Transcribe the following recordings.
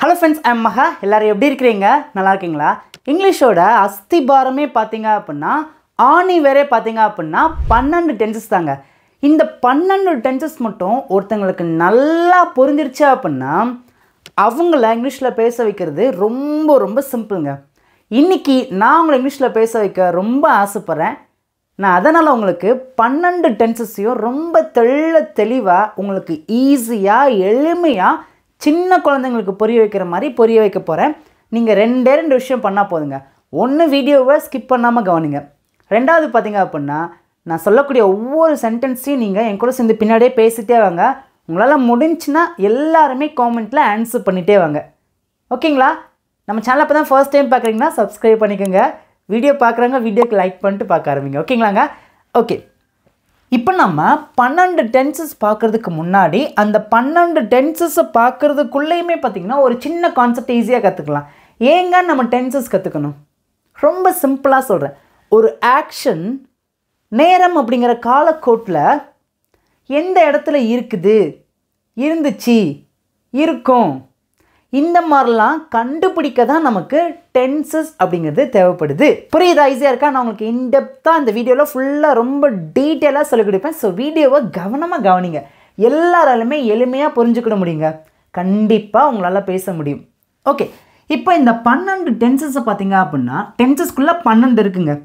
Hello friends, I am Maha. எல்லாரும் எப்படி இருக்கீங்க? நல்லா இருக்கீங்களா? இங்கிலீஷோட அஸ்திபாரமே பாத்தீங்க அப்படினா ஆணி வேறே பாத்தீங்க அப்படினா 12 டென்சஸ் தாங்க. இந்த 12 டென்சஸ் மட்டும் ஒருத்தங்களுக்கு நல்லா புரிஞ்சிருச்சு அப்படினா அவங்கள இங்கிலீஷ்ல பேச வைக்கிறது ரொம்ப சிம்பிள்ங்க. இன்னைக்கு நான் உங்களை இங்கிலீஷ்ல பேச வைக்க ரொம்ப ஆசைப்படுறேன். நான் அதனால உங்களுக்கு 12 டென்சஸையும் ரொம்ப தெளிவா உங்களுக்கு ஈஸியா எளிமையா சின்ன குழந்தைங்களுக்கு புரிய வைக்கிற மாதிரி புரிய வைக்க போகிறேன். நீங்கள் ரெண்டு விஷயம் பண்ணால் போதுங்க. ஒன்று, வீடியோவை ஸ்கிப் பண்ணாமல் கவனிங்க. ரெண்டாவது பார்த்தீங்க அப்படின்னா நான் சொல்லக்கூடிய ஒவ்வொரு சென்டென்ஸையும் நீங்கள் என் கூட சேர்ந்து பின்னாடியே பேசிகிட்டே வாங்க. உங்களால் முடிஞ்சுன்னா எல்லாருமே காமெண்ட்டில் ஆன்சர் பண்ணிகிட்டே வாங்க. ஓகேங்களா? நம்ம சேனல் இப்போ தான் ஃபர்ஸ்ட் டைம் பார்க்குறீங்கன்னா சப்ஸ்கிரைப் பண்ணிக்கோங்க. வீடியோ பார்க்குறவங்க வீடியோக்கு லைக் பண்ணிட்டு பார்க்க ஆரம்பிங்க. ஓகேங்களாங்க? ஓகே, இப்போ நம்ம 12 டென்சஸ் பார்க்குறதுக்கு முன்னாடி அந்த 12 டென்சஸை பார்க்குறதுக்குள்ளேயுமே பார்த்திங்கன்னா ஒரு சின்ன கான்செப்ட் ஈஸியாக கற்றுக்கலாம். ஏங்க நம்ம டென்சஸ் கற்றுக்கணும்? ரொம்ப சிம்பிளாக சொல்கிறேன். ஒரு ஆக்ஷன் நேரம் அப்படிங்கிற காலக்கோட்டில் எந்த இடத்துல இருக்குது, இருந்துச்சு, இருக்கும், இந்த மாதிரிலாம் கண்டுபிடிக்க தான் நமக்கு டென்சஸ் அப்படிங்கிறது தேவைப்படுது. புரியுதா? ஈஸியாக இருக்கா? நான் உங்களுக்கு இன்டெப்த்தாக இந்த வீடியோவில் ஃபுல்லாக ரொம்ப டீட்டெயிலாக சொல்லிக் கொடுப்பேன். ஸோ வீடியோவை கவனமாக கவனிங்க. எல்லாராலுமே எளிமையாக புரிஞ்சுக்கிட முடியுங்க. கண்டிப்பாக உங்களால் பேச முடியும். ஓகே, இப்போ இந்த 12 டென்சஸை பார்த்தீங்க அப்படின்னா டென்சஸ்குள்ளே 12 இருக்குங்க.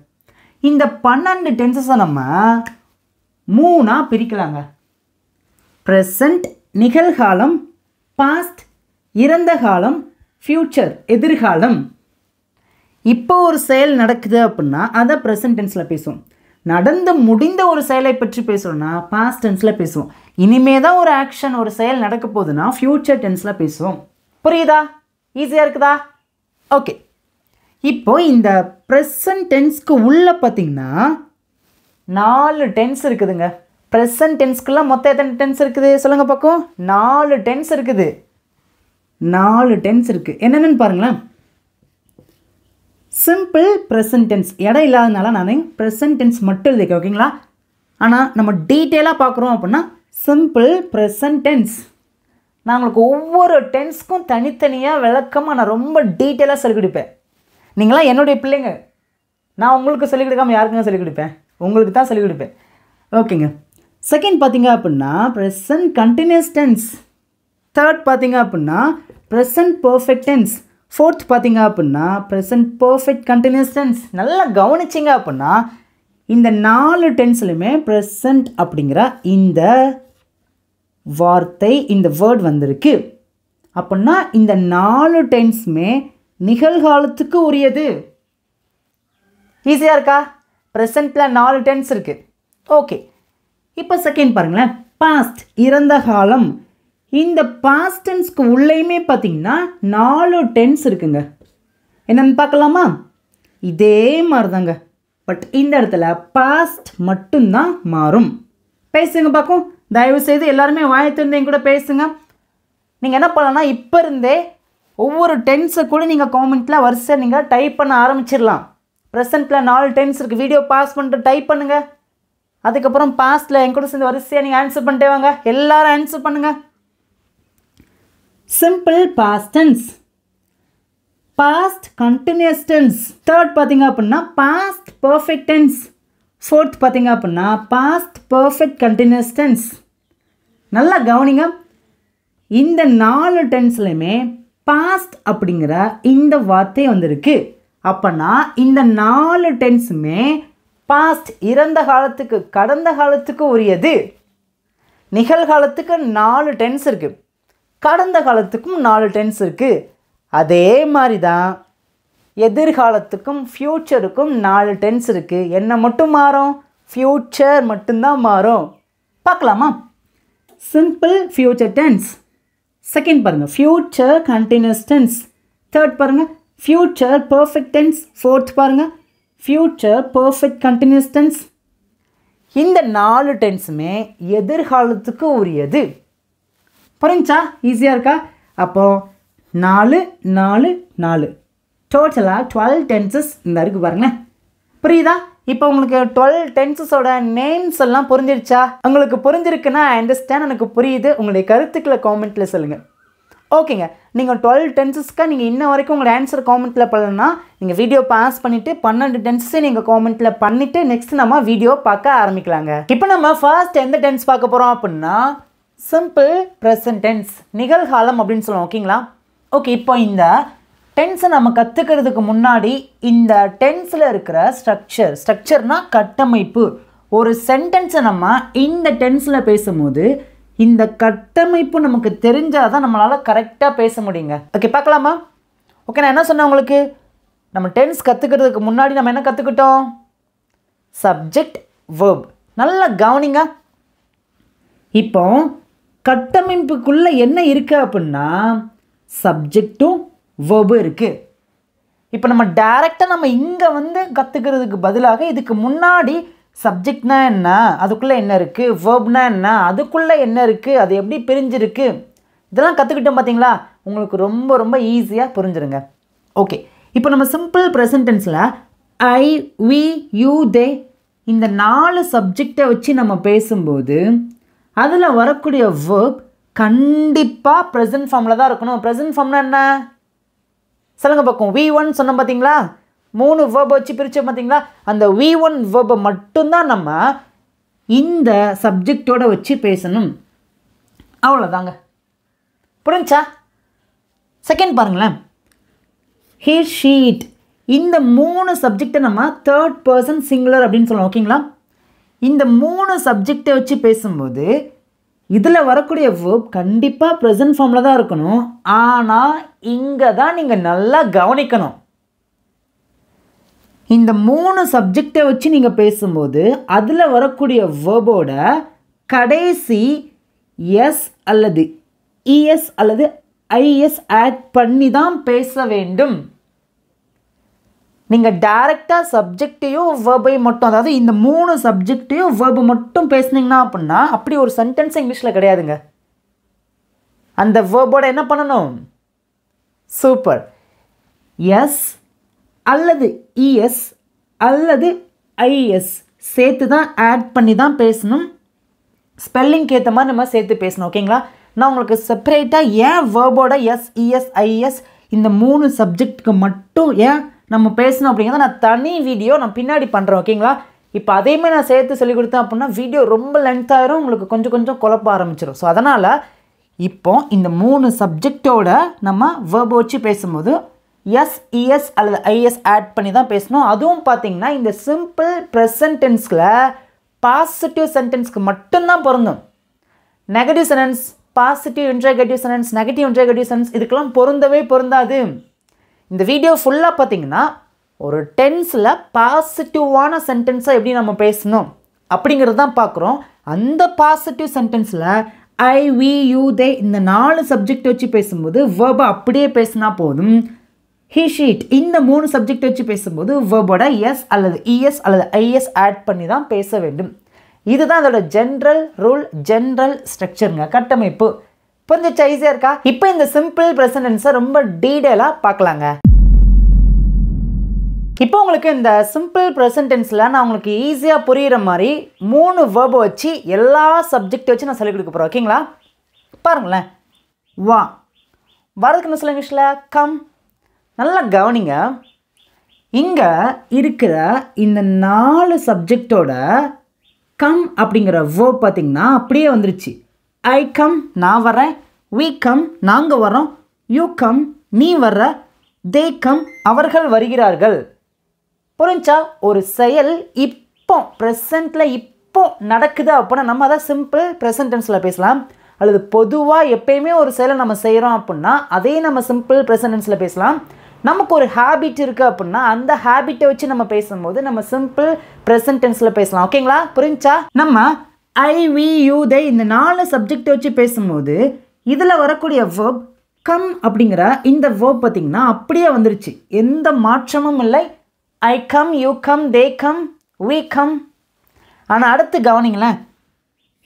இந்த 12 டென்சஸை நம்ம 3ஆக பிரிக்கலாங்க. ப்ரெசண்ட் நிகழ்காலம், பாஸ்ட் இறந்த காலம், ஃப்யூச்சர் எதிர்காலம். இப்போ ஒரு செயல் நடக்குது அப்படின்னா அதை ப்ரெசன்ட் டென்ஸில் பேசுவோம். நடந்து முடிந்த ஒரு செயலை பற்றி பேசுகிறோன்னா பாஸ்ட் டென்ஸில் பேசுவோம். இனிமே தான் ஒரு ஆக்ஷன் ஒரு செயல் நடக்க போகுதுன்னா ஃப்யூச்சர் டென்ஸில் பேசுவோம். புரியுதா? ஈஸியாக இருக்குதா? ஓகே, இப்போ இந்த ப்ரெசன்ட் டென்ஸ்க்கு உள்ளே பார்த்தீங்கன்னா 4 டென்ஸ் இருக்குதுங்க. ப்ரெசன்ட் டென்ஸ்க்குள்ள மொத்தம் எத்தனை டென்ஸ் இருக்குது சொல்லுங்கள் பார்க்கும்? 4 டென்ஸ் இருக்குது. 4 டென்ஸ் இருக்குது. என்னென்னு பாருங்களேன். சிம்பிள் ப்ரெசன்ட் டென்ஸ், இடம் இல்லாதனால நான் ப்ரெசன்ட் டென்ஸ் மட்டும் எழுதிக்க. ஓகேங்களா? ஆனால் நம்ம டீட்டெயிலாக பார்க்குறோம் அப்படின்னா சிம்பிள் ப்ரெசன்ட் டென்ஸ். நான் உங்களுக்கு ஒவ்வொரு டென்ஸ்க்கும் தனித்தனியாக விளக்கமாக நான் ரொம்ப டீட்டெயிலாக சொல்லிக் கொடுப்பேன். நீங்களாம் என்னுடைய பிள்ளைங்க. நான் உங்களுக்கு சொல்லிக் கொடுக்காமல் யாருக்குங்க சொல்லிக் கொடுப்பேன்? உங்களுக்கு தான் சொல்லிக் கொடுப்பேன். ஓகேங்க. செகண்ட் பார்த்தீங்க அப்படின்னா ப்ரெசன்ட் கண்டினியூஸ் டென்ஸ். தேர்ட் பார்த்தீங்க அப்படின்னா ப்ரெசன்ட் பர்ஃபெக்ட் டென்ஸ். ஃபோர்த் பார்த்தீங்க அப்படின்னா ப்ரெசன்ட் பர்ஃபெக்ட் கண்டினியூஸ் டென்ஸ். நல்லா கவனிச்சிங்க அப்படின்னா இந்த 4 டென்ஸ்லையுமே ப்ரெசன்ட் அப்படிங்கிற இந்த வார்த்தை, இந்த வேர்ட் வந்திருக்கு. அப்படின்னா இந்த 4 டென்ஸுமே நிகழ்காலத்துக்கு உரியது. ஈஸியாக இருக்கா? ப்ரெசண்ட்டில் 4 டென்ஸ் இருக்குது. ஓகே, இப்போ செகண்ட் பாருங்களேன். பாஸ்ட் இறந்த காலம். இந்த பாஸ்ட் டென்ஸ்க்கு உள்ளேயுமே பார்த்தீங்கன்னா 4 டென்ஸ் இருக்குங்க. என்னென்னு பார்க்கலாமா? இதே மாதிரி தாங்க. பட் இந்த இடத்துல பாஸ்ட் மட்டும்தான் மாறும். பேசுங்க பார்க்கும். தயவுசெய்து எல்லாருமே வாயத்திருந்தேங்க கூட பேசுங்க. நீங்கள் என்ன பண்ணலாம்னா இப்போ இருந்தே ஒவ்வொரு டென்ஸை கூட நீங்கள் காமெண்ட்டில் வரிசை நீங்கள் டைப் பண்ண ஆரம்பிச்சிடலாம். ப்ரெசண்ட்டில் 4 டென்ஸ் இருக்குது. வீடியோ பாஸ் பண்ணிட்டு டைப் பண்ணுங்கள். அதுக்கப்புறம் பாஸ்ட்டில் என் கூட சேர்ந்து வரிசையாக நீங்கள் ஆன்சர் பண்ணிட்டே வாங்க. எல்லோரும் ஆன்சர் பண்ணுங்கள். Simple past tense, past continuous tense. Third பார்த்தீங்க அப்படின்னா பாஸ்ட் பர்ஃபெக்ட் டென்ஸ். ஃபோர்த் பார்த்தீங்க அப்படின்னா பாஸ்ட் பர்ஃபெக்ட் கண்டினியூஸ் டென்ஸ். நல்லா கவனிங்க. இந்த 4 டென்ஸ்லையுமே பாஸ்ட் அப்படிங்கிற இந்த வார்த்தை வந்திருக்கு. அப்போனா இந்த 4 டென்ஸுமே பாஸ்ட் இறந்த காலத்துக்கு, கடந்த காலத்துக்கு உரியது. நிகழ்காலத்துக்கு 4 டென்ஸ் இருக்குது. கடந்த காலத்துக்கும் 4 டென்ஸ் இருக்குது. அதே மாதிரி தான் எதிர்காலத்துக்கும் ஃப்யூச்சருக்கும் 4 டென்ஸ் இருக்குது. என்ன மட்டும் மாறும்? ஃப்யூச்சர் மட்டும்தான் மாறும். பார்க்கலாமா? Simple future tense. செகண்ட் பாருங்கள், ஃப்யூச்சர் கண்டினியூஸ் டென்ஸ். தேர்ட் பாருங்கள், ஃப்யூச்சர் பர்ஃபெக்ட் டென்ஸ். ஃபோர்த் பாருங்கள், ஃப்யூச்சர் பர்ஃபெக்ட் கண்டினியூஸ் டென்ஸ். இந்த 4 டென்ஸுமே எதிர்காலத்துக்கு உரியது. புரிஞ்சா? ஈஸியாக இருக்கா? அப்போது 4 4 4 டோட்டலாக 12 டென்சஸ் இந்த இருக்குது பாருங்களேன். புரியுதா? இப்போ உங்களுக்கு 12 டென்சஸோட நேம்ஸ் எல்லாம் புரிஞ்சிருச்சா? உங்களுக்கு புரிஞ்சிருக்குன்னா ஐ அண்டர்ஸ்டாண்ட், எனக்கு புரியுது. உங்களுடைய கருத்துக்களை காமெண்ட்டில் சொல்லுங்கள். ஓகேங்க, நீங்கள் 12 டென்சஸ்க்கு நீங்கள் இன்ன வரைக்கும் உங்களோட ஆன்சர் காமெண்ட்டில் பண்ணலன்னா நீங்கள் வீடியோ பாஸ் பண்ணிவிட்டு 12 டென்ஸை நீங்கள் காமெண்ட்டில் பண்ணிவிட்டு நெக்ஸ்ட் நம்ம வீடியோ பார்க்க ஆரம்பிக்கலாங்க. இப்போ நம்ம ஃபர்ஸ்ட் எந்த டென்ஸ் பார்க்க போகிறோம் அப்படின்னா சிம்பிள் ப்ரெசன்ட் டென்ஸ், நிகழ்காலம் அப்படின்னு சொல்லுவோம். ஓகேங்களா? ஓகே, இப்போ இந்த டென்ஸை நம்ம கற்றுக்கிறதுக்கு முன்னாடி இந்த டென்ஸில் இருக்கிற ஸ்ட்ரக்சர்னால் கட்டமைப்பு, ஒரு சென்டென்ஸை நம்ம இந்த டென்ஸில் பேசும்போது இந்த கட்டமைப்பு நமக்கு தெரிஞ்சால் தான் நம்மளால் கரெக்டாக பேச முடியுங்க. ஓகே, பார்க்கலாமா? ஓகே, நான் என்ன சொன்னேன் உங்களுக்கு, நம்ம டென்ஸ் கற்றுக்கிறதுக்கு முன்னாடி நம்ம என்ன கற்றுக்கிட்டோம்? Subject verb. நல்லா கவனிங்க. இப்போ கட்டமைப்புக்குள்ளே என்ன இருக்குது அப்படின்னா சப்ஜெக்டும் வேர்பும் இருக்குது. இப்போ நம்ம டைரெக்டாக நம்ம இங்கே வந்து கற்றுக்கிறதுக்கு பதிலாக இதுக்கு முன்னாடி சப்ஜெக்ட்னா என்ன, அதுக்குள்ளே என்ன இருக்குது, வேர்ப்னா என்ன, அதுக்குள்ளே என்ன இருக்குது, அது எப்படி பிரிஞ்சிருக்கு, இதெல்லாம் கற்றுக்கிட்டோம். பார்த்தீங்களா? உங்களுக்கு ரொம்ப ரொம்ப ஈஸியாக புரிஞ்சிருங்க. ஓகே, இப்போ நம்ம சிம்பிள் ப்ரெசன்ட் டென்ஸில் ஐ, வி, யூ, தே இந்த 4 சப்ஜெக்டை வச்சு நம்ம பேசும்போது அதில் வரக்கூடிய வேர்ப் கண்டிப்பாக ப்ரெசன்ட் ஃபார்மில் தான் இருக்கணும். ப்ரெசன்ட் ஃபார்ம்னா என்ன சொல்லுங்கள் பார்க்கும். V1 சொன்னோம் பார்த்தீங்களா, 3 வேர்பை வச்சு பிரித்தோம் பார்த்தீங்களா, அந்த V1 வேர்பை மட்டும்தான் நம்ம இந்த சப்ஜெக்டோடு வச்சு பேசணும். அவ்வளோதாங்க. புரிஞ்சா? செகண்ட் பாருங்களேன், ஹி, ஷீட் இந்த 3 சப்ஜெக்டை நம்ம தேர்ட் பர்சன் சிங்குலர் அப்படின்னு சொல்லுவோம். ஓகேங்களா? இந்த 3 சப்ஜெக்டை வச்சு பேசும்போது இதில் வரக்கூடிய வேர்ப் கண்டிப்பாக ப்ரெசன்ட் ஃபார்மில் தான் இருக்கணும். ஆனால் இங்கே தான் நீங்கள் நல்லா கவனிக்கணும். இந்த 3 சப்ஜெக்டை வச்சு நீங்கள் பேசும்போது அதில் வரக்கூடிய வேர்போட கடைசி எஸ் அல்லது இஎஸ் அல்லது ஐஎஸ் ஆட் பண்ணி தான் பேச வேண்டும். நீங்கள் டைரெக்டாக சப்ஜெக்டையும் வேர்பையும் மட்டும், அதாவது இந்த 3 சப்ஜெக்டையும் வேர்பை மட்டும் பேசுனீங்கன்னா அப்படின்னா அப்படி ஒரு சென்டென்ஸ் இங்கிலீஷில் கிடையாதுங்க. அந்த வேர்போட என்ன பண்ணணும்? சூப்பர், எஸ் அல்லது இஎஸ் அல்லது ஐஎஸ் சேர்த்து தான் ஆட் பண்ணி தான் பேசணும். ஸ்பெல்லிங்க்கு ஏற்ற மாதிரி நம்ம சேர்த்து பேசணும். ஓகேங்களா? நான் உங்களுக்கு செப்பரேட்டாக ஏன் வேர்போட எஸ், இஎஸ், ஐஎஸ் இந்த 3 சப்ஜெக்டுக்கு மட்டும் ஏன் நம்ம பேசணும் அப்படிங்கிறத நான் தனி வீடியோ நான் பின்னாடி பண்ணுறேன். ஓகேங்களா? இப்போ அதேமாதிரி நான் சேர்த்து சொல்லி கொடுத்தேன் அப்படின்னா வீடியோ ரொம்ப லென்த் ஆயிரும், உங்களுக்கு கொஞ்சம் கொஞ்சம் குழப்ப ஆரம்பிச்சிடும். ஸோ அதனால் இப்போ இந்த 3 சப்ஜெக்டோட நம்ம வேர்பை வச்சு பேசும்போது எஸ், இஎஸ் அல்லது ஐஎஸ் ஆட் பண்ணி தான் பேசணும். அதுவும் பார்த்தீங்கன்னா இந்த சிம்பிள் ப்ரெசன்ட் டென்ஸில் பாசிட்டிவ் சென்டென்ஸ்க்கு மட்டும்தான் பொருந்தும். Negative sentence, positive interrogative sentence, negative interrogative sentence இதுக்கெல்லாம் பொருந்தவே பொருந்தாது. இந்த வீடியோ ஃபுல்லாக பார்த்தீங்கன்னா ஒரு டென்ஸில் பாசிட்டிவான சென்டென்ஸாக எப்படி நம்ம பேசணும் அப்படிங்கிறது தான் பார்க்குறோம். அந்த positive சென்டென்ஸில் I, we, you, they இந்த 4 சப்ஜெக்ட் வச்சு பேசும்போது வேர்பை அப்படியே பேசினா போதும். ஹி, ஷீட் இந்த 3 சப்ஜெக்ட் வச்சு பேசும்போது வேர்போட எஸ் அல்லது இஎஸ் அல்லது ஐஎஸ் ஆட் பண்ணி தான் பேச வேண்டும். இதுதான் அதோட ஜென்ரல் ரூல், ஜென்ரல் ஸ்ட்ரக்சருங்க, கட்டமைப்பு. கொஞ்சம் ஈஸியாக இருக்கா? இப்போ இந்த சிம்பிள் ப்ரெசன்ட் டென்ஸை ரொம்ப டீட்டெயிலாக பார்க்கலாங்க. இப்போ உங்களுக்கு இந்த சிம்பிள் ப்ரெசன்ட் டென்ஸில் நான் உங்களுக்கு ஈஸியாக புரிகிற மாதிரி 3 வேர்பை வச்சு எல்லா சப்ஜெக்ட் வச்சு நான் சொல்லிக் கொடுக்க போகிறேன். ஓகேங்களா? பாருங்களேன், வா வரதுக்கு என்ன சொல்ல இங்கிலீஷில்? கம். நல்லா கவனிங்க. இங்கே இருக்கிற இந்த 4 சப்ஜெக்டோட கம் அப்படிங்கிற வேர்ப் பார்த்திங்கன்னா அப்படியே வந்துருச்சு. ஐ கம் நான் வரேன், வி கம் நாங்கள் வரோம், யூ கம் நீ வர்ற, தே கம் அவர்கள் வருகிறார்கள். புரிஞ்சா? ஒரு செயல் இப்போ ப்ரெசண்ட்டில் இப்போ நடக்குது அப்படின்னா நம்ம அதை சிம்பிள் ப்ரெசன்ட் டென்ஸில் பேசலாம். அல்லது பொதுவாக எப்பயுமே ஒரு செயலை நம்ம செய்கிறோம் அப்படின்னா அதே நம்ம சிம்பிள் ப்ரெசன்ட் டென்ஸில் பேசலாம். நமக்கு ஒரு ஹேபிட் இருக்குது அப்படின்னா அந்த ஹேபிட்டை வச்சு நம்ம பேசும்போது நம்ம சிம்பிள் ப்ரெசன்ட் டென்ஸில் பேசலாம். ஓகேங்களா? புரிஞ்சா? நம்ம ஐ, வி, யூ, தே இந்த 4 சப்ஜெக்டை வச்சு பேசும்போது இதில் வரக்கூடிய வேர்ப் கம் அப்படிங்கிற இந்த வேர்ப் பார்த்திங்கன்னா அப்படியே வந்துருச்சு, எந்த மாற்றமும் இல்லை. I come, you come, they come, we come. ஆனால் அடுத்து கவனிங்களேன்,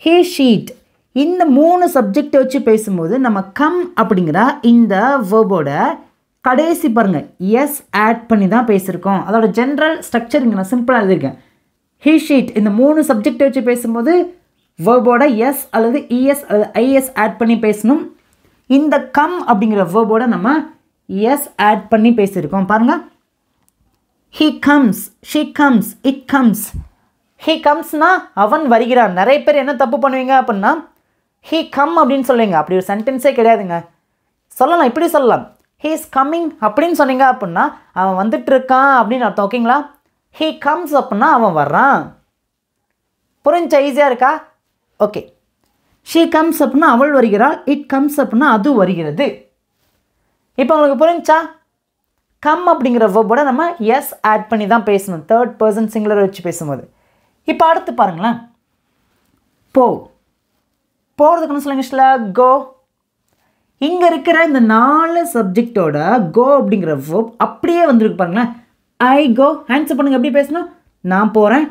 ஹி, ஷீட் இந்த 3 சப்ஜெக்டை வச்சு பேசும்போது நம்ம கம் அப்படிங்கிற இந்த வேர்போட கடைசி பாருங்கள் எஸ் ஆட் பண்ணி தான் பேசியிருக்கோம். அதோட ஜென்ரல் ஸ்ட்ரக்சர் இங்கே நான் சிம்பிளாக எழுதியிருக்கேன். ஹி, ஷீட் இந்த 3 சப்ஜெக்டை வச்சு பேசும்போது வேர்போட எஸ் அல்லது இஎஸ் அல்லது ஐஎஸ் ஆட் பண்ணி பேசணும். இந்த கம் அப்படிங்கிற வேர்போட நம்ம எஸ் ஆட் பண்ணி பேசியிருக்கோம் பாருங்கள். he comes, she comes, it comes. he comes-னா அவன் வருகிறான். நிறைய பேர் என்ன தப்பு பண்ணுவீங்க அப்படின்னா he come அப்படின்னு சொல்லுவீங்க. அப்படி ஒரு சென்டென்ஸே கிடையாதுங்க. சொல்லலாம், இப்படி சொல்லலாம், he is coming அப்படின்னு சொன்னீங்க அப்படின்னா அவன் வந்துட்டு இருக்கான் அப்படின்னு அர்த்தம். ஓகேங்களா? he comes அப்படின்னா அவன் வர்றான். புரிஞ்சா? ஈஸியாக இருக்கா? ஓகே. she comes அப்படின்னா அவள் வருகிறாள். it comes அப்படின்னா அது வருகிறது. இப்போ உங்களுக்கு புரிஞ்சா? கம் அப்படிங்கிற வேர்போட நம்ம எஸ் ஆட் பண்ணி தான் பேசணும், தேர்ட் பர்சன் சிங்குலர் வச்சு பேசும்போது. இப்போ அடுத்து பாருங்களேன், போ. போகிறதுக்குன்னு சொல்லுங்க இங்கிலீஷில் கோ. இங்கே இருக்கிற இந்த 4 சப்ஜெக்டோட கோ அப்படிங்கிற வேர்ப் அப்படியே வந்துருக்கு பாருங்களேன். ஐ கோ, ஆன்சர் பண்ணுங்க, எப்படி பேசணும்? நான் போகிறேன்.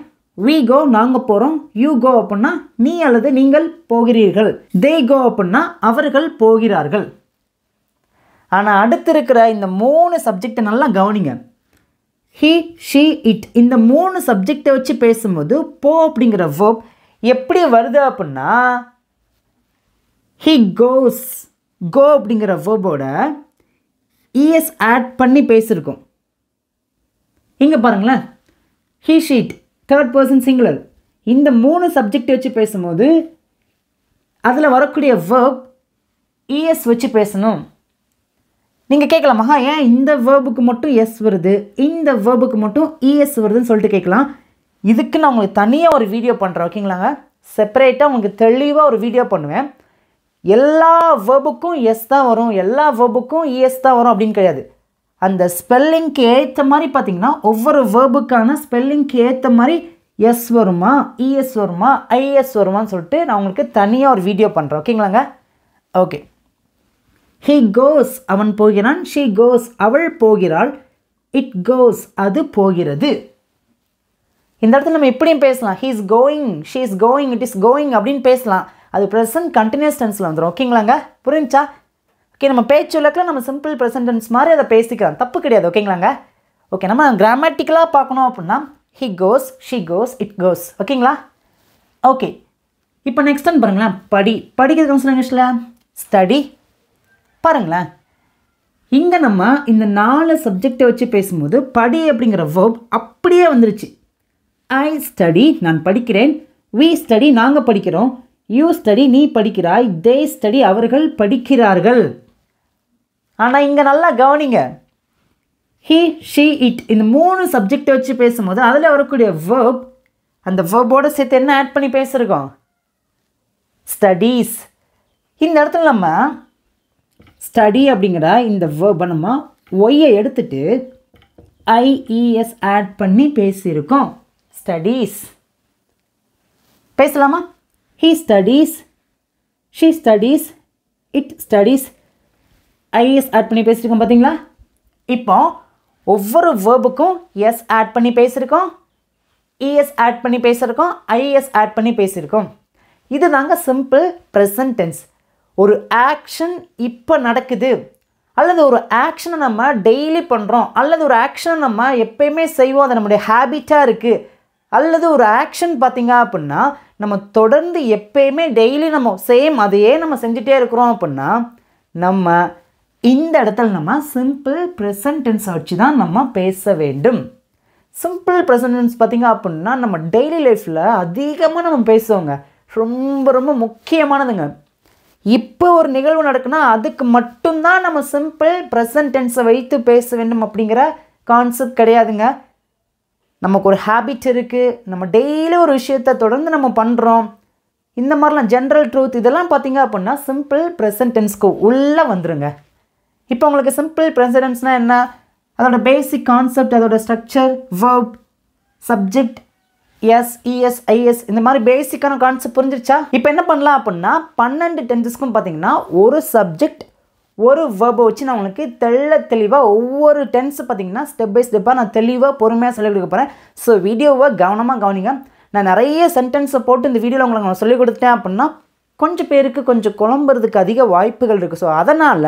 we go, நாங்கள் போகிறோம். you go அப்படின்னா நீ அல்லது நீங்கள் போகிறீர்கள். they go அப்படின்னா அவர்கள் போகிறார்கள். ஆனால் அடுத்து இருக்கிற இந்த 3 சப்ஜெக்டை நல்லா கவனிங்க. he, she, it இந்த 3 சப்ஜெக்டை வச்சு பேசும்போது போ அப்படிங்கிற வேர்ப் எப்படி வருது அப்படின்னா he goes, go அப்படிங்கிற வேர்போட es ஆட் பண்ணி பேசியிருக்கோம். இங்கே பாருங்களேன், he, she, it third person singular. இந்த 3 சப்ஜெக்டை வச்சு பேசும்போது அதில் வரக்கூடிய வேர்ப் es வச்சு பேசணும். நீங்கள் கேட்கலாமா, ஏன் இந்த வேர்புக்கு மட்டும் எஸ் வருது, இந்த வேர்புக்கு மட்டும் இஎஸ் வருதுன்னு சொல்லிட்டு கேட்கலாம். இதுக்கு நான் உங்களுக்கு தனியாக ஒரு வீடியோ பண்ணுறேன். ஓகேங்களாங்க? செப்பரேட்டாக உங்களுக்கு தெளிவாக ஒரு வீடியோ பண்ணுவேன். எல்லா வேர்புக்கும் எஸ் தான் வரும், எல்லா வேர்புக்கும் இஎஸ் தான் வரும் அப்படின்னு கிடையாது. அந்த ஸ்பெல்லிங்க்கு ஏற்ற மாதிரி பார்த்தீங்கன்னா ஒவ்வொரு வேர்புக்கான ஸ்பெல்லிங்க்கு ஏற்ற மாதிரி எஸ் வருமா, இஎஸ் வருமா, ஐஎஸ் வருமான்னு சொல்லிட்டு நான் உங்களுக்கு தனியாக ஒரு வீடியோ பண்ணுறேன். ஓகேங்களாங்க? ஓகே. he goes அவன் போகிறான். she goes அவள் போகிறாள். it goes அது போகிறது. இந்த இடத்துல நம்ம எப்படியும் பேசலாம், he is going, she is going, it is going அப்படின்னு பேசலாம். அது ப்ரெசன்ட் கண்டினியூஸ் டென்ஸில் வந்துடும். ஓகேங்களாங்க? புரிஞ்சா? ஓகே, நம்ம பேச்சு வழக்கில் நம்ம சிம்பிள் ப்ரெசன்ட் டென்ஸ் மாதிரி அதை பேசிக்கலாம், தப்பு கிடையாது. ஓகேங்களாங்க? ஓகே, நம்ம கிராமட்டிக்கலாக பார்க்கணும் அப்படின்னா he goes, she goes, it goes. ஓகேங்களா? ஓகே, இப்போ நெக்ஸ்ட் டைம் பாருங்களேன், படிக்கிறதுக்கு சொல்லுங்க இங்கிலீஷில் ஸ்டடி. பாருங்களேன், இங்கே நம்ம இந்த 4 சப்ஜெக்டை வச்சு பேசும்போது படி அப்படிங்கிற வேர்ப் அப்படியே வந்துருச்சு. ஐ ஸ்டடி நான் படிக்கிறேன். we ஸ்டடி நாங்கள் படிக்கிறோம். you ஸ்டடி நீ படிக்கிறாய். they ஸ்டடி அவர்கள் படிக்கிறார்கள். ஆனால் இங்கே நல்லா கவனிங்க, he, she, it இந்த 3 சப்ஜெக்டை வச்சு பேசும்போது அதில் வரக்கூடிய வேர்ப், அந்த வேர்போடு சேர்த்து என்ன ஆட் பண்ணி பேசியிருக்கோம்? ஸ்டடீஸ். இந்த இடத்துல நம்ம ஸ்டடி அப்படிங்கிற இந்த வேர்பை நம்ம ஒய்யை எடுத்துட்டு ஐஇஎஸ் ஆட் பண்ணி பேசியிருக்கோம். ஸ்டடீஸ். பேசலாமா? he studies, she studies, it studies. Ies add பண்ணி பேசியிருக்கோம் பார்த்தீங்களா? இப்போ ஒவ்வொரு வேர்புக்கும் எஸ் ஆட் பண்ணி பேசியிருக்கோம், இஎஸ் ஆட் பண்ணி பேசியிருக்கோம், ஐஎஸ் ஆட் பண்ணி பேசியிருக்கோம். இது தாங்க சிம்பிள் ப்ரெசன்ட் டென்ஸ். ஒரு ஆக்ஷன் இப்போ நடக்குது, அல்லது ஒரு ஆக்ஷனை நம்ம டெய்லி பண்ணுறோம், அல்லது ஒரு ஆக்ஷனை நம்ம எப்பயுமே செய்வோம், அது நம்முடைய ஹேபிட்டாக இருக்குது, அல்லது ஒரு ஆக்ஷன் பார்த்திங்க அப்படின்னா நம்ம தொடர்ந்து எப்பயுமே டெய்லி நம்ம சேம் அதையே நம்ம செஞ்சுட்டே இருக்கிறோம் அப்படின்னா நம்ம இந்த இடத்துல நம்ம சிம்பிள் ப்ரெசன்ட் டென்ஸை வச்சு தான் நம்ம பேச வேண்டும். சிம்பிள் ப்ரெசன்ட் டென்ஸ் பார்த்திங்க அப்படின்னா நம்ம டெய்லி லைஃப்பில் அதிகமாக நம்ம பேசுவோங்க, ரொம்ப ரொம்ப முக்கியமானதுங்க. இப்போ ஒரு நிகழ்வு நடக்குன்னா அதுக்கு மட்டும்தான் நம்ம சிம்பிள் ப்ரெசன்ட் டென்ஸை வைத்து பேச வேண்டும் அப்படிங்கிற கான்செப்ட் கிடையாதுங்க. நமக்கு ஒரு ஹேபிட் இருக்குது, நம்ம டெய்லி ஒரு விஷயத்தை தொடர்ந்து நம்ம பண்ணுறோம், இந்த மாதிரிலாம் ஜென்ரல் ட்ரூத் இதெல்லாம் பார்த்திங்க அப்படின்னா சிம்பிள் ப்ரெசன்ட் டென்ஸ்க்கு உள்ளே வந்துடுங்க. இப்போ உங்களுக்கு சிம்பிள் ப்ரெசன்ட் டென்ஸ்னால் என்ன, அதோட பேசிக் கான்செப்ட், அதோட structure, verb, subject, s, es, ies இந்த மாதிரி பேசிக்கான கான்செப்ட் புரிஞ்சிருச்சா? இப்போ என்ன பண்ணலாம் அப்படின்னா 12 டென்சஸ்க்கும் பார்த்தீங்கன்னா ஒரு சப்ஜெக்ட் ஒரு வேர்பை வச்சு நான் உங்களுக்கு தெளிவாக ஒவ்வொரு டென்ஸு பார்த்தீங்கன்னா ஸ்டெப் பை ஸ்டெப்பாக நான் தெளிவாக பொறுமையாக சொல்லிக் கொடுக்க போகிறேன். ஸோ வீடியோவை கவனமாக கவனிங்க. நான் நிறைய சென்டென்ஸை போட்டு இந்த வீடியோவில் உங்களுக்கு நான் சொல்லிக் கொடுத்தேன் அப்படின்னா கொஞ்சம் பேருக்கு கொஞ்சம் குழம்புறதுக்கு அதிக வாய்ப்புகள் இருக்குது. ஸோ அதனால்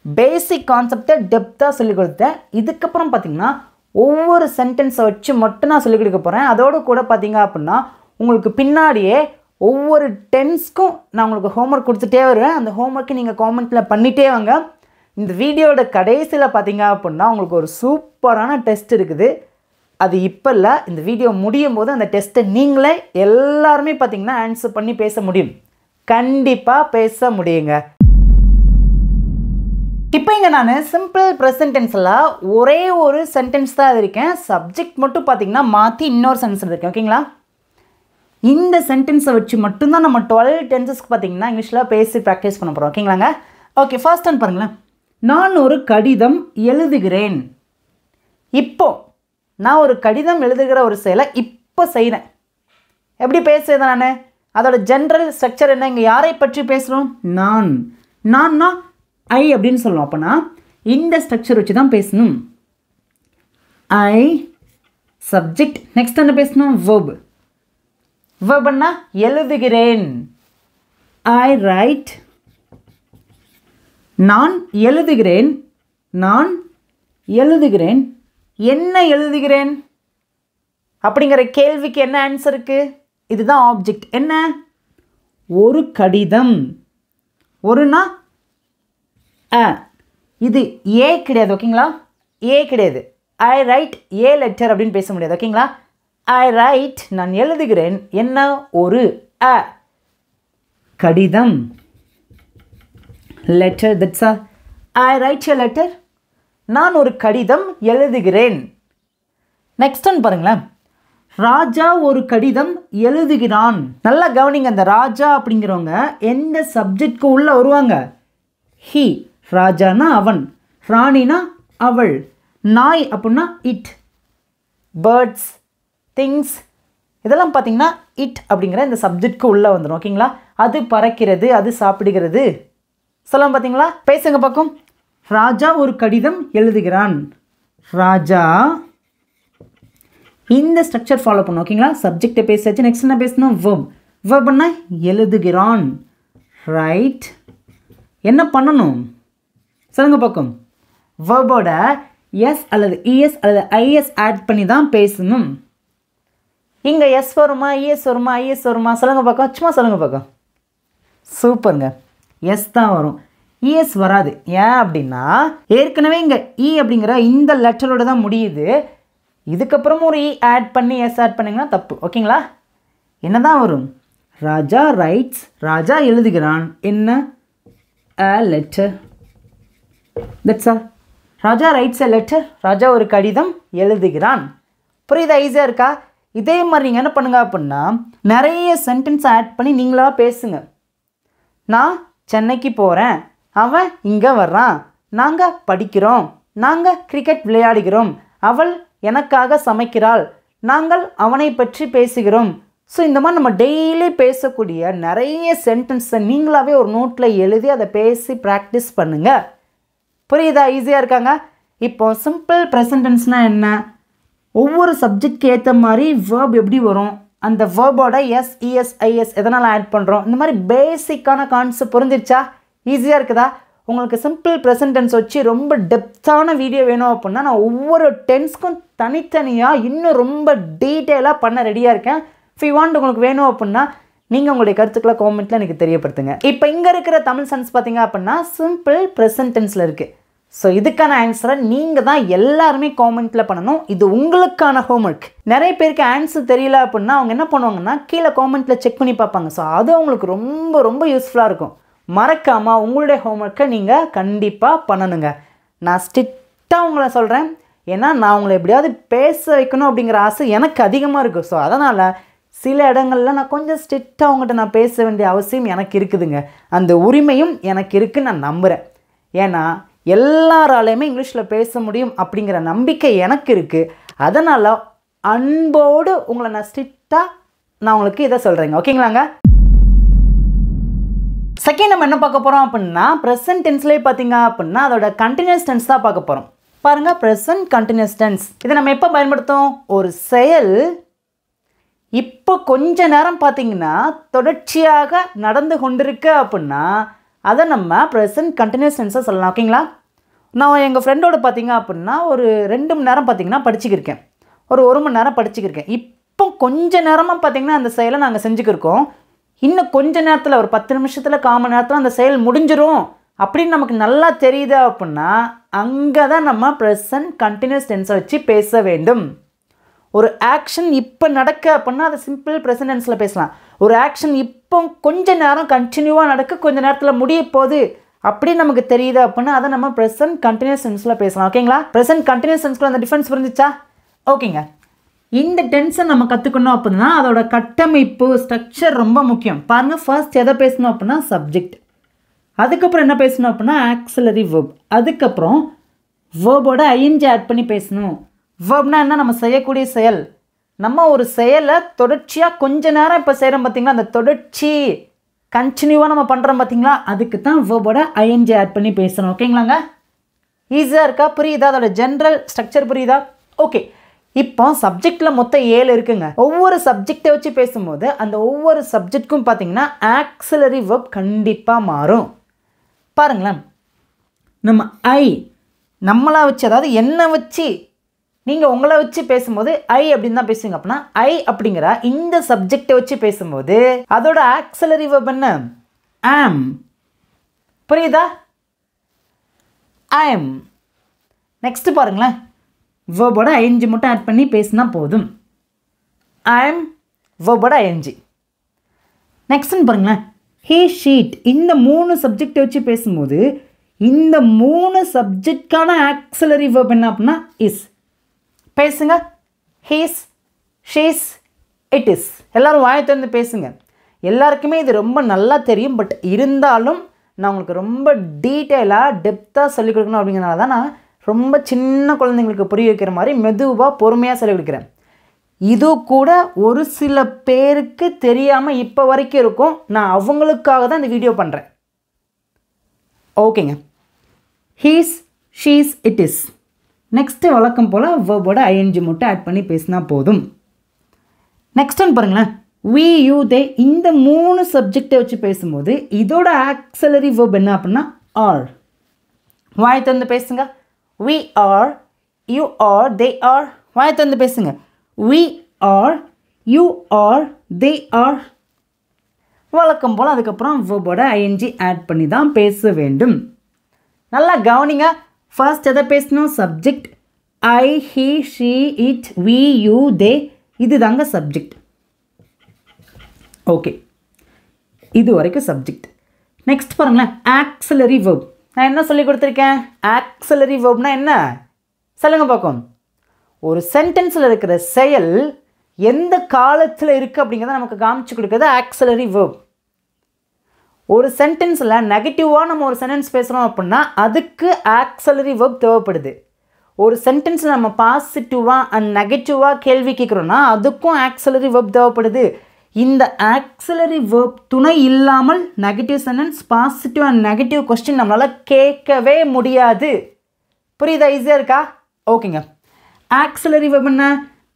பேசிக் கான்செப்டை டெப்த்தாக சொல்லிக் கொடுத்தேன். இதுக்கப்புறம் பார்த்திங்கன்னா ஒவ்வொரு சென்டென்ஸை வச்சு மட்டும் நான் சொல்லிக் கொடுக்க போகிறேன். அதோடு கூட பார்த்திங்க அப்படின்னா உங்களுக்கு பின்னாடியே ஒவ்வொரு டென்ஸ்க்கும் நான் உங்களுக்கு ஹோம்ஒர்க் கொடுத்துட்டே வருவேன். அந்த ஹோம்ஒர்க்கை நீங்கள் காமெண்ட்டில் பண்ணிகிட்டே வாங்க. இந்த வீடியோட கடைசியில் பார்த்தீங்க அப்படின்னா உங்களுக்கு ஒரு சூப்பரான டெஸ்ட் இருக்குது. அது இப்போ இல்லை, இந்த வீடியோ முடியும் போது அந்த டெஸ்ட்டை நீங்களே எல்லாருமே பார்த்தீங்கன்னா ஆன்சர் பண்ணி பேச முடியும். கண்டிப்பாக பேச முடியுங்க. இப்போ இங்கே நான் சிம்பிள் ப்ரெசன்ட் டென்ஸில் ஒரே ஒரு சென்டென்ஸ் தான் இருக்கேன். சப்ஜெக்ட் மட்டும் பார்த்தீங்கன்னா மாற்றி இன்னொரு சென்டென்ஸ் இருக்கேன். ஓகேங்களா? இந்த சென்டென்ஸை வச்சு மட்டும்தான் நம்ம 12 டென்சஸ்க்கு பார்த்தீங்கன்னா இங்கிலீஷில் பேசி ப்ராக்டிஸ் பண்ண போகிறோம். ஓகேங்களாங்க? ஓகே, ஃபர்ஸ்ட் ஒன் பாருங்களேன். நான் ஒரு கடிதம் எழுதுகிறேன். இப்போ நான் ஒரு கடிதம் எழுதுகிற ஒரு செயலை இப்போ செய்கிறேன். எப்படி பேசுறது நான்? அதோட ஜென்ரல் ஸ்ட்ரக்சர் என்ன? இங்கே யாரை பற்றி பேசுகிறோம்? நான்னா ஐ அப்படின்னு சொல்லணும். அப்போனா இந்த ஸ்ட்ரக்சர் வச்சு தான் பேசணும். ஐ சப்ஜெக்ட், நெக்ஸ்ட் என்ன பேசணும்? வெர்ப். வெர்ப்னா எழுதுகிறேன். ஐ ரைட். நான் எழுதுகிறேன். நான் எழுதுகிறேன். என்ன எழுதுகிறேன் அப்படிங்கிற கேள்விக்கு என்ன ஆன்சர் இருக்கு? இதுதான் ஆப்ஜெக்ட். என்ன? ஒரு கடிதம். ஒருனா இது ஏ கிடையாது. ஓகேங்களா? ஏ கிடையாது. ஐ ரைட் ஏ லெட்டர் அப்படின்னு பேச முடியாது. ஓகேங்களா? ஐ ரைட் நான் எழுதுகிறேன். என்ன? ஒரு கடிதம். Letter. That's all. I right a letter. நான் ஒரு கடிதம் எழுதுகிறேன். நெக்ஸ்ட் ஒன் பாருங்களேன். ராஜா ஒரு கடிதம் எழுதுகிறான். நல்லா கவனிங்க. அந்த ராஜா அப்படிங்கிறவங்க எந்த சப்ஜெக்ட்க்கு உள்ள வருவாங்க? ஹி. ராஜானா அவன், ராணினா அவள், நாய் அப்படின்னா இட், பேர்ட்ஸ், திங்ஸ் இதெல்லாம் பார்த்தீங்கன்னா இட் அப்படிங்கிற இந்த சப்ஜெக்ட்க்கு உள்ளே வந்துடும். ஓகேங்களா? அது பறக்கிறது, அது சாப்பிடுகிறது. சொல்லலாம் பார்த்தீங்களா? பேசுங்க பார்க்கும். ராஜா ஒரு கடிதம் எழுதுகிறான். ராஜா இந்த ஸ்ட்ரக்சர் ஃபாலோ பண்ணும். ஓகேங்களா? சப்ஜெக்டை பேசாச்சு. நெக்ஸ்ட் என்ன பேசணும்? வெர்ப். வெர்ப்னா எழுதுகிறான். ரைட். என்ன பண்ணணும் சொல்லுங்க பார்க்கும். வெர்போட எஸ் அல்லது இஎஸ் அல்லது ஐஎஸ் ஆட் பண்ணி தான் பேசணும். இங்கே எஸ் வருமா, இஎஸ் வருமா, ஐஎஸ் வருமா? சொல்லுங்க பார்க்கும். சும்மா சொல்லுங்க பார்க்கும். சூப்பருங்க. எஸ் தான் வரும், இஎஸ் வராது. ஏன் அப்படின்னா ஏற்கனவே இங்கே இ அப்படிங்கிற இந்த லெட்டரோட தான் முடியுது. இதுக்கப்புறமும் ஒரு இ ஆட் பண்ணி எஸ் ஆட் பண்ணிங்கன்னா தப்பு. ஓகேங்களா? என்ன தான் வரும்? ராஜா ரைட்ஸ். ராஜா எழுதுகிறான். என்ன? A letter. That's all. Raja writes a letter. Raja ஒரு கடிதம் எழுதுகிறான். புரியுதா? ஈஸியாக இருக்கா? இதே மாதிரி நீங்கள் என்ன பண்ணுங்க அப்படின்னா நிறைய சென்டென்ஸ் ஆட் பண்ணி நீங்களாக பேசுங்க. நான் சென்னைக்கு போகிறேன். அவன் இங்கே வர்றான். நாங்கள் படிக்கிறோம். நாங்கள் கிரிக்கெட் விளையாடுகிறோம். அவள் எனக்காக சமைக்கிறாள். நாங்கள் அவனை பற்றி பேசுகிறோம். ஸோ இந்த மாதிரி நம்ம டெய்லி பேசக்கூடிய நிறைய சென்டென்ஸை நீங்களாகவே ஒரு நோட்டில் எழுதி அதை பேசி ப்ராக்டிஸ் பண்ணுங்கள். புரியுதா? ஈஸியாக இருக்காங்க. இப்போ சிம்பிள் ப்ரெசன்ட் டென்ஸ்னால் என்ன? ஒவ்வொரு சப்ஜெக்ட்க்கு ஏற்ற மாதிரி வேர்ப் எப்படி வரும், அந்த வேர்போட எஸ், இஎஸ், ஐஎஸ் எதனால் ஆட் பண்ணுறோம், இந்த மாதிரி பேசிக்கான கான்செப்ட் புரிஞ்சிருச்சா? ஈஸியாக இருக்குதா? உங்களுக்கு சிம்பிள் ப்ரெசன்ட் டென்ஸ் வச்சு ரொம்ப டெப்த்தான வீடியோ வேணும் அப்படின்னா நான் ஒவ்வொரு டென்ஸ்க்கும் தனித்தனியாக இன்னும் ரொம்ப டீட்டெயிலாக பண்ண ரெடியாக இருக்கேன். இஃப் யூ வாண்ட் உங்களுக்கு வேணும் அப்படின்னா நீங்கள் உங்களுடைய கருத்துக்களை காமெண்ட்டில் எனக்கு தெரியப்படுத்துங்க. இப்போ இங்கே இருக்கிற தமிழ் சென்ஸ் பார்த்தீங்க அப்படின்னா சிம்பிள் ப்ரெசன்ட் டென்ஸில் இருக்குது. ஸோ இதுக்கான ஆன்சரை நீங்கள் தான் எல்லாருமே காமெண்ட்டில் பண்ணணும். இது உங்களுக்கான ஹோம்ஒர்க். நிறைய பேருக்கு ஆன்சர் தெரியல அப்படின்னா அவங்க என்ன பண்ணுவாங்கன்னா கீழே காமெண்ட்டில் செக் பண்ணி பார்ப்பாங்க. ஸோ அது அவங்களுக்கு ரொம்ப ரொம்ப யூஸ்ஃபுல்லாக இருக்கும். மறக்காமல் உங்களுடைய ஹோம்ஒர்க்கை நீங்கள் கண்டிப்பாக பண்ணணுங்க. நான் ஸ்ட்ரிக்டாக உங்களை சொல்கிறேன். ஏன்னா நான் உங்களை எப்படியாவது பேச வைக்கணும் அப்படிங்கிற ஆசை எனக்கு அதிகமாக இருக்குது. ஸோ அதனால் சில இடங்களில் நான் கொஞ்சம் ஸ்ட்ரிக்டாக அவங்ககிட்ட நான் பேச வேண்டிய அவசியம் எனக்கு இருக்குதுங்க. அந்த உரிமையும் எனக்கு இருக்குதுன்னு நான் நம்புகிறேன். ஏன்னா எல்லாராலையுமே இங்கிலீஷில் பேச முடியும் அப்படிங்கிற நம்பிக்கை எனக்கு இருக்குது. அதனால் அன்போடு உங்களை நான் ஸ்ட்ரிக்டாக நான் உங்களுக்கு இதை சொல்கிறேங்க. ஓகேங்களாங்க? செகண்ட் நம்ம என்ன பார்க்க போகிறோம் அப்படின்னா ப்ரெசன்ட் டென்ஸ்லேயே பார்த்தீங்க அப்படின்னா அதோட கண்டினியூஸ் டென்ஸ் தான் பார்க்க போகிறோம். பாருங்கள், ப்ரெசன்ட் கண்டினியூஸ் டென்ஸ் இதை நம்ம எப்போ பயன்படுத்தும்? ஒரு செயல் இப்போ கொஞ்ச நேரம் பார்த்தீங்கன்னா தொடர்ச்சியாக நடந்து கொண்டிருக்கு அப்படின்னா அதை நம்ம ப்ரெசன்ட் கண்டினியூஸ் டென்ஸாக சொல்லலாம். ஓகேங்களா? நான் எங்கள் ஃப்ரெண்டோட பார்த்தீங்க அப்படின்னா ஒரு 2 மணி நேரம் பார்த்தீங்கன்னா படிச்சுக்கிருக்கேன். ஒரு 1 மணி நேரம் படிச்சுக்கிருக்கேன். இப்போ கொஞ்ச நேரமாக பார்த்தீங்கன்னா அந்த செயலை நாங்கள் செஞ்சுக்கிருக்கோம். இன்னும் கொஞ்ச நேரத்தில் ஒரு 10 நிமிஷத்தில் 1/4 மணி நேரத்தில் அந்த செயல் முடிஞ்சிரும் அப்படின்னு நமக்கு நல்லா தெரியுது அப்படின்னா அங்கே தான் நம்ம ப்ரெசன்ட் கண்டினியூஸ் டென்ஸை வச்சு பேச வேண்டும். ஒரு ஆக்ஷன் இப்போ நடக்க அப்படின்னா அது சிம்பிள் ப்ரெசன்ட் டென்ஸில் பேசலாம். ஒரு ஆக்ஷன் இப்போ கொஞ்ச நேரம் கண்டினியூவாக நடக்க கொஞ்ச நேரத்தில் முடிய போகுது அப்படின்னு நமக்கு தெரியுது அப்படின்னா அதை நம்ம ப்ரெசன்ட் கண்டினியூஸ் டென்ஸில் பேசலாம். ஓகேங்களா? ப்ரெசன்ட் கண்டினியூஸ் டென்ஸ்க்குள்ள அந்த டிஃபரன்ஸ் புரிஞ்சிச்சா? ஓகேங்க. இந்த டென்ஸை நம்ம கற்றுக்கணும் அப்படின்னா அதோட கட்டமைப்பு ஸ்ட்ரக்சர் ரொம்ப முக்கியம். பாருங்கள், ஃபர்ஸ்ட் எதை பேசணும் அப்படின்னா சப்ஜெக்ட், அதுக்கப்புறம் என்ன பேசணும் அப்படின்னா ஆக்சிலரி வெர்ப், அதுக்கப்புறம் வேர்போட ஐஎன்ஜி ஆட் பண்ணி பேசணும். வேர்ப்னா என்ன? நம்ம செய்யக்கூடிய செயல். நம்ம ஒரு செயலை தொடர்ச்சியாக கொஞ்ச நேரம் இப்போ செய்கிறோம் பார்த்தீங்களா, அந்த தொடர்ச்சி கண்டினியூவாக நம்ம பண்ணுறோம் பார்த்தீங்களா, அதுக்கு தான் வேர்போட ஐஎன்ஜி ஆட் பண்ணி பேசணும். ஓகேங்களாங்க? ஈஸியாக இருக்கா? புரியுதா? அதோட ஜென்ரல் ஸ்ட்ரக்சர் புரியுதா? ஓகே. இப்போ சப்ஜெக்டில் மொத்தம் 7 இருக்குங்க. ஒவ்வொரு சப்ஜெக்டை வச்சு பேசும்போது அந்த ஒவ்வொரு சப்ஜெக்ட்க்கும் பார்த்தீங்கன்னா ஆக்சிலரி வெர்ப் கண்டிப்பாக மாறும். பாருங்களேன், நம்ம நம்மளை வச்சு, அதாவது என்னை வச்சு நீங்கள் உங்களை வச்சு பேசும்போது அப்படின்னு தான் பேசுவீங்க. அப்படின்னா அப்படிங்கிற இந்த சப்ஜெக்டை வச்சு பேசும்போது அதோட ஆக்சிலரி வெர்ப் என்ன? ஆம். புரியுதா? ஐம். நெக்ஸ்ட் பாருங்களேன், வேர்போட ஐஎன்ஜி மட்டும் ஆட் பண்ணி பேசினா போதும். I'm வேர்போட ING. நெக்ஸ்ட்னு பாருங்களேன், ஹீ ஷீட். இந்த 3 சப்ஜெக்டை வச்சு பேசும்போது இந்த 3 சப்ஜெக்ட்கான ஆக்சிலரி வெர்ப் என்ன அப்படின்னா இஸ். பேசுங்க. He's, she's, it is. எல்லோரும் வாயை திறந்து பேசுங்க. எல்லாருக்குமே இது ரொம்ப நல்லா தெரியும். பட் இருந்தாலும் நான் உங்களுக்கு ரொம்ப டீட்டெயிலாக டெப்த்தாக சொல்லிக் கொடுக்கணும் அப்படிங்கிறனால தான் நான் ரொம்ப சின்ன குழந்தைங்களுக்கு புரிய வைக்கிற மாதிரி மெதுவாக பொறுமையாக சொல்லிக் கொடுக்குறேன். இது கூட ஒரு சில பேருக்கு தெரியாமல் இப்போ வரைக்கும் இருக்கும். நான் அவங்களுக்காக தான் இந்த வீடியோ பண்ணுறேன். ஓகேங்க. He's, she's, it is. Next வழக்கம் போல் வேர்போட ஐஎன்ஜி மட்டும் ஆட் பண்ணி பேசினா போதும். நெக்ஸ்ட் ஒன்று பாருங்களேன், we, you, they. இந்த 3 சப்ஜெக்டை வச்சு பேசும்போது இதோட ஆக்சிலரி வேர்ப் என்ன அப்படின்னா ஆர். வாய் திறந்து பேசுங்க. we are, you are, they are. வாய் திறந்து பேசுங்க. we are, you are, they are. வழக்கம் போல் அதுக்கப்புறம் வேர்போட ஐஎன்ஜி ஆட் பண்ணி தான் பேச வேண்டும். நல்லா கவனிங்க. ஃபர்ஸ்ட் எதை பேசணும்? Subject. I, he, she, it, we, you, they. இது தாங்க சப்ஜெக்ட். ஓகே, இது வரைக்கும் சப்ஜெக்ட். நெக்ஸ்ட் பாருங்களேன், ஆக்சிலரி வெர்ப். நான் என்ன சொல்லி கொடுத்துருக்கேன்? ஆக்சிலரி வெர்ப்னா என்ன சொல்லுங்க பார்க்கும். ஒரு சென்டென்ஸில் இருக்கிற செயல் எந்த காலத்தில் இருக்குது அப்படிங்கிறத நமக்கு காமிச்சு கொடுக்குறது ஆக்சிலரி வெர்ப். ஒரு சென்டென்ஸில் நெகட்டிவாக நம்ம ஒரு சென்டென்ஸ் பேசுகிறோம் அப்படின்னா அதுக்கு ஆக்சிலரி வெர்ப் தேவைப்படுது. ஒரு சென்டென்ஸில் நம்ம பாசிட்டிவாக அண்ட் நெகட்டிவாக கேள்வி கேட்குறோன்னா அதுக்கும் ஆக்சிலரி வெர்ப் தேவைப்படுது. இந்த ஆக்சிலரி வெர்ப் துணை இல்லாமல் negative sentence, positive and negative question நம்மளால் கேட்கவே முடியாது. புரியுதா? ஈஸியாக இருக்கா? ஓகேங்க. ஆக்சிலரி வெர்ப் என்ன?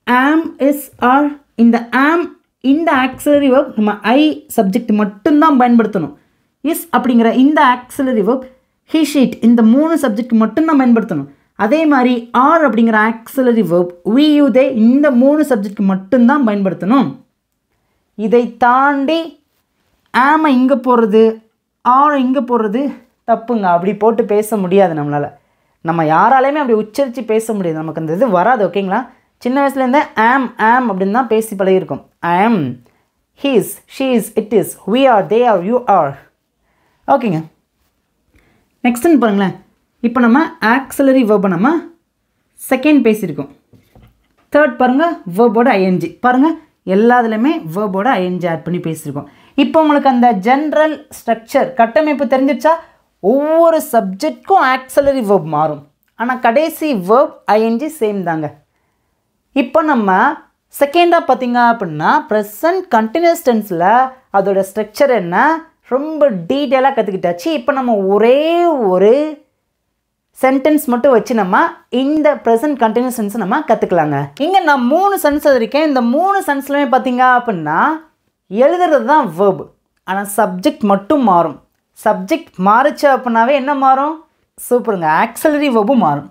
ஆம், இஸ், ஆர். இந்த ஆம், இந்த ஆக்சிலரி வெர்ப் நம்ம ஐ சப்ஜெக்ட் மட்டும்தான் பயன்படுத்தணும். இஸ் அப்படிங்கிற இந்த ஆக்சிலரி வெர்ப் ஹி, ஷீட் இந்த 3 சப்ஜெக்ட் மட்டும்தான் பயன்படுத்தணும். அதே மாதிரி ஆர் அப்படிங்கிற auxiliary verb we, you, they இந்த 3 சப்ஜெக்ட் மட்டும்தான் பயன்படுத்தணும். இதை தாண்டி ஆமை இங்கே போடுறது, ஆர் இங்கே போடுறது தப்புங்க. அப்படி போட்டு பேச முடியாது நம்மளால். நம்ம யாராலையுமே அப்படி உச்சரித்து பேச முடியாது. நமக்கு அந்த இது வராது. ஓகேங்களா? சின்ன வயசுலேருந்தே ஆம் ஆம் அப்படின்னு தான் பேசி பழகிருக்கோம். Am, he's, she's, it is, we are, they are, you are. ஓகேங்க. நெக்ஸ்ட்னு பாருங்களேன், இப்போ நம்ம ஆக்சிலரி வெர்பை நம்ம செகண்ட் பேசியிருக்கோம். தேர்ட் பாருங்கள், வேர்போட ஐஎன்ஜி. பாருங்கள், எல்லாத்துலேயுமே வேர்போட ஐஎன்ஜி ஆட் பண்ணி பேசியிருக்கோம். இப்போ உங்களுக்கு அந்த ஜென்ரல் ஸ்ட்ரக்சர் கட்டமைப்பு தெரிஞ்சிடுச்சா? ஒவ்வொரு சப்ஜெக்ட்க்கும் ஆக்சிலரி வெர்ப் மாறும், ஆனால் கடைசி வேர்ப் ஐஎன்ஜி சேம் தாங்க. இப்போ நம்ம செகண்டாக பார்த்தீங்க அப்படின்னா ப்ரெசன்ட் கண்டினியூஸ் டென்ஸில் அதோட ஸ்ட்ரக்சர் என்ன ரொம்ப டீட்டெயிலாக கற்றுக்கிட்டாச்சு. இப்போ நம்ம ஒரே ஒரு சென்டென்ஸ் மட்டும் வச்சு நம்ம இந்த ப்ரெசன்ட் கண்டினியூஸ் டென்ஸை நம்ம கற்றுக்கலாங்க. இங்கே நான் 3 சென்ஸ் எழுதிருக்கேன். இந்த 3 சென்ஸ்லையுமே பார்த்தீங்க அப்படின்னா எழுதுறது தான் வேர்ப், ஆனால் சப்ஜெக்ட் மட்டும் மாறும். சப்ஜெக்ட் மாறுச்சு அப்படின்னாவே என்ன மாறும்? சூப்பருங்க, ஆக்சிலரி வேர்பும் மாறும்.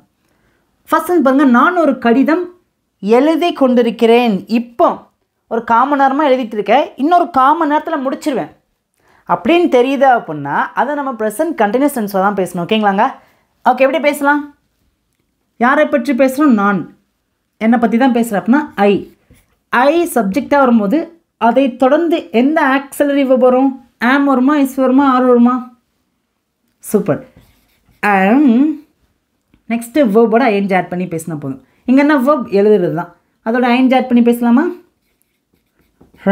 ஃபர்ஸ்ட் பாருங்கள், நான் ஒரு கடிதம் எழுதி கொண்டிருக்கிறேன். இப்போ ஒரு 1/4 மணி நேரமாக எழுதிட்டு இருக்கேன், இன்னொரு 1/4 மணி நேரத்தில் முடிச்சிருவேன் அப்படின்னு தெரியுது அப்படின்னா அதை நம்ம ப்ரெசன்ட் கண்டினியூஸ் டென்ஸில் தான் பேசணும். ஓகேங்களாங்க? ஓகே, எப்படி பேசலாம்? யாரை பற்றி பேசுகிறோம்? நான். என்னை பற்றி தான் பேசுகிறேன் அப்படின்னா ஐ சப்ஜெக்டாக வரும்போது அதை தொடர்ந்து எந்த ஆக்ஸிலரி வெர்ப் வரும்? ஆம் வருமா, இஸ் வருமா, ஆர் வருமா? சூப்பர். ஆம் நெக்ஸ்ட்டு வேர்போட ஐஎன்ஜி ஆட் பண்ணி பேசினா போதும். இங்கே என்ன வேர்ப்? எழுதுறது தான். அதோட ஐஎன்ஜி ஆட் பண்ணி பேசலாமா?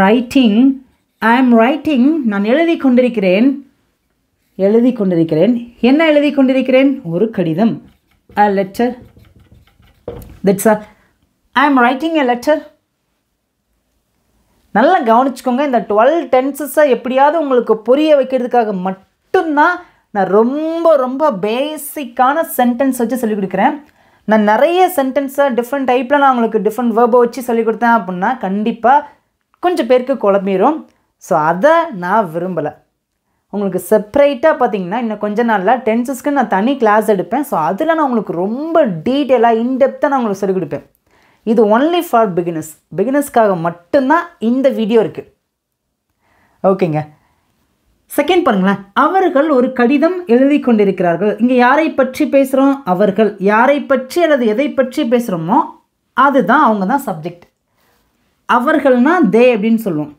ரைட்டிங். ஐ ஆம் ரைட்டிங். நான் எழுதி கொண்டிருக்கிறேன். என்ன எழுதி கொண்டிருக்கிறேன்? ஒரு கடிதம். a letter. That's all. I am writing a letter. நல்லா கவனிச்சுக்கோங்க. இந்த 12 டென்சஸை எப்படியாவது உங்களுக்கு புரிய வைக்கிறதுக்காக மட்டும்தான் நான் ரொம்ப பேசிக்கான சென்டென்ஸ் வச்சு சொல்லிக் கொடுக்குறேன். நான் நிறைய சென்டென்ஸை டிஃப்ரெண்ட் டைப்பில் நான் உங்களுக்கு டிஃப்ரெண்ட் வேர்பை வச்சு சொல்லிக் கொடுத்தேன் அப்படின்னா கண்டிப்பாக கொஞ்சம் பேருக்கு குழம்பிடும். ஸோ அதை நான் விரும்பலை. உங்களுக்கு செப்பரேட்டாக பார்த்தீங்கன்னா இன்னும் கொஞ்ச நாளில் டென்சஸ்க்கு நான் தனி கிளாஸ் எடுப்பேன். ஸோ அதில் நான் உங்களுக்கு ரொம்ப டீட்டெயிலாக இன்டெப்த்தாக நான் உங்களுக்கு சொல்லிக் கொடுப்பேன். இது ஒன்லி ஃபார் பிகினர்ஸ்க்காக மட்டும்தான் இந்த வீடியோ இருக்குது. ஓகேங்க. செகண்ட் பாருங்களேன். அவர்கள் ஒரு கடிதம் எழுதி கொண்டிருக்கிறார்கள். இங்கே யாரை பற்றி பேசுகிறோம்? அவர்கள். யாரை பற்றி அல்லது எதை பற்றி பேசுகிறோமோ அதுதான், அவங்க தான் சப்ஜெக்ட். அவர்கள்னால் தே அப்படின்னு சொல்லுவோம்.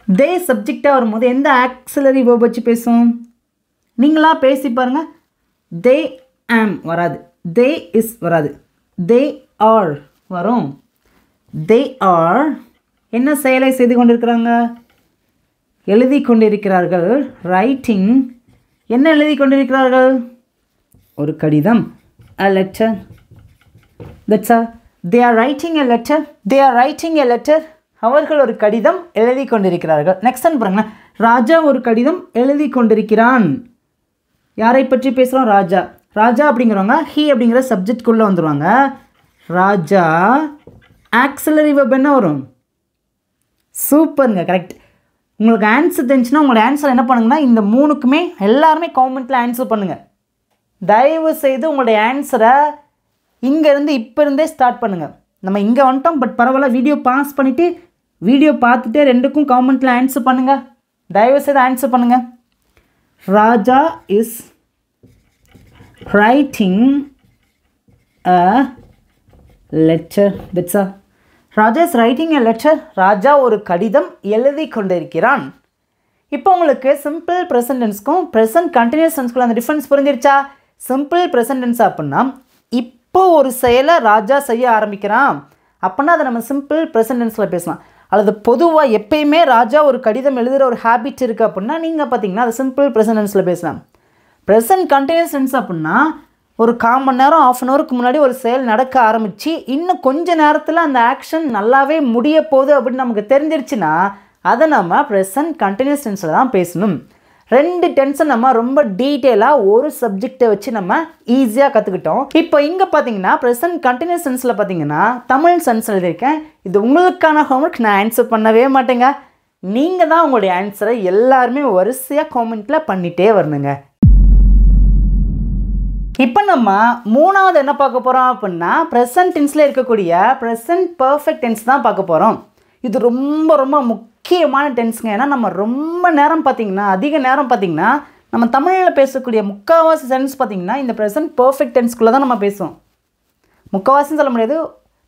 தே சப்ஜெக்டாக வரும்போது எந்த ஆக்ஸிலரி வேர்ப் வச்சு பேசும்? நீங்களா பேசி பாருங்கள். தே ஆம் வராது, தே இஸ் வராது, தே ஆர் வரும். தே ஆர் என்ன செயலை செய்து கொண்டிருக்கிறாங்க? எழுதி கொண்டிருக்கிறார்கள். ரைட்டிங். என்ன எழுதி கொண்டிருக்கிறார்கள்? ஒரு கடிதம். a letter. That's all. They are writing a letter. அவர்கள் ஒரு கடிதம் எழுதி கொண்டிருக்கிறார்கள். நெக்ஸ்ட் ஒன் பாருங்களேன். ராஜா ஒரு கடிதம் எழுதி கொண்டிருக்கிறான். யாரை பற்றி பேசுகிறோம்? ராஜா அப்படிங்கிறவங்க ஹீ அப்படிங்கிற சப்ஜெக்ட்குள்ளே வந்துடுவாங்க. ராஜா ஆக்ஸிலரி வெர்ப் என்ன வரும்? சூப்பருங்க, கரெக்ட். உங்களுக்கு ஆன்சர் தெரிஞ்சுன்னா உங்களோட ஆன்சர் என்ன பண்ணுங்கன்னா இந்த 3க்குமே எல்லாருமே காமெண்ட்டில் ஆன்சர் பண்ணுங்கள். தயவு செய்து உங்களுடைய ஆன்சரை இங்கேருந்து இப்போ இருந்தே ஸ்டார்ட் பண்ணுங்கள். நம்ம இங்கே வந்துட்டோம், பட் பரவாயில்ல, வீடியோ பாஸ் பண்ணிவிட்டு வீடியோ பார்த்துட்டே 2க்கும் காமெண்ட்டில் ஆன்சர் பண்ணுங்கள். தயவு செய்து ஆன்சர் பண்ணுங்கள். Raja is writing a letter. That's all. Raja is writing a letter. Raja ஒரு கடிதம் எழுதி கொண்டிருக்கிறான். இப்போ உங்களுக்கு சிம்பிள் ப்ரெசன்ட் டென்ஸ்க்கும் ப்ரெசன்ட் கண்டினியூஸ் டென்ஸ்க்குள்ள அந்த டிஃப்ரென்ஸ் புரிஞ்சிருச்சா? சிம்பிள் ப்ரெசன்ட் டென்ஸ் அப்படின்னா இப்போ ஒரு செயலை ராஜா செய்ய ஆரம்பிக்கிறான் அப்படின்னா அதை நம்ம சிம்பிள் ப்ரெசன்ட் டென்ஸில் பேசலாம். அல்லது பொதுவாக எப்பயுமே ராஜா ஒரு கடிதம் எழுதுகிற ஒரு ஹேபிட் இருக்குது அப்படின்னா நீங்கள் பார்த்தீங்கன்னா அது சிம்பிள் ப்ரெசன்ட் டென்ஸில் பேசலாம். ப்ரெசன்ட் கண்டினியூஸ் டென்ஸ் அப்படின்னா ஒரு 1/4 மணி நேரம், 1/2 அன் ஹவருக்கு முன்னாடி ஒரு செயல் நடக்க ஆரம்பித்து இன்னும் கொஞ்ச நேரத்தில் அந்த ஆக்ஷன் நல்லாவே முடிய போகுது அப்படின்னு நமக்கு தெரிஞ்சிருச்சுன்னா அதை நம்ம ப்ரெசன்ட் கண்டினியூஸ் டென்ஸில் தான் பேசணும். 2 டென்ஸை நம்ம ரொம்ப டீட்டெயிலாக ஒரு சப்ஜெக்டை வச்சு நம்ம ஈஸியாக கற்றுக்கிட்டோம். இப்போ இங்கே பார்த்தீங்கன்னா ப்ரெசன்ட் கண்டினியூஸ் டென்ஸில் பார்த்தீங்கன்னா தமிழ் சென்ஸ் எழுதியிருக்கேன். இது உங்களுக்கான ஹோம்ஒர்க். நான் ஆன்சர் பண்ணவே மாட்டேங்க. நீங்கள் தான் உங்களுடைய ஆன்சரை எல்லாருமே வரிசையாக காமெண்ட்டில் பண்ணிகிட்டே வரணுங்க. இப்போ நம்ம 3வது என்ன பார்க்க போகிறோம் அப்படின்னா ப்ரெசன்ட் டென்ஸில் இருக்கக்கூடிய ப்ரெசன்ட் பர்ஃபெக்ட் டென்ஸ் தான் பார்க்க போகிறோம். இது ரொம்ப முக்கியமான டென்ஸுங்க. ஏன்னா நம்ம ரொம்ப நேரம் பார்த்திங்கன்னா அதிக நேரம் பார்த்திங்கன்னா நம்ம தமிழில் பேசக்கூடிய முக்கால்வாசி சென்ஸ் பார்த்திங்கன்னா இந்த ப்ரெசன்ட் பர்ஃபெக்ட் டென்ஸ்குள்ளே தான் நம்ம பேசுவோம். முக்கால்வாசின்னு சொல்ல முடியாது,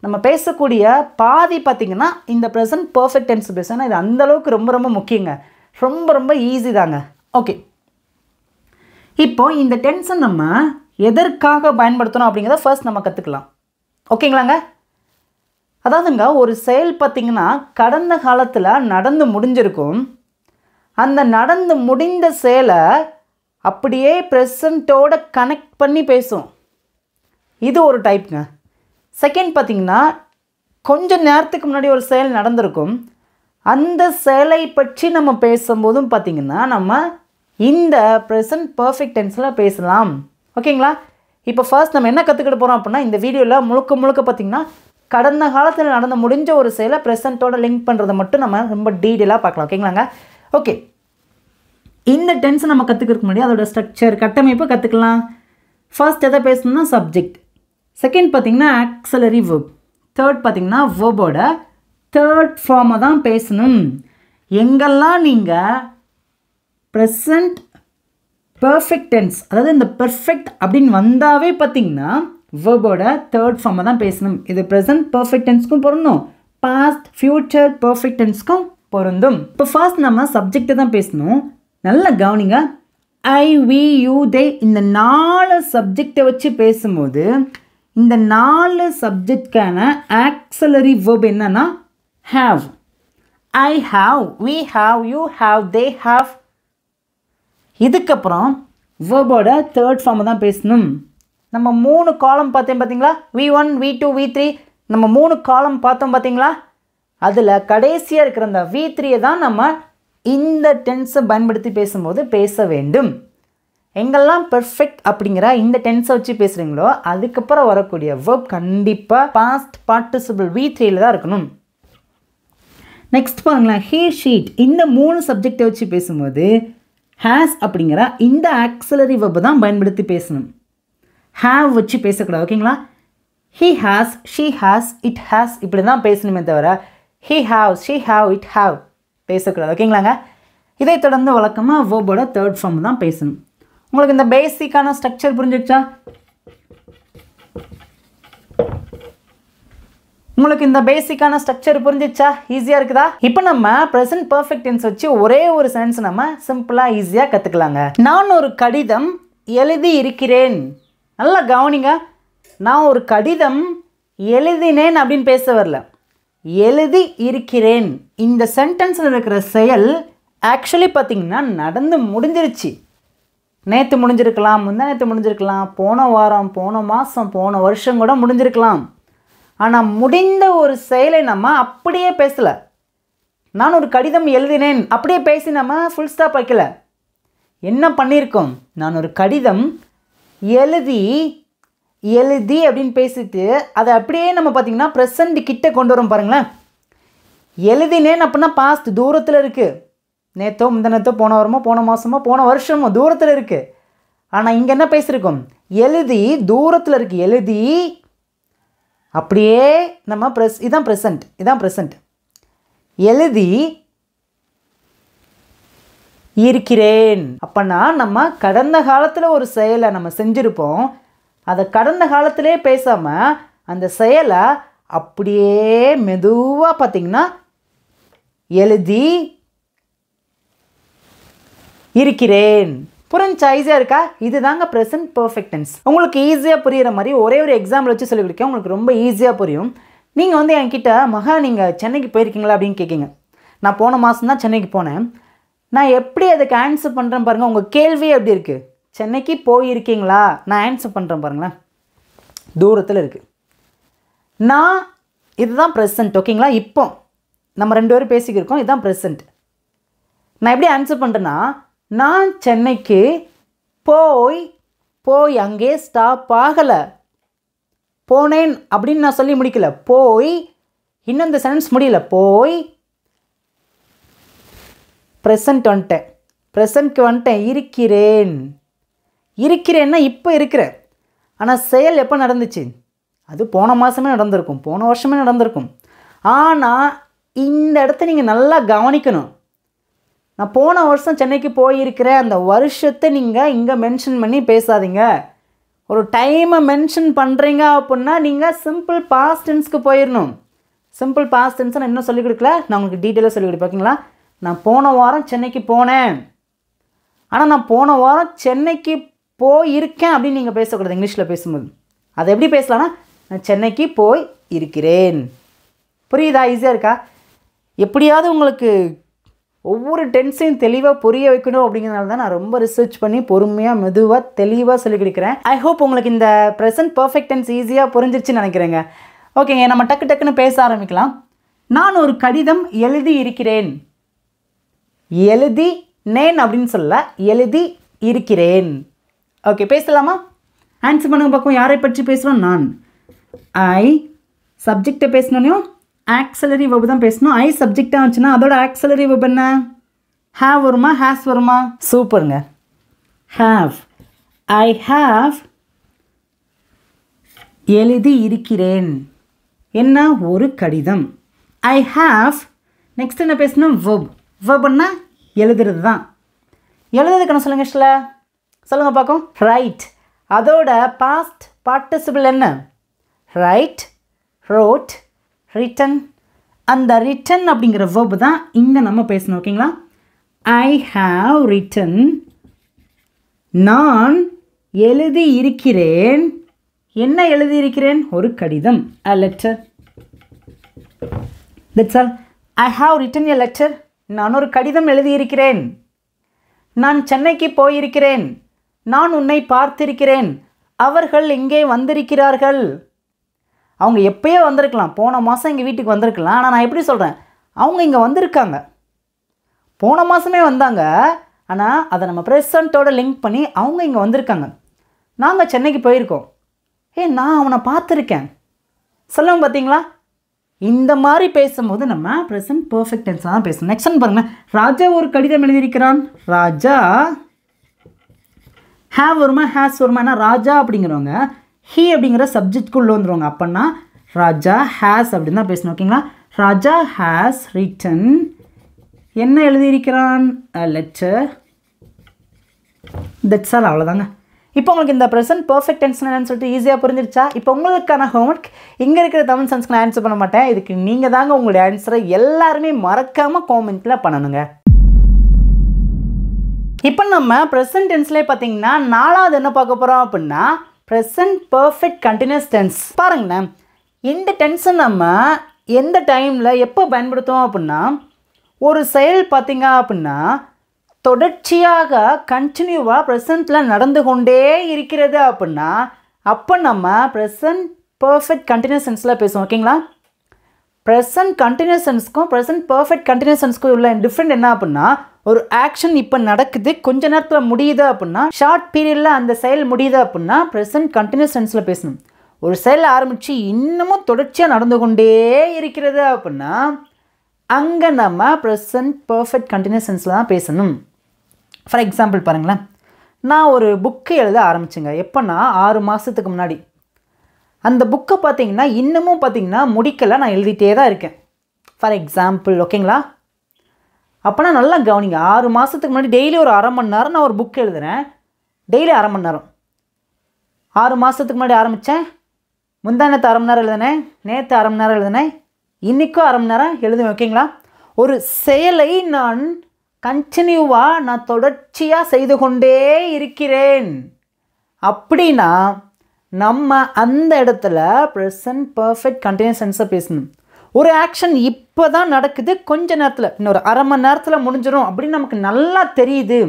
நம்ம பேசக்கூடிய பாதி பார்த்திங்கன்னா இந்த ப்ரெசன்ட் பர்ஃபெக்ட் டென்ஸ் பேசுவோம். ஏன்னா இது அந்தளவுக்கு ரொம்ப முக்கியங்க. ரொம்ப ஈஸி தாங்க. ஓகே, இப்போது இந்த டென்ஸை நம்ம எதற்காக பயன்படுத்தணும் அப்படிங்கிறத ஃபர்ஸ்ட் நம்ம கற்றுக்கலாம். ஓகேங்களாங்க? அதாவதுங்க ஒரு செயல் பார்த்திங்கன்னா கடந்த காலத்தில் நடந்து முடிஞ்சிருக்கும். அந்த நடந்து முடிந்த செயலை அப்படியே ப்ரெசண்ட்டோட கனெக்ட் பண்ணி பேசும். இது ஒரு டைப்புங்க. செகண்ட் பார்த்திங்கன்னா கொஞ்சம் நேரத்துக்கு முன்னாடி ஒரு செயல் நடந்திருக்கும். அந்த செயலை பற்றி நம்ம பேசும்போதும் பார்த்திங்கன்னா நம்ம இந்த ப்ரெசன்ட் பர்ஃபெக்ட் டென்ஸில் பேசலாம். ஓகேங்களா? இப்போ ஃபர்ஸ்ட் நம்ம என்ன கற்றுக்கிட்டு போகிறோம் அப்படின்னா இந்த வீடியோவில் முழுக்க பார்த்திங்கன்னா கடந்த காலத்தில் நடந்து முடிஞ்ச ஒரு செயலை ப்ரெசண்ட்டோட லிங்க் பண்ணுறதை மட்டும் நம்ம ரொம்ப டீட்டெயிலாக பார்க்கலாம். ஓகேங்களாங்க? ஓகே, இந்த டென்ஸை நம்ம கற்றுக்கிறதுக்கு முன்னாடி அதோட ஸ்ட்ரக்சர் கட்டமைப்பு கற்றுக்கலாம். ஃபர்ஸ்ட் எதை பேசணும்னா சப்ஜெக்ட். செகண்ட் பார்த்திங்கன்னா ஆக்ஸிலரி வெர்ப். தேர்ட் பார்த்திங்கன்னா வெர்போட தேர்ட் ஃபார்மை தான் பேசணும். எங்கெல்லாம் நீங்கள் ப்ரெசண்ட் பர்ஃபெக்ட் டென்ஸ், அதாவது இந்த பெர்ஃபெக்ட் அப்படின்னு வந்தாவே பார்த்தீங்கன்னா வேர்போட தேர்ட் ஃபார்மை தான் பேசணும். இது ப்ரெசன்ட் பர்ஃபெக்ட் டென்ஸ்க்கும் பொருந்தும், பாஸ்ட் ஃப்யூச்சர் பர்ஃபெக்ட் டென்ஸ்க்கும் பொருந்தும். இப்போ ஃபர்ஸ்ட் நம்ம சப்ஜெக்டை தான் பேசணும். நல்லா கவனிங்க. ஐ, வி, யூ, தே இந்த 4 சப்ஜெக்டை வச்சு பேசும்போது இந்த 4 சப்ஜெக்ட்கான ஆக்ஸிலரி வேர்ப் என்னன்னா have. I have, we have, you have, they have. இதுக்கப்புறம் வேர்போட தேர்ட் ஃபார்மை தான் பேசணும். நம்ம 3 காலம் பார்த்தேன் பார்த்தீங்களா, V1, V2, V3 நம்ம 3 காலம் பார்த்தோம் பார்த்தீங்களா, அதில் கடைசியாக இருக்கிற அந்த V3 தான் நம்ம இந்த டென்ஸை பயன்படுத்தி பேசும்போது பேச வேண்டும். எங்கெல்லாம் பெர்ஃபெக்ட் அப்படிங்கிற இந்த டென்ஸை வச்சு பேசுகிறீங்களோ அதுக்கப்புறம் வரக்கூடிய வேர்ப் கண்டிப்பாக பாஸ்ட் பார்ட்டிசிபிள் V3ல தான் இருக்கணும். நெக்ஸ்ட் பாருங்களேன், ஹீ, ஷீட் இந்த 3 சப்ஜெக்டை வச்சு பேசும்போது ஹேஸ் அப்படிங்கிற இந்த ஆக்ஸிலரி வேர்பை தான் பயன்படுத்தி பேசணும். ஹேவ் வச்சு பேசக்கூடாது. ஓகேங்களா? He has, she has, it has இப்படி தான் பேசணுமே தவிர he have, she have, it have பேசக்கூடாது. ஓகேங்களாங்க? இதை தொடர்ந்து வழக்கமாக வேர்போட தேர்ட் ஃபார்ம் தான் பேசணும். உங்களுக்கு இந்த பேசிக்கான ஸ்ட்ரக்சர் புரிஞ்சிடுச்சா? உங்களுக்கு இந்த பேசிக்கான ஸ்ட்ரக்சர் புரிஞ்சிச்சா? ஈஸியாக இருக்குதா? இப்போ நம்ம ப்ரெசன்ட் பர்ஃபெக்ட் டென்ஸ் வச்சு ஒரே ஒரு சென்ஸ் நம்ம சிம்பிளாக ஈஸியாக கற்றுக்கலாங்க. நான் ஒரு கடிதம் எழுதி இருக்கிறேன். நல்லா கவனிங்க. நான் ஒரு கடிதம் எழுதினேன் அப்படின்னு பேச வரல, எழுதி இருக்கிறேன். இந்த சென்டென்ஸில் இருக்கிற செயல் ஆக்சுவலி பார்த்திங்கன்னா நடந்து முடிஞ்சிருச்சு. நேற்று முடிஞ்சிருக்கலாம், முந்தா நேற்று முடிஞ்சிருக்கலாம், போன வாரம், போன மாதம், போன வருஷம் கூட முடிஞ்சிருக்கலாம். ஆனால் முடிந்த ஒரு செயலை நம்ம அப்படியே பேசலை. நான் ஒரு கடிதம் எழுதினேன் அப்படியே பேசி நம்ம ஃபுல் ஸ்டாப் வைக்கல. என்ன பண்ணியிருக்கோம்? நான் ஒரு கடிதம் எழுதி அப்படின்னு பேசிட்டு அதை அப்படியே நம்ம பார்த்திங்கன்னா ப்ரெசண்ட் கிட்ட கொண்டு வரோம் பாருங்களேன். எழுதினேன் அப்படின்னா பாஸ்ட் தூரத்தில் இருக்குது. நேற்றோ முந்த நேற்றோ, போன வாரமோ, போன மாதமோ, போன வருஷமோ தூரத்தில் இருக்குது. ஆனால் இங்கே என்ன பேசியிருக்கோம்? எழுதி தூரத்தில் இருக்குது. எழுதி அப்படியே நம்ம இதான் ப்ரெசண்ட். எழுதி இருக்கிறேன் அப்போனா நம்ம கடந்த காலத்தில் ஒரு செயலை நம்ம செஞ்சுருப்போம். அதை கடந்த காலத்திலே பேசாமல் அந்த செயலை அப்படியே மெதுவாக பார்த்திங்கன்னா எழுதி இருக்கிறேன். புரிஞ்சா? ஈஸியாக இருக்கா? இது தாங்க ப்ரெசன்ட் பர்ஃபெக்ட் டென்ஸ். உங்களுக்கு ஈஸியாக புரிகிற மாதிரி ஒரே ஒரு எக்ஸாம்பிள் வச்சு சொல்லிக் கொடுக்க உங்களுக்கு ரொம்ப ஈஸியாக புரியும். நீங்கள் வந்து என்கிட்ட மகா நீங்கள் சென்னைக்கு போயிருக்கீங்களா அப்படின்னு கேட்குங்க. நான் போன மாதம் தான் சென்னைக்கு போனேன். நான் எப்படி அதுக்கு ஆன்சர் பண்ணுறேன் பாருங்கள். உங்கள் கேள்வி எப்படி இருக்குது? சென்னைக்கு போயிருக்கீங்களா? நான் ஆன்சர் பண்ணுறேன் பாருங்களேன். தூரத்தில் இருக்குது. நான் இதுதான் ப்ரெசன்ட். ஓகேங்களா? இப்போ நம்ம 2 பேரும் பேசிக்கிருக்கோம். இதுதான் ப்ரெசன்ட். நான் எப்படி ஆன்சர் பண்ணுறேன்னா, நான் சென்னைக்கு போய் அங்கே ஸ்டாப் ஆகலை, போனேன் அப்படின்னு நான் சொல்லி முடிக்கல. போய் இன்னும் இந்த சென்டென்ஸ் முடியல. போய் ப்ரெசண்ட்க்கு வந்துட்டேன். இருக்கிறேன்னா இப்போ இருக்கிறேன். ஆனால் செயல் எப்போ நடந்துச்சு? அது போன மாதமே நடந்திருக்கும், போன வருஷமே நடந்திருக்கும். ஆனால் இந்த இடத்த நீங்கள் நல்லா கவனிக்கணும். நான் போன வருஷம் சென்னைக்கு போயிருக்கிறேன், அந்த வருஷத்தை நீங்கள் இங்கே மென்ஷன் பண்ணி பேசாதீங்க. ஒரு டைமை மென்ஷன் பண்ணுறீங்க அப்படின்னா நீங்கள் சிம்பிள் பாஸ்ட் டென்ஸ்க்கு போயிடணும். சிம்பிள் பாஸ்ட் டென்ஸை நான் இன்னும் சொல்லிக் கொடுக்கல, நான் உங்களுக்கு டீட்டெயிலாக சொல்லிக் கொடுப்பேன். ஓகேங்களா? நான் போன வாரம் சென்னைக்கு போனேன், ஆனால் நான் போன வாரம் சென்னைக்கு போயிருக்கேன் அப்படின்னு நீங்கள் பேசக்கூடாது. இங்கிலீஷில் பேசும்போது அதை எப்படி பேசலாம்னா, நான் சென்னைக்கு போய் இருக்கிறேன். புரியுதா? ஈஸியாக இருக்கா? எப்படியாவது உங்களுக்கு ஒவ்வொரு டென்ஸையும் தெளிவாக புரிய வைக்கணும் அப்படிங்கிறதுனால தான் நான் ரொம்ப ரிசர்ச் பண்ணி பொறுமையாக மெதுவாக தெளிவாக சொல்லிக் கொடுக்குறேன். ஐ ஹோப் உங்களுக்கு இந்த ப்ரெசன்ட் பர்ஃபெக்ட் டென்ஸ் ஈஸியாக புரிஞ்சிருச்சுன்னு நினைக்கிறேங்க. ஓகேங்க, நம்ம டக்குன்னு பேச ஆரம்பிக்கலாம். நான் ஒரு கடிதம் எழுதி இருக்கிறேன். எழுதினேன் அப்படின்னு சொல்ல, எழுதி இருக்கிறேன். ஓகே, பேசலாமா? ஆன்சர் பண்ணுங்க பார்ப்போம். யாரை பற்றி பேசுகிறோம்? நான். ஐ சப்ஜெக்டை பேசணும், ஆக்ஸிலரி வெர்ப் தான் பேசணும். ஐ சப்ஜெக்டாக வந்துச்சுன்னா அதோட ஆக்ஸிலரி வெர்ப் என்ன? ஹேவ் வருமா, ஹேஸ் வருமா? சூப்பருங்க. ஹேவ். ஐ ஹேவ் எழுதி இருக்கிறேன். என்ன? ஒரு கடிதம். ஐ ஹாவ் நெக்ஸ்ட் என்ன பேசணும் verb verb-னா எழுதுறது தான் எழுதுறதுக்கு என்ன சொல்லுங்க சொல்லுங்கள் பார்க்கும் ரைட் அதோட பாஸ்ட் பார்ட்டிசிபிள் என்ன ரைட் wrote written அந்த written அப்படிங்கிற verb தான் இங்கே நம்ம பேசணும் ஓகேங்களா ஐ ஹாவ் written நான் எழுதி இருக்கிறேன் என்ன எழுதி இருக்கிறேன் ஒரு கடிதம் a letter that's all I have written a letter நான் ஒரு கடிதம் எழுதியிருக்கிறேன் நான் சென்னைக்கு போயிருக்கிறேன் நான் உன்னை பார்த்திருக்கிறேன் அவர்கள் இங்கே வந்திருக்கிறார்கள் அவங்க எப்பயோ வந்திருக்கலாம் போன மாதம் எங்கள் வீட்டுக்கு வந்திருக்கலாம் ஆனால் நான் எப்படி சொல்கிறேன் அவங்க இங்கே வந்திருக்காங்க போன மாதமே வந்தாங்க ஆனால் அதை நம்ம ப்ரெசண்ட்டோட லிங்க் பண்ணி அவங்க இங்கே வந்திருக்காங்க நாங்கள் சென்னைக்கு போயிருக்கோம் நான் அவனை பார்த்துருக்கேன் சொல்லுவோம் பார்த்தீங்களா இந்த மாதிரி பேசும்போது நம்ம ப்ரெசன்ட் பர்ஃபெக்ட் டென்ஸில் தான் பேசணும் நெக்ஸ்ட் பாருங்கள் ராஜா ஒரு கடிதம் எழுதியிருக்கிறான் ராஜா ஹேவ் வருமா ஹேஸ் வருமா ராஜா அப்படிங்கிறவங்க ஹீ அப்படிங்கிற சப்ஜெக்ட்குள்ளே வந்துடுவாங்க அப்போன்னா ராஜா ஹேஸ் அப்படின்னு தான் பேசணும் ஓகேங்களா ராஜா ஹேஸ் ரிட்டன் என்ன எழுதியிருக்கிறான் லெட்டர் தட்ஸ் ஆல் அவ்வளோதாங்க இப்போ உங்களுக்கு இந்த ப்ரெசன்ட் பர்ஃபெக்ட் டென்ஸ் என்னன்னு சொல்லிட்டு ஈஸியாக புரிஞ்சிருச்சா இப்போ உங்களுக்கான ஹோம்ஒர்க் இங்கே இருக்கிற தமிழ் சென்ஸ்க்கு நான் ஆன்சர் பண்ண மாட்டேன் இதுக்கு நீங்கள் தாங்க உங்களுடைய ஆன்சரை எல்லாருமே மறக்காமல் காமெண்ட்டில் பண்ணணுங்க இப்போ நம்ம ப்ரெசன்ட் டென்ஸ்லேயே பார்த்தீங்கன்னா நாலாவது என்ன பார்க்க போகிறோம் அப்படின்னா ப்ரெசன்ட் பர்ஃபெக்ட் கண்டினியூஸ் டென்ஸ் பாருங்களேன் இந்த டென்ஸை நம்ம எந்த டைமில் எப்போ பயன்படுத்துவோம் அப்படின்னா ஒரு செயல் பார்த்தீங்க அப்படின்னா தொடர்ச்சியாக கண்டினியூவாக ப்ரெசண்ட்டில் நடந்து கொண்டே இருக்கிறது அப்படின்னா அப்போ நம்ம ப்ரெசன்ட் பர்ஃபெக்ட் கண்டினியூஸ் டென்ஸில் பேசுவோம் ஓகேங்களா ப்ரெசன்ட் கண்டினியூஸ் டென்ஸ்க்கும் ப்ரெசன்ட் பர்ஃபெக்ட் கண்டினியூஸ் டென்ஸ்க்கும் உள்ள டிஃப்ரெண்ட் என்ன அப்படின்னா ஒரு ஆக்ஷன் இப்போ நடக்குது கொஞ்ச நேரத்தில் முடியுது அப்படின்னா ஷார்ட் பீரியடில் அந்த செயல் முடியுது அப்படின்னா ப்ரெசன்ட் கண்டினியூஸ் டென்ஸில் பேசணும் ஒரு செயல் ஆரம்பித்து இன்னமும் தொடர்ச்சியாக நடந்து கொண்டே இருக்கிறது அப்படின்னா அங்கே நம்ம ப்ரெசன்ட் பர்ஃபெக்ட் கண்டினியூஸ் டென்ஸில் தான் பேசணும் ஃபார் எக்ஸாம்பிள் பாருங்களேன் நான் ஒரு புக்கு எழுத ஆரம்பிச்சேங்க எப்போன்னா 6 மாதத்துக்கு முன்னாடி அந்த புக்கை பார்த்தீங்கன்னா இன்னமும் பார்த்தீங்கன்னா முடிக்கலை நான் எழுதிட்டே தான் இருக்கேன் ஃபார் எக்ஸாம்பிள் ஓகேங்களா அப்போனா நல்லா கவனிங்க 6 மாதத்துக்கு முன்னாடி டெய்லி ஒரு அரை மணி நேரம் நான் ஒரு புக் எழுதுகிறேன் டெய்லி அரை மணி நேரம் 6 மாதத்துக்கு முன்னாடி ஆரம்பித்தேன் முந்தானத்து அரை மணி நேரம் எழுதினேன் நேற்று அரை மணி நேரம் எழுதினேன் இன்றைக்கும் அரை மணி நேரம் எழுதுவேன் ஓகேங்களா ஒரு செயலை நான் கண்டினியூவாக நான் தொடர்ச்சியாக செய்து கொண்டே இருக்கிறேன் அப்படின்னா நம்ம அந்த இடத்துல ப்ரெசன்ட் பர்ஃபெக்ட் கண்டினியூஸ் டென்ஸை பேசணும் ஒரு ஆக்ஷன் இப்போ தான் நடக்குது கொஞ்ச நேரத்தில் இன்னொரு அரை மணி நேரத்தில் முடிஞ்சிடும் அப்படின்னு நமக்கு நல்லா தெரியுது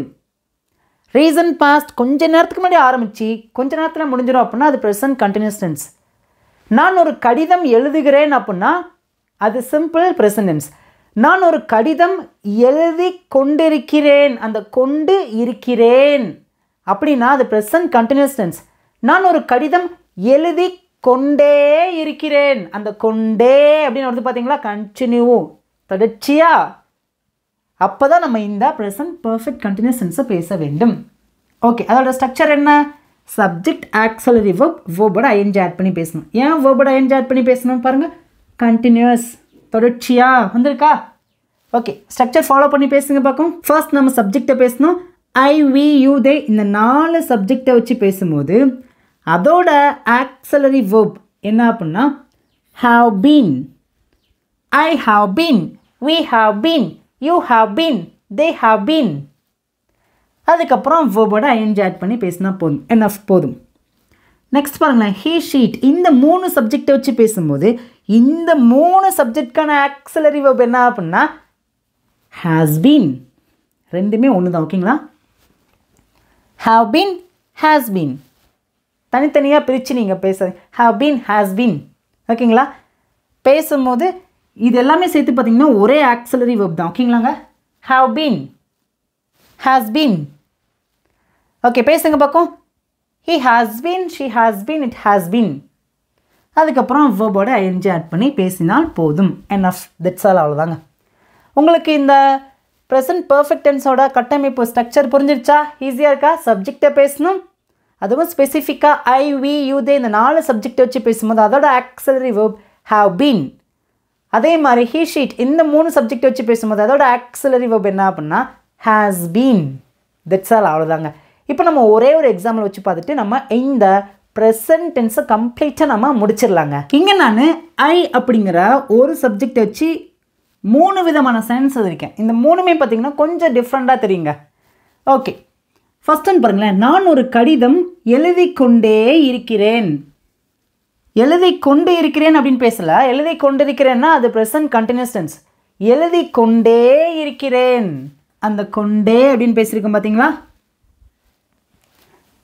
ரீசன் பாஸ்ட் கொஞ்ச நேரத்துக்கு முன்னாடி ஆரம்பித்து கொஞ்ச நேரத்தில் முடிஞ்சிடும் அப்படின்னா அது ப்ரெசன்ட் கண்டினியூஸ் டென்ஸ் நான் ஒரு கடிதம் எழுதுகிறேன் அப்படின்னா அது சிம்பிள் ப்ரெசன்ட் டென்ஸ் நான் ஒரு கடிதம் எழுதி கொண்டிருக்கிறேன் அந்த கொண்டு இருக்கிறேன் அப்படின்னா அது ப்ரெசன்ட் கண்டினியூஸ் டென்ஸ் நான் ஒரு கடிதம் எழுதி கொண்டே இருக்கிறேன் அந்த கொண்டே அப்படின்னு வருது பார்த்தீங்களா கண்டினியூ தொடர்ச்சியா அப்போ தான் நம்ம இந்த ப்ரெசன்ட் பர்ஃபெக்ட் கண்டினியூஸ் டென்ஸை பேச வேண்டும் ஓகே அதோட ஸ்ட்ரக்சர் என்ன சப்ஜெக்ட் ஆக்ஸிலரி வெர்ப் வேர்போட ஐஎன்ஜி ஆட் பண்ணி பேசணும் ஏன் வேர்போட ஐஎன்ஜி ஆட் பண்ணி பேசணும் பாருங்கள் கண்டினியூஸ் தொடர்ச்சியா வந்திருக்கா ஓகே ஸ்ட்ரக்சர் ஃபாலோ பண்ணி பேசுங்க பார்க்கும் ஃபர்ஸ்ட் நம்ம சப்ஜெக்டை பேசணும் ஐ வி யூ தே இந்த 4 சப்ஜெக்டை வச்சு பேசும்போது அதோட ஆக்ஸிலரி வெர்ப் என்ன அப்படின்னா have been I have been we have been you have been they have been அதுக்கப்புறம் வேர்போட ஐஎன்ஜி ஆட் பண்ணி பேசினா போதும் என்ன போதும் நெக்ஸ்ட் பாருங்களேன் ஹீ ஷீட் இந்த 3 சப்ஜெக்டை வச்சு பேசும்போது இந்த 3 சப்ஜெக்ட்கான ஆக்ஸிலரி வெர்ப் என்ன அப்படின்னா ஹாஸ் பீன் ரெண்டுமே ஒன்று தான் ஓகேங்களா ஹாவ் பீன் ஹாஸ் பீன் தனித்தனியாக பிரித்து நீங்கள் பேசுகிறீங்க ஹாவ் பீன் ஹாஸ் பீன் ஓகேங்களா பேசும்போது இது எல்லாமே சேர்த்து பார்த்தீங்கன்னா ஒரே ஆக்ஸிலரி வெர்ப் தான் ஓகேங்களாங்க have been has been okay பேசுங்க பார்க்கும் he has been she has been it has been அதுக்கப்புறம் வேர்போட ஐஎன்ஜி ஆட் பண்ணி பேசினால் போதும் enough that's all அவ்வளோதாங்க உங்களுக்கு இந்த ப்ரெசன்ட் பர்ஃபெக்ட் டென்ஸோட கட்டமைப்பு ஸ்ட்ரக்சர் புரிஞ்சிருச்சா ஈஸியாக இருக்கா சப்ஜெக்டை பேசணும் அதுவும் ஸ்பெசிஃபிக்காக ஐ வி யூ தே இந்த 4 சப்ஜெக்டை வச்சு பேசும்போது அதோட ஆக்ஸிலரி வெர்ப் ஹாவ் பீன் அதே மாதிரி he sheet இந்த 3 சப்ஜெக்ட் வச்சு பேசும்போது அதோட ஆக்சிலரி verb என்ன அப்படின்னா has been. தட்ஸ் ஆல், அவ்வளோதாங்க. இப்போ நம்ம ஒரே ஒரு எக்ஸாம்பிள் வச்சு பார்த்துட்டு நம்ம இந்த ப்ரெசன்ட் டென்ஸை கம்ப்ளீட்டாக நம்ம முடிச்சிடலாங்க. இங்கே நான் ஐ அப்படிங்கிற ஒரு சப்ஜெக்ட் வச்சு 3 விதமான சென்ஸ் எழுதியிருக்கேன். இந்த 3மே பார்த்தீங்கன்னா கொஞ்சம் டிஃப்ரெண்ட்டாக தெரியுங்க. ஓகே, ஃபர்ஸ்ட் ஒன் பாருங்களேன். நான் ஒரு கடிதம் எழுதி கொண்டே இருக்கிறேன். எழுதி கொண்டு இருக்கிறேன் அப்படின்னு பேசல. எழுதி கொண்டு இருக்கிறேன்னா அது ப்ரெசன்ட் கண்டினியூஸ் டென்ஸ். எழுதி கொண்டே இருக்கிறேன். அந்த கொண்டே அப்படின்னு பேசியிருக்கோம் பார்த்தீங்களா?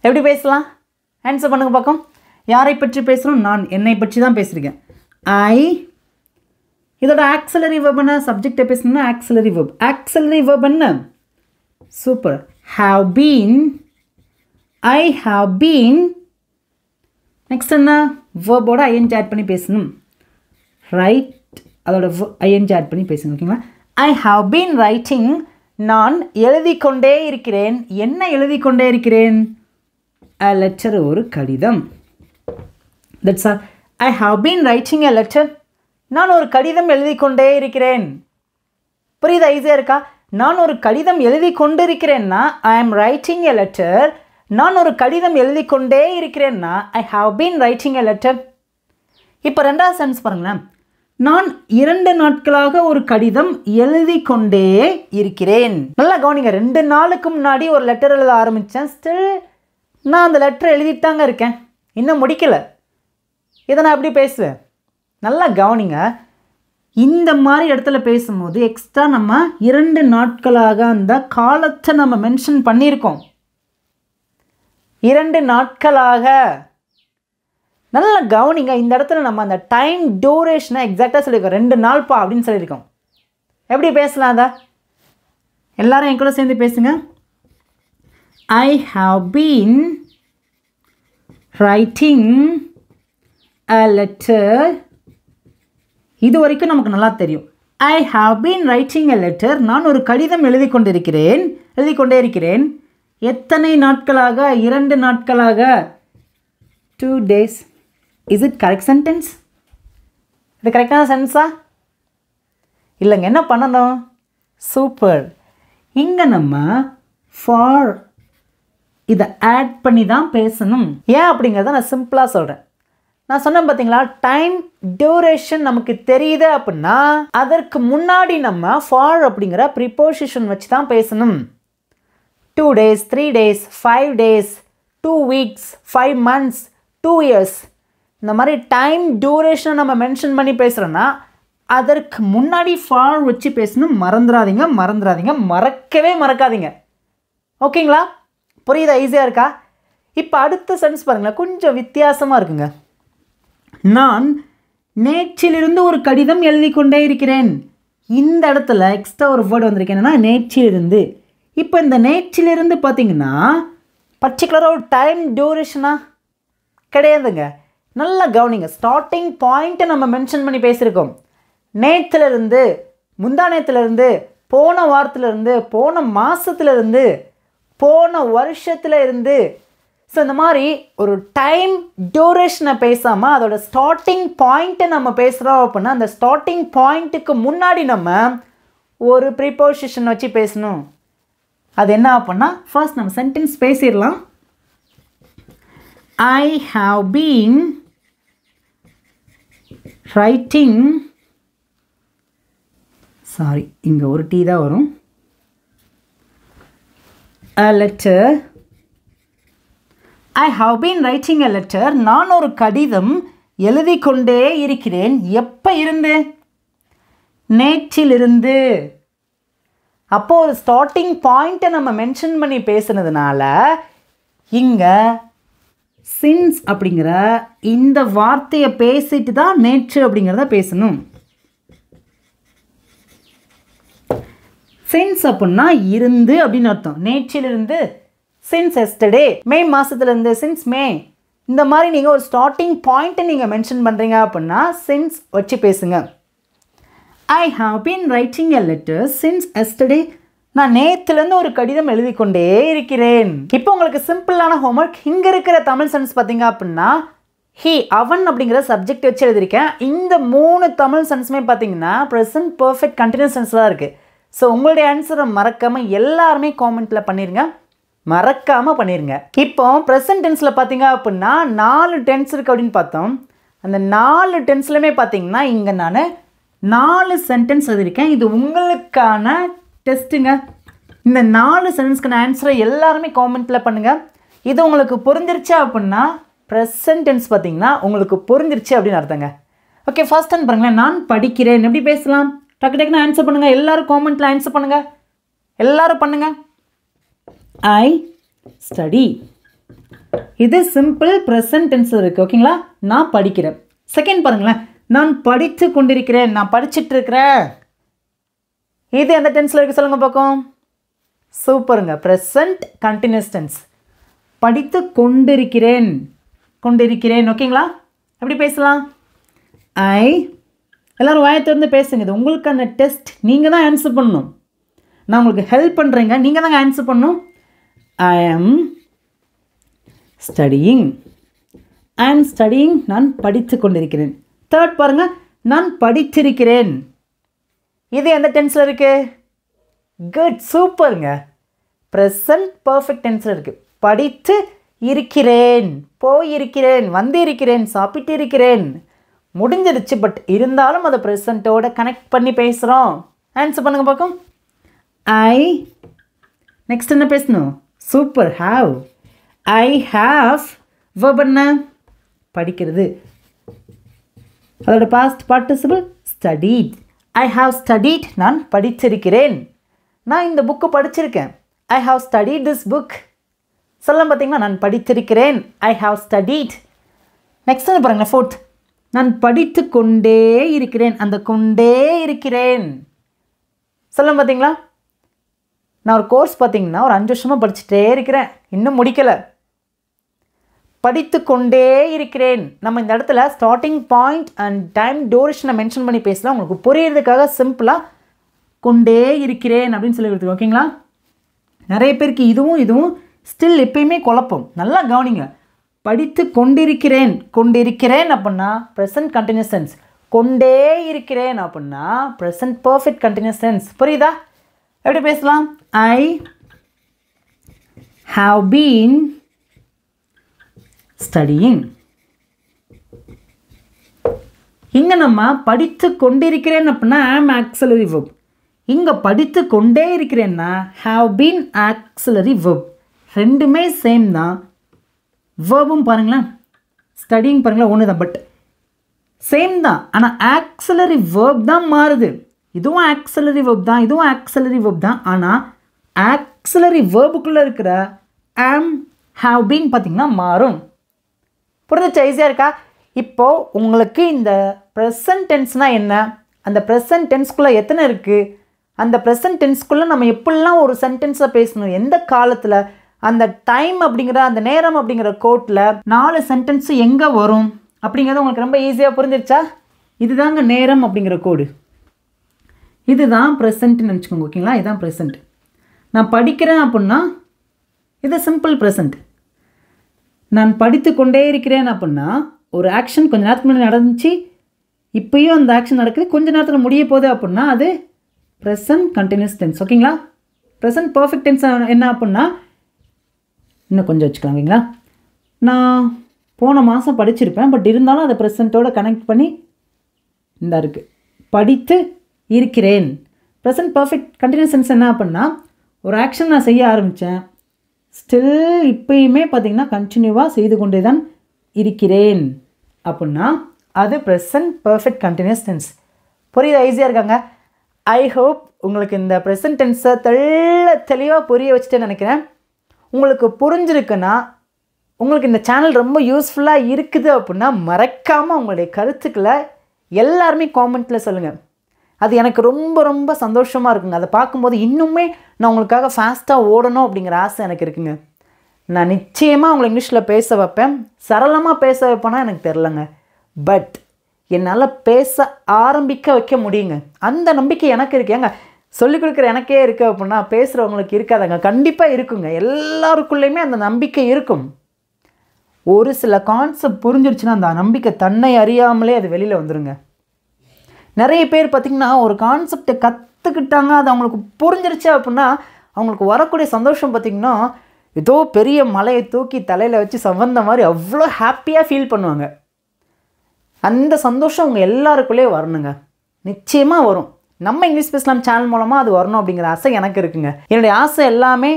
எப்படி பேசலாம்? ஆன்சர் பண்ணுங்க பார்க்கும். யாரை பற்றி பேசுகிறோம்? நான் என்னை பற்றி தான் பேசியிருக்கேன். ஐ இதோட ஆக்சிலரி verb என்ன? சப்ஜெக்டை பேசணும்னா ஆக்சிலரி verb. ஆக்சிலரி verb என்ன? Super. have been. I have been. Next என்ன? வேர்போட ஐஎன்ஜி ஆட் பண்ணி பேசணும். ரைட், அதோட ஐஎன்ஜி ஆட் பண்ணி பேசணும். ஓகேங்களா? ஐ ஹாவ் பீன் ரைட்டிங். நான் எழுதி கொண்டே இருக்கிறேன். என்ன எழுதி கொண்டே இருக்கிறேன்? a letter, ஒரு கடிதம். That's all. I have been writing a letter. நான் ஒரு கடிதம் எழுதி கொண்டே இருக்கிறேன். புரியுதா? ஈஸியாக இருக்கா? நான் ஒரு கடிதம் எழுதி கொண்டு இருக்கிறேன்னா ஐ ஆம் ரைட்டிங் a letter. நான் ஒரு கடிதம் எழுதி கொண்டே இருக்கிறேன்னா I have been writing a letter. இப்போ ரெண்டாவது சென்ஸ் பாருங்களேன். நான் 2 நாட்களாக ஒரு கடிதம் எழுதி கொண்டே இருக்கிறேன். நல்லா கவனிங்க. 2 நாளுக்கு முன்னாடி ஒரு லெட்டர் எழுத ஆரம்பித்தேன். ஸ்டில் நான் அந்த லெட்டர் எழுதிட்டாங்க இருக்கேன், இன்னும் முடிக்கலை. இதை நான் எப்படி பேசுவேன்? நல்லா கவனிங்க. இந்த மாதிரி இடத்துல பேசும்போது எக்ஸ்ட்ரா நம்ம 2 நாட்களாக அந்த காலத்தை நம்ம மென்ஷன் பண்ணியிருக்கோம். 2 நாட்களாக. நல்லா கவனிங்க. இந்த இடத்துல நம்ம அந்த டைம் டியூரேஷனை எக்ஸாக்டாக சொல்லியிருக்கோம். 2 நாள்ப்பா அப்படின்னு சொல்லியிருக்கோம். எப்படி பேசலாம்? அதை எல்லாரும் என் கூட சேர்ந்து பேசுங்க. ஐ have been writing a letter. இது வரைக்கும் நமக்கு நல்லா தெரியும். ஐ have been writing a letter. நான் ஒரு கடிதம் எழுதி கொண்டே இருக்கிறேன். எத்தனை நாட்களாக? 2 நாட்களாக. 2 days. Is it correct sentence? இது கரெக்டான சென்ஸா? இல்லைங்க. என்ன பண்ணணும்? சூப்பர். இங்கே நம்ம ஃபார் இதை ஆட் பண்ணி தான் பேசணும். ஏன் அப்படிங்கிறத நான் சிம்பிளாக சொல்கிறேன். நான் சொன்னேன் பார்த்தீங்களா, டைம் டியூரேஷன் நமக்கு தெரியுது அப்படின்னா அதற்கு முன்னாடி நம்ம ஃபார் அப்படிங்கிற ப்ரிப்போசிஷன் வச்சு தான் பேசணும். 2 days, 3 days, 5 days, 2 weeks, 5 months, 2 years. இந்த மாதிரி டைம் டியூரேஷனை நம்ம மென்ஷன் பண்ணி பேசுகிறோன்னா அதற்கு முன்னாடி ஃபார் வச்சு பேசணும். மறந்துடாதீங்க, மறக்கவே மறக்காதீங்க. ஓகேங்களா? புரியுதா? ஈஸியாக இருக்கா? இப்போ அடுத்த சென்ஸ் பாருங்களேன், கொஞ்சம் வித்தியாசமாக இருக்குங்க. நான் நேற்றிலிருந்து ஒரு கடிதம் எழுதி கொண்டே இருக்கிறேன். இந்த இடத்துல எக்ஸ்ட்ரா ஒரு வேர்டு வந்திருக்கேன். என்னன்னா நேற்றிலிருந்து. இப்போ இந்த நேற்றிலிருந்து பார்த்தீங்கன்னா பர்டிகுலராக ஒரு டைம் டியூரேஷனா கிடையாதுங்க. நல்லா கவனிங்க. ஸ்டார்டிங் பாயிண்ட்டை நம்ம மென்ஷன் பண்ணி பேசியிருக்கோம். நேற்றுலேருந்து, முந்தா நேற்றுலேருந்து, போன வாரத்துலேருந்து, போன மாதத்துலேருந்து, போன வருஷத்துல இருந்து. ஸோ இந்த மாதிரி ஒரு டைம் டியூரேஷனை பேசாமல் அதோட ஸ்டார்டிங் பாயிண்ட்டை நம்ம பேசுகிறோம் அப்படின்னா அந்த ஸ்டார்டிங் பாயிண்ட்டுக்கு முன்னாடி நம்ம ஒரு ப்ரிப்போசிஷன் வச்சு பேசணும். அது என்ன அப்படின்னா ஃபர்ஸ்ட் நம்ம சென்டென்ஸ் பேசிடலாம். ஐ ஹாவ் பீன் ரைட்டிங், சாரி இங்கே ஒரு டீ தான் வரும், a letter. I have been writing a letter. நான் ஒரு கடிதம் எழுதி கொண்டே இருக்கிறேன். எப்போ இருந்து? நேற்றிலிருந்து. அப்போ ஒரு ஸ்டார்டிங் பாயிண்ட்டை நம்ம மென்ஷன் பண்ணி பேசுனதுனால இங்கே சின்ஸ் அப்படிங்கிற இந்த வார்த்தையை பேசிட்டு தான் நேற்று அப்படிங்கிறத பேசணும். சின்ஸ் அப்படின்னா இருந்து அப்படின்னு அர்த்தம். நேற்றிலிருந்து சின்ஸ் எஸ்டர்டே, மே மாதத்துலேருந்து சின்ஸ் மே. இந்த மாதிரி நீங்கள் ஒரு ஸ்டார்டிங் பாயிண்ட்டை நீங்கள் மென்ஷன் பண்ணுறீங்க அப்படின்னா சின்ஸ் வச்சு பேசுங்க. ஐ have been writing a letter since yesterday. நான் நேற்றுலேருந்து ஒரு கடிதம் எழுதி கொண்டே இருக்கிறேன். இப்போ உங்களுக்கு சிம்பிளான ஹோம்ஒர்க். இங்கே இருக்கிற தமிழ் சென்ஸ் பார்த்தீங்க அப்படின்னா ஹீ அவன் அப்படிங்கிற சப்ஜெக்ட் வச்சு எழுதியிருக்கேன். இந்த 3 தமிழ் சென்ஸுமே பார்த்தீங்கன்னா ப்ரெசன்ட் பர்ஃபெக்ட் கண்டினியூஸ் டென்ஸ் தான் இருக்குது. ஸோ உங்களுடைய ஆன்சரை மறக்காமல் எல்லாருமே காமெண்ட்டில் பண்ணிடுங்க, மறக்காமல் பண்ணிடுங்க. இப்போ ப்ரெசன்ட் டென்ஸில் பார்த்தீங்க அப்படின்னா 4 டென்ஸ் இருக்குது அப்படின்னு பார்த்தோம். அந்த 4 டென்ஸ்லையுமே பார்த்தீங்கன்னா இங்கே நான் 4 சென்டென்ஸ் எழுதியிருக்கேன். இது உங்களுக்கான டெஸ்ட்டுங்க. இந்த 4 சென்டென்ஸ்க்கான ஆன்சரை எல்லாருமே காமெண்ட்டில் பண்ணுங்கள். இது உங்களுக்கு புரிஞ்சிருச்சு அப்படின்னா ப்ரெசன்ட் டென்ஸ் பார்த்தீங்கன்னா உங்களுக்கு புரிஞ்சிருச்சு அப்படின்னு அர்த்தங்க. ஓகே, ஃபர்ஸ்ட் டைம் பாருங்களேன். நான் படிக்கிறேன் எப்படி பேசலாம்? டக்கு டக்குன்னு ஆன்சர் பண்ணுங்கள். எல்லோரும் காமெண்ட்டில் ஆன்சர் பண்ணுங்கள், எல்லோரும் பண்ணுங்கள். ஐ ஸ்டடி. இது சிம்பிள் ப்ரெசன்ட் டென்ஸ் இருக்குது. ஓகேங்களா, நான் படிக்கிறேன். செகண்ட் பாருங்களேன், நான் படித்து கொண்டிருக்கிறேன், நான் படிச்சுட்டு இருக்கிறேன். இது எந்த டென்ஸில் இருக்குது சொல்லுங்கள் பார்க்கும். சூப்பருங்க, ப்ரெசன்ட் கண்டினியூஸ் டென்ஸ். படித்து கொண்டிருக்கிறேன், கொண்டிருக்கிறேன். ஓகேங்களா, எப்படி பேசலாம்? ஐ. எல்லோரும் வாயை திறந்து பேசுங்க. இது உங்களுக்கான டெஸ்ட். நீங்கள் தான் ஆன்சர் பண்ணணும். நான் உங்களுக்கு ஹெல்ப் பண்ணுறேங்க, நீங்கள் தாங்க ஆன்சர் பண்ணணும். ஐ ஆம் ஸ்டடியிங். ஐ ஆம் ஸ்டடியிங், நான் படித்து கொண்டிருக்கிறேன். தேர்ட் பாருங்கள், நான் படித்திருக்கிறேன். இது எந்த டென்ஸில் இருக்குது? குட், சூப்பருங்க, ப்ரெசன்ட் பர்ஃபெக்ட் டென்ஸில் இருக்குது. படித்து இருக்கிறேன், போயிருக்கிறேன், வந்து இருக்கிறேன், சாப்பிட்டு இருக்கிறேன். முடிஞ்சிருச்சு, பட் இருந்தாலும் அதை ப்ரெசண்ட்டோட கனெக்ட் பண்ணி பேசுகிறோம். ஆன்சர் பண்ணுங்க பார்க்கும். ஐ. நெக்ஸ்ட் என்ன பேசணும்? Super, have. I have verb என்ன? படிக்கிறது. அதோட past participle studied. I have studied, நான் படிச்சிருக்கிறேன். நான் இந்த புக்கு படிச்சிருக்கேன். I have studied this book. சொல்ல பார்த்தீங்கன்னா நான் படித்திருக்கிறேன். I have studied. நெக்ஸ்ட் வந்து பாருங்கள், ஃபோர்த். நான் படித்து கொண்டே இருக்கிறேன். அந்த கொண்டே இருக்கிறேன் சொல்ல பார்த்தீங்களா? நான் ஒரு கோர்ஸ் பார்த்தீங்கன்னா ஒரு 5 வருஷமாக படிச்சுட்டே இருக்கிறேன், இன்னும் முடிக்கலை. படித்து கொண்டே இருக்கிறேன். நம்ம இந்த இடத்துல ஸ்டார்டிங் பாயிண்ட் அண்ட் டைம் டூரேஷனை மென்ஷன் பண்ணி பேசலாம். உங்களுக்கு புரியறதுக்காக சிம்பிளாக கொண்டே இருக்கிறேன் அப்படின்னு சொல்லி கொடுத்துருக்கோம். ஓகேங்களா, நிறைய பேருக்கு இதுவும் ஸ்டில் எப்பயுமே குழப்பம். நல்லா கவனிங்க. படித்து கொண்டிருக்கிறேன், கொண்டிருக்கிறேன் அப்படின்னா ப்ரெசன்ட் கண்டினியூஸ் டென்ஸ். கொண்டே இருக்கிறேன் அப்படின்னா ப்ரெசன்ட் பர்ஃபெக்ட் கண்டினியூஸ் டென்ஸ். புரியுதா? எப்படி பேசலாம்? ஐ ஹாவ் பீன் ஸ்டடியிங். இங்கே நம்ம படித்து கொண்டிருக்கிறேன் அப்படின்னா ஆம் ஆக்சிலரி வெர்ப். இங்கே படித்து கொண்டே இருக்கிறேன்னா ஹாவ் பீன் ஆக்சிலரி வெர்ப். ரெண்டுமே சேம் தான். வேர்பும் பாருங்களேன், ஸ்டடிங் பாருங்களேன், ஒன்று தான், பட் சேம் தான். ஆனால் ஆக்சிலரி வேர்ப் தான் மாறுது. இதுவும் ஆக்சிலரி வேர்ப் தான், இதுவும் ஆக்சிலரி வேர்ப் தான். ஆனால் ஆக்சிலரி வேர்புக்குள்ளே இருக்கிற ஆம் ஹாவ் பீன் பார்த்திங்கன்னா மாறும். புரிஞ்சிச்சா? ஈஸியாக இருக்கா? இப்போது உங்களுக்கு இந்த ப்ரெசன்ட் டென்ஸ்னால் என்ன, அந்த ப்ரெசன்ட் டென்ஸ்குள்ளே எத்தனை இருக்குது, அந்த ப்ரெசன்ட் டென்ஸ்குள்ளே நம்ம எப்படிலாம் ஒரு சென்டென்ஸை பேசணும், எந்த காலத்தில், அந்த டைம் அப்படிங்கிற அந்த நேரம் அப்படிங்கிற கோட்டில் 4 சென்டென்ஸு எங்கே வரும் அப்படிங்கிறது உங்களுக்கு ரொம்ப ஈஸியாக புரிஞ்சிருச்சா? இதுதாங்க நேரம் அப்படிங்கிற கோடு. இதுதான் ப்ரெசண்ட்னு நினச்சிக்கோங்க. ஓகேங்களா, இதுதான் ப்ரெசண்ட். நான் படிக்கிறேன் அப்படின்னா இது சிம்பிள் ப்ரெசண்ட். நான் படித்து கொண்டே இருக்கிறேன் அப்படின்னா ஒரு ஆக்ஷன் கொஞ்சம் நேரத்துக்கு முன்னாடி நடந்துச்சு, இப்போயும் அந்த ஆக்ஷன் நடக்குது, கொஞ்சம் நேரத்தில் முடிய போகுது அப்படின்னா அது ப்ரெசன்ட் கண்டினியூஸ் டென்ஸ். ஓகேங்களா, ப்ரெசன்ட் பர்ஃபெக்ட் டென்ஸ் என்ன அப்படின்னா இன்னும் கொஞ்சம் வச்சுக்கலாம். ஓகேங்களா, நான் போன மாதம் படிச்சிருப்பேன், பட் இருந்தாலும் அதை ப்ரெசண்ட்டோட கனெக்ட் பண்ணி இந்த இருக்குது படித்து இருக்கிறேன். ப்ரெசன்ட் பர்ஃபெக்ட் கண்டினியூஸ் டென்ஸ் என்ன அப்படின்னா ஒரு ஆக்ஷன் நான் செய்ய ஆரம்பித்தேன், ஸ்டில் இப்போயுமே பார்த்திங்கன்னா கண்டினியூவாக செய்து கொண்டே தான் இருக்கிறேன் அப்படின்னா அது ப்ரெசன்ட் பர்ஃபெக்ட் கண்டினியூஸ் டென்ஸ். புரியுதா? ஈஸியாக இருக்காங்க. ஐ ஹோப் உங்களுக்கு இந்த ப்ரெசன்ட் டென்ஸை தெளிவாக புரிய வச்சுட்டேன்னு நினைக்கிறேன். உங்களுக்கு புரிஞ்சிருக்குன்னா, உங்களுக்கு இந்த சேனல் ரொம்ப யூஸ்ஃபுல்லாக இருக்குது அப்படின்னா மறக்காமல் உங்களுடைய கருத்துக்களை எல்லாருமே காமெண்ட்டில் சொல்லுங்கள். அது எனக்கு ரொம்ப ரொம்ப சந்தோஷமாக இருக்குங்க. அதை பார்க்கும்போது இன்னுமே நான் உங்களுக்காக ஃபாஸ்ட்டாக ஓடணும் அப்படிங்கிற ஆசை எனக்கு இருக்குங்க. நான் நிச்சயமாக உங்களை இங்கிலீஷில் பேச வைப்பேன். சரளமாக பேச வைப்பேன்னா எனக்கு தெரிலங்க, பட் என்னால் பேச ஆரம்பிக்க வைக்க முடியுங்க. அந்த நம்பிக்கை எனக்கு இருக்கேங்க. சொல்லிக் கொடுக்குற எனக்கே இருக்குது அப்படின்னா பேசுகிறவங்களுக்கு இருக்காதாங்க? கண்டிப்பாக இருக்குங்க. எல்லாருக்குள்ளேயுமே அந்த நம்பிக்கை இருக்கும். ஒரு சில கான்செப்ட் புரிஞ்சிருச்சுன்னா அந்த நம்பிக்கை தன்னை அறியாமலே அது வெளியில் வந்துடுங்க. நிறைய பேர் பார்த்திங்கன்னா ஒரு கான்செப்டை கற்றுக்கிட்டாங்க, அது அவங்களுக்கு புரிஞ்சிருச்சு அப்படின்னா அவங்களுக்கு வரக்கூடிய சந்தோஷம் பார்த்திங்கன்னா ஏதோ பெரிய மலையை தூக்கி தலையில் வச்சு சவந்த மாதிரி அவ்வளோ ஹாப்பியாக ஃபீல் பண்ணுவாங்க. அந்த சந்தோஷம் அவங்க எல்லாருக்குள்ளேயே வரணுங்க, நிச்சயமாக வரும். நம்ம இங்கிலீஷ் பேசலாம் சேனல் மூலமாக அது வரணும் அப்படிங்கிற ஆசை எனக்கு இருக்குங்க. என்னுடைய ஆசை எல்லாமே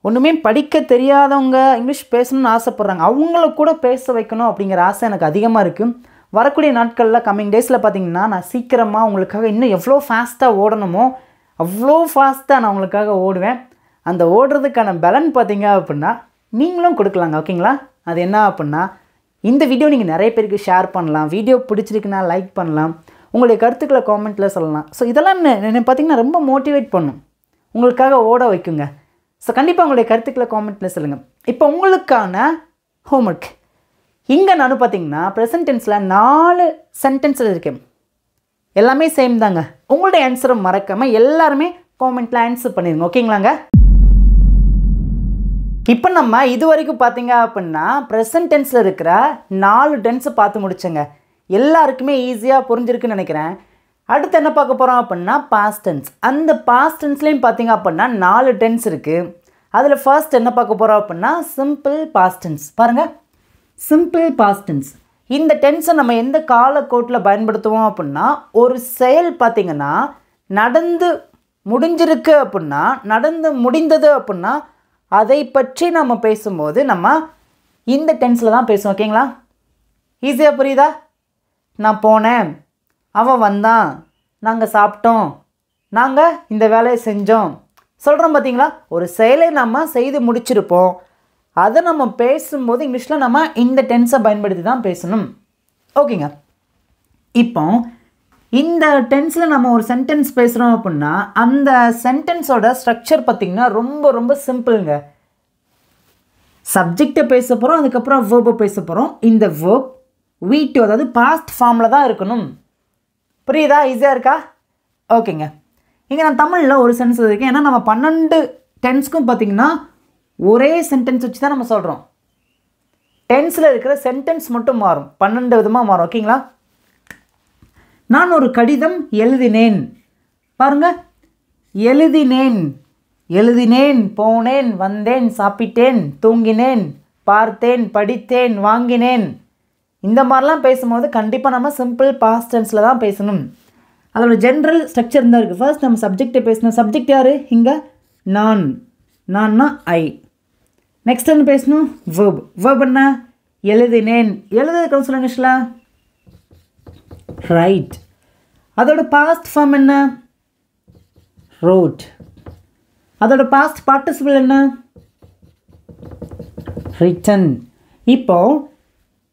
ஒன்றுமே படிக்க தெரியாதவங்க இங்கிலீஷ் பேசணும்னு ஆசைப்பட்றாங்க, அவங்கள கூட பேச வைக்கணும் அப்படிங்கிற ஆசை எனக்கு அதிகமாக இருக்குது. வரக்கூடிய நாட்களில் கம்மிங் டேஸில் பார்த்திங்கன்னா நான் சீக்கிரமாக உங்களுக்காக இன்னும் எவ்வளோ ஃபாஸ்ட்டாக ஓடணுமோ அவ்வளோ ஃபாஸ்ட்டாக நான் உங்களுக்காக ஓடுவேன். அந்த ஓடுறதுக்கான பலன் பார்த்திங்க அப்படின்னா நீங்களும் கொடுக்கலாங்க. ஓகேங்களா? அது என்ன அப்படின்னா இந்த வீடியோ நீங்கள் நிறைய பேருக்கு ஷேர் பண்ணலாம், வீடியோ பிடிச்சிருக்குன்னா லைக் பண்ணலாம், உங்களுடைய கருத்துக்களை காமெண்ட்டில் சொல்லலாம். ஸோ இதெல்லாம் என்ன பார்த்திங்கன்னா ரொம்ப மோட்டிவேட் பண்ணும், உங்களுக்காக ஓட வைக்குங்க. ஸோ கண்டிப்பாக உங்களுடைய கருத்துக்களை காமெண்ட்டில் சொல்லுங்கள். இப்போ உங்களுக்கான ஹோம்ஒர்க் இங்கே நான் பார்த்திங்கன்னா ப்ரெசன்ட் டென்ஸில் 4 சென்டென்ஸில் இருக்கேன், எல்லாமே சேம் தாங்க. உங்களுடைய ஆன்சரை மறக்காமல் எல்லாருமே காமெண்ட்டில் ஆன்சர் பண்ணிடுங்க. ஓகேங்களாங்க? இப்போ நம்ம இது வரைக்கும் பார்த்திங்க அப்படின்னா ப்ரெசன்ட் டென்ஸில் இருக்கிற 4 டென்ஸை பார்த்து முடிச்சோங்க. எல்லாருக்குமே ஈஸியாக புரிஞ்சிருக்குன்னு நினைக்கிறேன். அடுத்து என்ன பார்க்க போகிறோம் அப்படின்னா பாஸ்ட் டென்ஸ். அந்த பாஸ்ட் டென்ஸ்லேயும் பார்த்திங்க அப்படின்னா 4 டென்ஸ் இருக்குது. அதில் ஃபர்ஸ்ட் என்ன பார்க்க போகிறோம் அப்படின்னா சிம்பிள் பாஸ்ட் டென்ஸ். பாருங்கள், சிம்பிள் பாஸ்ட் டென்ஸ். இந்த டென்ஸை நம்ம எந்த காலக்கோட்டில் பயன்படுத்துவோம் அப்படின்னா ஒரு செயல் பார்த்திங்கன்னா நடந்து முடிஞ்சிருக்கு அப்படின்னா, நடந்து முடிந்தது அப்படின்னா அதை பற்றி நம்ம பேசும்போது நம்ம இந்த டென்ஸில் தான் பேசுவோம். ஓகேங்களா? ஈஸியாக புரியுதா? நான் போனேன், அவன் வந்தான், நாங்கள் சாப்பிட்டோம், நாங்கள் இந்த வேலையை செஞ்சோம் சொல்கிறோம். பார்த்தீங்களா? ஒரு செயலை நம்ம செய்து முடிச்சிருப்போம், அதை நம்ம பேசும்போது இங்கிலீஷில் நம்ம இந்த டென்ஸை பயன்படுத்தி தான் பேசணும். ஓகேங்க. இப்போ இந்த டென்ஸில் நம்ம ஒரு சென்டென்ஸ் பேசுகிறோம் அப்படின்னா அந்த சென்டென்ஸோட ஸ்ட்ரக்சர் பார்த்திங்கன்னா ரொம்ப ரொம்ப சிம்பிளுங்க. சப்ஜெக்டை பேச போகிறோம், அதுக்கப்புறம் வேர்பை பேச போகிறோம். இந்த வேர்ப் V2 அதாவது பாஸ்ட் ஃபார்மில் தான் இருக்கணும். புரியுதா? ஈஸியாக இருக்கா? ஓகேங்க. இங்கே நான் தமிழில் ஒரு சென்டென்ஸ் இருக்கேன், ஏன்னா நம்ம 12 டென்ஸ்க்கும் பார்த்திங்கன்னா ஒரே சென்டென்ஸ் வச்சு தான் நம்ம சொல்கிறோம். டென்ஸில் இருக்கிற சென்டென்ஸ் மட்டும் மாறும், 12 விதமாக மாறும். ஓகேங்களா? நான் ஒரு கடிதம் எழுதினேன். பாருங்கள், எழுதினேன், எழுதினேன், போனேன், வந்தேன், சாப்பிட்டேன், தூங்கினேன், பார்த்தேன், படித்தேன், வாங்கினேன். இந்த மாதிரிலாம் பேசும்போது கண்டிப்பாக நம்ம சிம்பிள் பாஸ்ட் டென்ஸில் தான் பேசணும். அதோட ஜென்ரல் ஸ்ட்ரக்சர் தான் இருக்குது. ஃபர்ஸ்ட் நம்ம சப்ஜெக்டை பேசணும். சப்ஜெக்ட் யார்? இங்கே நான், நான்னா ஐ. நெக்ஸ்ட் என்ன பேசணும்? வேர்ப். வேர்ப் என்ன? எழுதினேன். எழுதுறதுக்கு சொல்லுங்க இங்கிலீஷில் ரைட். அதோட பாஸ்ட் ஃபார்ம் என்ன? ரோட். அதோட பாஸ்ட் பார்ட்டிசிபிள் என்ன? ரிட்டன். இப்போ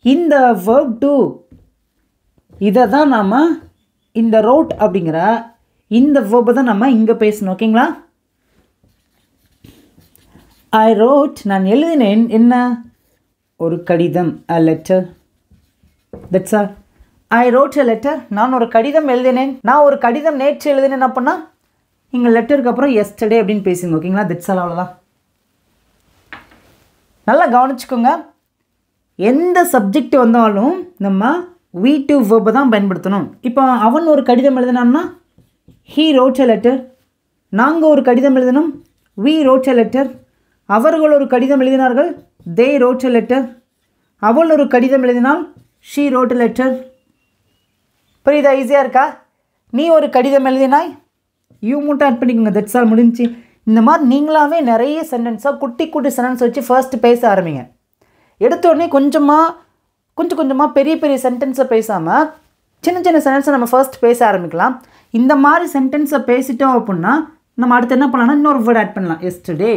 இந்த வேர்ப் டு இதை தான் நாம் இந்த ரோட் அப்படிங்கிற இந்த வேர்பை தான் நம்ம இங்கே பேசணும். ஓகேங்களா? ஐ ரோட், நான் எழுதினேன் என்ன? ஒரு கடிதம், a letter. That's all. I wrote a letter. நான் ஒரு கடிதம் எழுதினேன். நான் ஒரு கடிதம் நேற்று எழுதினேன் அப்படின்னா இங்கே லெட்டருக்கு அப்புறம் yesterday அப்படின்னு பேசுங்க. ஓகேங்களா? that's all. அவ்வளோதான். நல்லா கவனிச்சுக்கோங்க, எந்த சப்ஜெக்ட் வந்தாலும் நம்ம V2 வேர்பை தான் பயன்படுத்தணும். இப்போ அவன் ஒரு கடிதம் எழுதினான்னா he wrote a letter. நாங்கள் ஒரு கடிதம் எழுதினோம், we wrote a letter. அவர்கள் ஒரு கடிதம் எழுதினார்கள், they wrote a letter. அவள் ஒரு கடிதம் எழுதினால் she wrote a letter. புரியுதா? ஈஸியாக இருக்கா? நீ ஒரு கடிதம் எழுதினாய், யூ மட்டும் ஆட் பண்ணிக்கோங்க. தட்ஸ் ஆல், முடிஞ்சு. இந்த மாதிரி நீங்களாகவே நிறைய சென்டென்ஸாக குட்டி குட்டி சென்டென்ஸ் வச்சு ஃபர்ஸ்ட் பேச ஆரம்பிங்க. எடுத்தோடனே கொஞ்சம் கொஞ்சமாக பெரிய பெரிய சென்டென்ஸை பேசாமல் சின்ன சின்ன சென்டென்ஸை நம்ம ஃபர்ஸ்ட் பேச ஆரம்பிக்கலாம். இந்த மாதிரி சென்டென்ஸை பேசிட்டோம் அப்படின்னா நம்ம அடுத்து என்ன பண்ணலாம்னா இன்னொரு வேர்ட் ஆட் பண்ணலாம். Yesterday,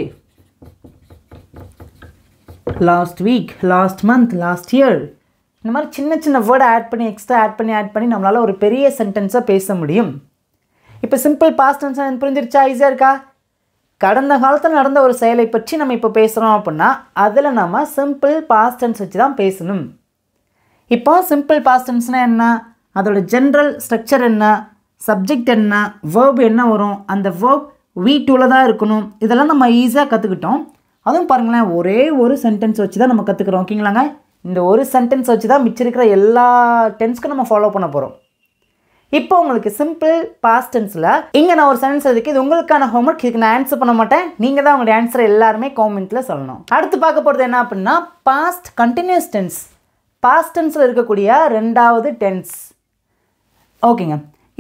last week, last month, last year. இந்த மாதிரி சின்ன சின்ன வேர்டை ஆட் பண்ணி எக்ஸ்ட்ரா ஆட் பண்ணி நம்மளால் ஒரு பெரிய சென்டென்ஸை பேச முடியும். இப்போ சிம்பிள் பாஸ்ட் டென்ஸ் புரிஞ்சிருச்சா? ஈஸியாக இருக்கா? கடந்த காலத்தில் நடந்த ஒரு செயலை பற்றி நம்ம இப்போ பேசுகிறோம் அப்படின்னா அதில் நம்ம சிம்பிள் பாஸ்ட் டென்ஸ் வச்சு தான் பேசணும். இப்போ சிம்பிள் பாஸ்ட் டென்ஸ்னால் என்ன? அதோட ஜென்ரல் ஸ்ட்ரக்சர் என்ன? சப்ஜெக்ட் என்ன? வேர்ப் என்ன வரும்? அந்த வேர்ப் V2ல தான் இருக்கணும். இதெல்லாம் நம்ம ஈஸியாக கற்றுக்கிட்டோம். அதுவும் பாருங்களேன், ஒரே ஒரு சென்டென்ஸ் வச்சு தான் நம்ம கற்றுக்குறோம். ஓகேங்களாங்க? இந்த ஒரு சென்டென்ஸ் வச்சு தான் மிச்சம் இருக்கிற எல்லா டென்ஸ்க்கும் நம்ம ஃபாலோ பண்ண போகிறோம். இப்போ உங்களுக்கு சிம்பிள் பாஸ்ட் டென்ஸில் இங்கே நான் ஒரு சென்டென்ஸ் இருக்குது, இது உங்களுக்கான ஹோம்ஒர்க். இதுக்கு நான் ஆன்சர் பண்ண மாட்டேன், நீங்கள் தான் உங்களுடைய ஆன்சரை எல்லாருமே காமெண்ட்டில் சொல்லணும். அடுத்து பார்க்க போகிறது என்ன அப்படின்னா பாஸ்ட் கண்டினியூஸ் டென்ஸ். பாஸ்ட் டென்ஸில் இருக்கக்கூடிய ரெண்டாவது டென்ஸ். ஓகேங்க,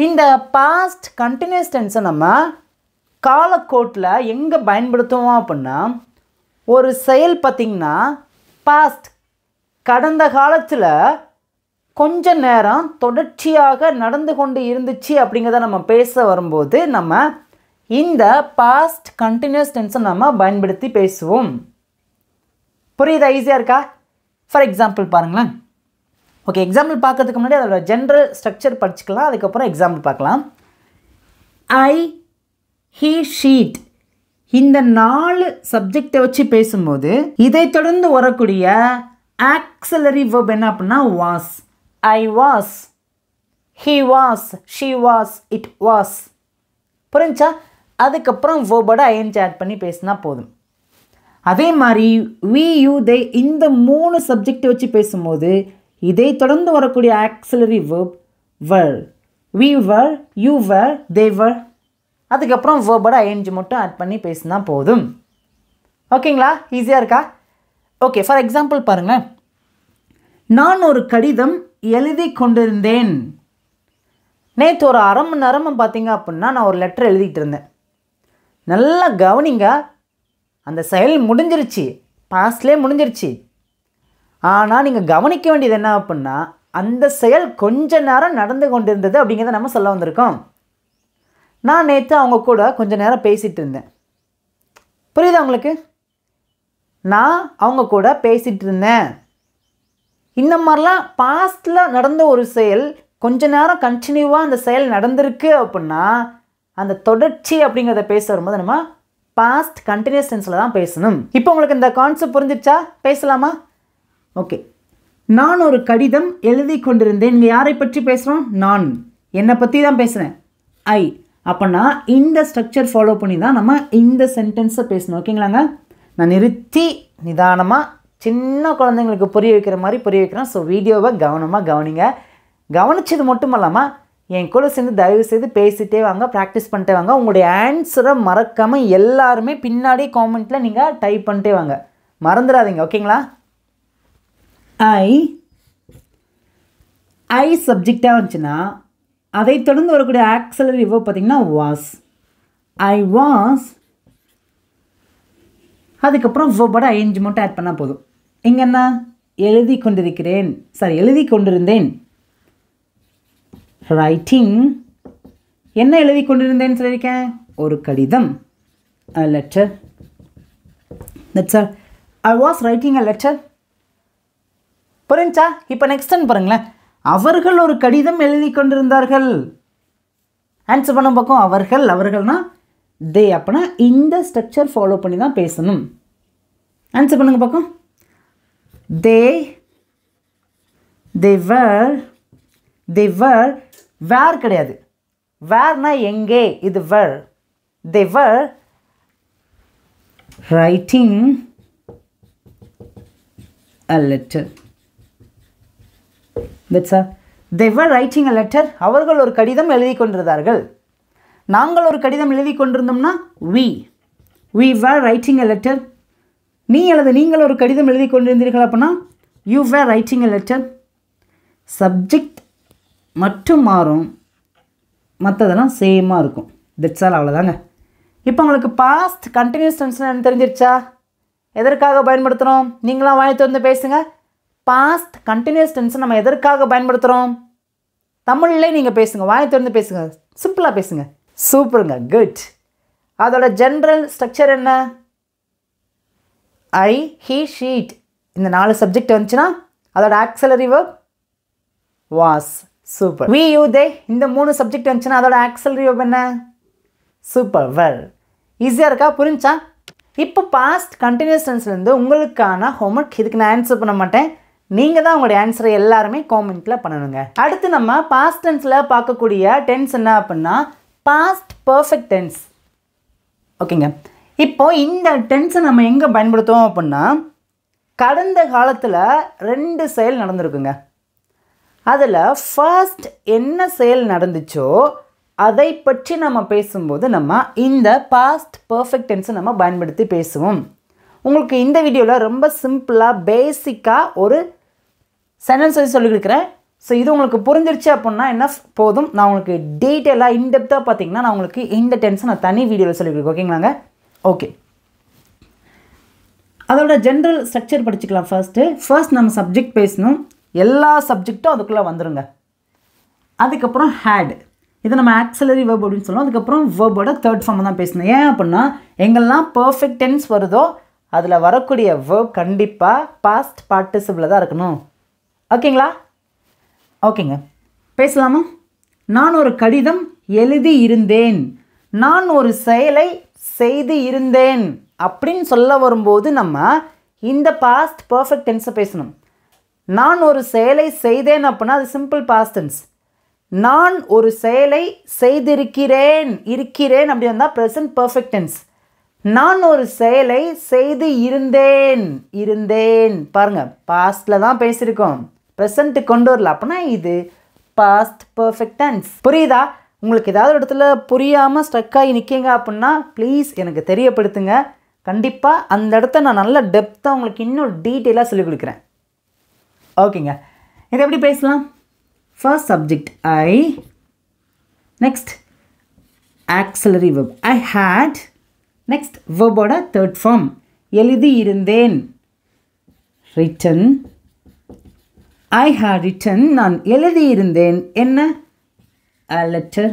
இந்த பாஸ்ட் கண்டினியூஸ் டென்ஸை நம்ம காலக்கோட்டில் எங்கே பயன்படுத்துவோம் அப்படின்னா, ஒரு செயல் பார்த்திங்கன்னா பாஸ்ட் கடந்த காலத்தில் கொஞ்ச நேரம் தொடர்ச்சியாக நடந்து கொண்டு இருந்துச்சு அப்படிங்கிறத நம்ம பேச வரும்போது நம்ம இந்த பாஸ்ட் கண்டினியூஸ் டென்ஸை நம்ம பயன்படுத்தி பேசுவோம். புரியுதா? ஈஸியாக இருக்கா? ஃபார் எக்ஸாம்பிள் பாருங்களேன். ஓகே, எக்ஸாம்பிள் பார்க்கறதுக்கு முன்னாடி அதோட ஜென்ரல் ஸ்ட்ரக்சர் படிச்சுக்கலாம், அதுக்கப்புறம் எக்ஸாம்பிள் பார்க்கலாம். ஐ, ஹீ, ஷீட் இந்த 4 சப்ஜெக்டை வச்சு பேசும்போது இதை தொடர்ந்து வரக்கூடிய ஆக்ஸிலரி வெர்ப் என்ன அப்படின்னா was. I was, he was, she was, it was. புரிஞ்சா? அதுக்கப்புறம் வேர்போட ஐஎன்ஜி ஆட் பண்ணி பேசினா போதும். அதே மாதிரி we, you, they இந்த 3 சப்ஜெக்ட் வச்சு பேசும்போது இதை தொடர்ந்து வரக்கூடிய auxiliary verb were. we were, you were, they were. அதுக்கப்புறம் வேர்போட ஐஎன்ஜி மட்டும் ஆட் பண்ணி பேசினா போதும். ஓகேங்களா? ஈஸியாக இருக்கா? ஓகே, ஃபார் எக்ஸாம்பிள் பாருங்கள். நான் ஒரு கடிதம் எழுதி கொண்டிருந்தேன். நேற்று ஒரு அரை மணி நேரம் பார்த்தீங்க அப்படின்னா நான் ஒரு லெட்டர் எழுதிட்டு இருந்தேன். நல்லா கவனிங்க, அந்த செயல் முடிஞ்சிருச்சு, பாஸ்ட்லேயே முடிஞ்சிருச்சு. ஆனால் நீங்கள் கவனிக்க வேண்டியது என்ன அப்படின்னா அந்த செயல் கொஞ்ச நேரம் நடந்து கொண்டிருந்தது அப்படிங்கிறத நம்ம சொல்ல வந்திருக்கோம். நான் நேற்று அவங்க கூட கொஞ்ச நேரம் பேசிகிட்டு இருந்தேன். புரியுதா உங்களுக்கு? நான் அவங்க கூட பேசிகிட்டு இருந்தேன். இந்த மாதிரிலாம் பாஸ்டில் நடந்த ஒரு செயல் கொஞ்ச நேரம் கண்டினியூவாக அந்த செயல் நடந்திருக்கு அப்படின்னா அந்த தொடர்ச்சி அப்படிங்கிறத பேச வரும்போது நம்ம பாஸ்ட் கண்டினியூஸ் டென்ஸில் தான் பேசணும். இப்போ உங்களுக்கு இந்த கான்செப்ட் புரிஞ்சிச்சா? பேசலாமா? ஓகே, நான் ஒரு கடிதம் எழுதி கொண்டிருந்தேன். இங்கே யாரை பற்றி பேசுகிறோம்? நான், என்னை பற்றி தான் பேசுகிறேன். ஐ. அப்போனா இந்த ஸ்ட்ரக்சர் ஃபாலோ பண்ணி தான் நம்ம இந்த சென்டென்ஸை பேசணும். ஓகேங்களாங்க? நான் நிறுத்தி நிதானமாக சின்ன குழந்தைங்களுக்கு புரிய வைக்கிற மாதிரி புரிய வைக்கிறேன். ஸோ வீடியோவை கவனமாக கவனிங்க. கவனிச்சது மட்டும் இல்லாமல் என் கூட சேர்ந்து தயவு செய்து பேசிகிட்டே வாங்க, ப்ராக்டிஸ் பண்ணிட்டே வாங்க. உங்களுடைய ஆன்சரை மறக்காமல் எல்லாருமே பின்னாடி காமெண்ட்டில் நீங்கள் டைப் பண்ணிட்டே வாங்க, மறந்துடாதீங்க. ஓகேங்களா? ஐ சப்ஜெக்டாக வந்துச்சுன்னா அதை தொடர்ந்து வரக்கூடிய ஆக்ஸிலரி வெர்ப் பார்த்திங்கன்னா வாஸ். I was. அதுக்கப்புறம் வெர்போட ஐஎன்ஜி மட்டும் ஆட் பண்ணால் போதும். இங்கே என்ன? எழுதி கொண்டிருக்கிறேன், சாரி எழுதி கொண்டிருந்தேன். ரைட்டிங். என்ன எழுதி கொண்டிருந்தேன்னு சொல்லியிருக்கேன்? ஒரு கடிதம், a letter. That's all. I was writing a letter. புரிஞ்சா? இப்போ நெக்ஸ்ட் டைம் பாருங்களேன். அவர்கள் ஒரு கடிதம் எழுதி கொண்டிருந்தார்கள். ஆன்சர் பண்ண பக்கம் அவர்கள், அவர்கள்னா தே. அப்போனா இந்த ஸ்ட்ரக்சர் ஃபாலோ பண்ணி தான் பேசணும். ஆன்சர் பண்ணுங்க பக்கம். தே, they were, வேர் கிடையாது. வேர்னா எங்கே, இது were. they were writing a letter. That's all. they were writing a letter. அவர்கள் ஒரு கடிதம் எழுதி கொண்டிருந்தார்கள். நாங்கள் ஒரு கடிதம் எழுதி கொண்டிருந்தோம்னா we were writing a letter. நீங்கள் ஒரு கடிதம் எழுதி கொண்டிருந்தீர்கள் அப்படின்னா you were writing a letter. Subject மட்டும் மாறும், மற்றதெல்லாம் சேமாக இருக்கும். தட்ஸ் ஆல், அவ்வளோதாங்க. இப்போ உங்களுக்கு பாஸ்ட் கண்டினியூஸ் டென்ஸ் தெரிஞ்சிருச்சா? எதற்காக பயன்படுத்துகிறோம்? நீங்களாம் வாய் திறந்து பேசுங்க. பாஸ்ட் கண்டினியூஸ் டென்ஸை நம்ம எதற்காக பயன்படுத்துகிறோம்? தமிழ்லே நீங்கள் பேசுங்க, வாய் திறந்து பேசுங்க, சிம்பிளாக பேசுங்க. சூப்பருங்க, குட். அதோட ஜென்ரல் ஸ்ட்ரக்சர் என்ன? ஐ, ஹீ, ஷீட் இந்த 4 சப்ஜெக்ட் வந்துச்சுன்னா அதோட auxiliary verb was. Super. we, you, they இந்த 3 சப்ஜெக்ட் வந்துச்சுன்னா அதோட ஆக்ஸிலரி வெர்ப் என்ன? Super, well. ஈஸியாக இருக்கா? புரிஞ்சா? இப்போ பாஸ்ட் கண்டினியூஸ் டென்ஸ்லேருந்து உங்களுக்கான ஹோம்ஒர்க். இதுக்கு நான் ஆன்சர் பண்ண மாட்டேன், நீங்கள் தான் உங்களுடைய ஆன்சரை எல்லாருமே காமெண்ட்டில் பண்ணணுங்க. அடுத்து நம்ம பாஸ்ட் டென்ஸில் பார்க்கக்கூடிய டென்ஸ் என்ன அப்படின்னா பாஸ்ட் பர்ஃபெக்ட் டென்ஸ். ஓகேங்க, இப்போ இந்த டென்ஸை நம்ம எங்கே பயன்படுத்துவோம் அப்படின்னா கடந்த காலத்தில் 2 செயல் நடந்திருக்குங்க. அதில் ஃபர்ஸ்ட் என்ன செயல் நடந்துச்சோ அதை பற்றி நம்ம பேசும்போது நம்ம இந்த பாஸ்ட் பர்ஃபெக்ட் டென்ஸை நம்ம பயன்படுத்தி பேசுவோம். உங்களுக்கு இந்த வீடியோவில் ரொம்ப சிம்பிளாக பேசிக்காக ஒரு சென்டென்ஸ் வச்சு சொல்லிக் கொடுக்குறேன். ஸோ இது உங்களுக்கு புரிஞ்சிருச்சு அப்படின்னா என்ன போதும். நான் உங்களுக்கு டீட்டெயிலாக இன்டெப்த்தாக பார்த்தீங்கன்னா நான் உங்களுக்கு இந்த டென்ஸை நான் தனி வீடியோவில் சொல்லிக் கொடுக்குறேன். ஓகேங்களாங்க? ஓகே, அதோட ஜென்ரல் ஸ்ட்ரக்சர் படிச்சுக்கலாம். ஃபர்ஸ்ட் நம்ம சப்ஜெக்ட் பேசணும். எல்லா சப்ஜெக்டும் அதுக்குள்ளே வந்துடுங்க. அதுக்கப்புறம் ஹேட், இது நம்ம ஆக்சிலரி வெர்ப் அப்படின்னு சொல்லுவோம். அதுக்கப்புறம் வெர்போட தேர்ட் ஃபார்ம் தான் பேசணும். ஏன் அப்படின்னா எங்கெல்லாம் பர்ஃபெக்ட் டென்ஸ் வருதோ அதில் வரக்கூடிய வெர்ப் கண்டிப்பாக பாஸ்ட் பார்ட்டிசிபிளில் தான் இருக்கணும். ஓகேங்களா? ஓகேங்க, பேசலாமா? நான் ஒரு கடிதம் எழுதி இருந்தேன், நான் ஒரு செயலை செய்து இருந்தேன் அப்படின்னு சொல்ல வரும்போது நம்ம இந்த பாஸ்ட் பர்ஃபெக்ட் டென்ஸை பேசணும். நான் ஒரு செயலை செய்தேன் அப்படின்னா அது சிம்பிள் பாஸ்ட் டென்ஸ். நான் ஒரு செயலை செய்திருக்கிறேன் அப்படி வந்தால் ப்ரெசன்ட் பர்ஃபெக்ட் டென்ஸ். நான் ஒரு செயலை செய்து இருந்தேன் பாருங்கள், பாஸ்டில் தான் பேசியிருக்கோம், ப்ரெசண்ட்டு கொண்டு வரல. அப்படின்னா இது பாஸ்ட் பர்ஃபெக்ட் டென்ஸ். புரியுதா? உங்களுக்கு ஏதாவது இடத்துல புரியாமல் ஸ்ட்ரக்காகி நிற்கிங்க அப்படின்னா ப்ளீஸ் எனக்கு தெரியப்படுத்துங்க. கண்டிப்பாக அந்த இடத்த நான் நல்ல டெப்த்தாக உங்களுக்கு இன்னும் டீட்டெயிலாக சொல்லிக் கொடுக்குறேன். ஓகேங்க, இதை எப்படி பேசலாம்? First subject I, next auxiliary verb I had, next வெர்போட தேர்ட் ஃபார்ம் எழுதி இருந்தேன், ரிட்டன். ஐ ஹேட் ரிட்டன், நான் எழுதியிருந்தேன் என்ன? a letter.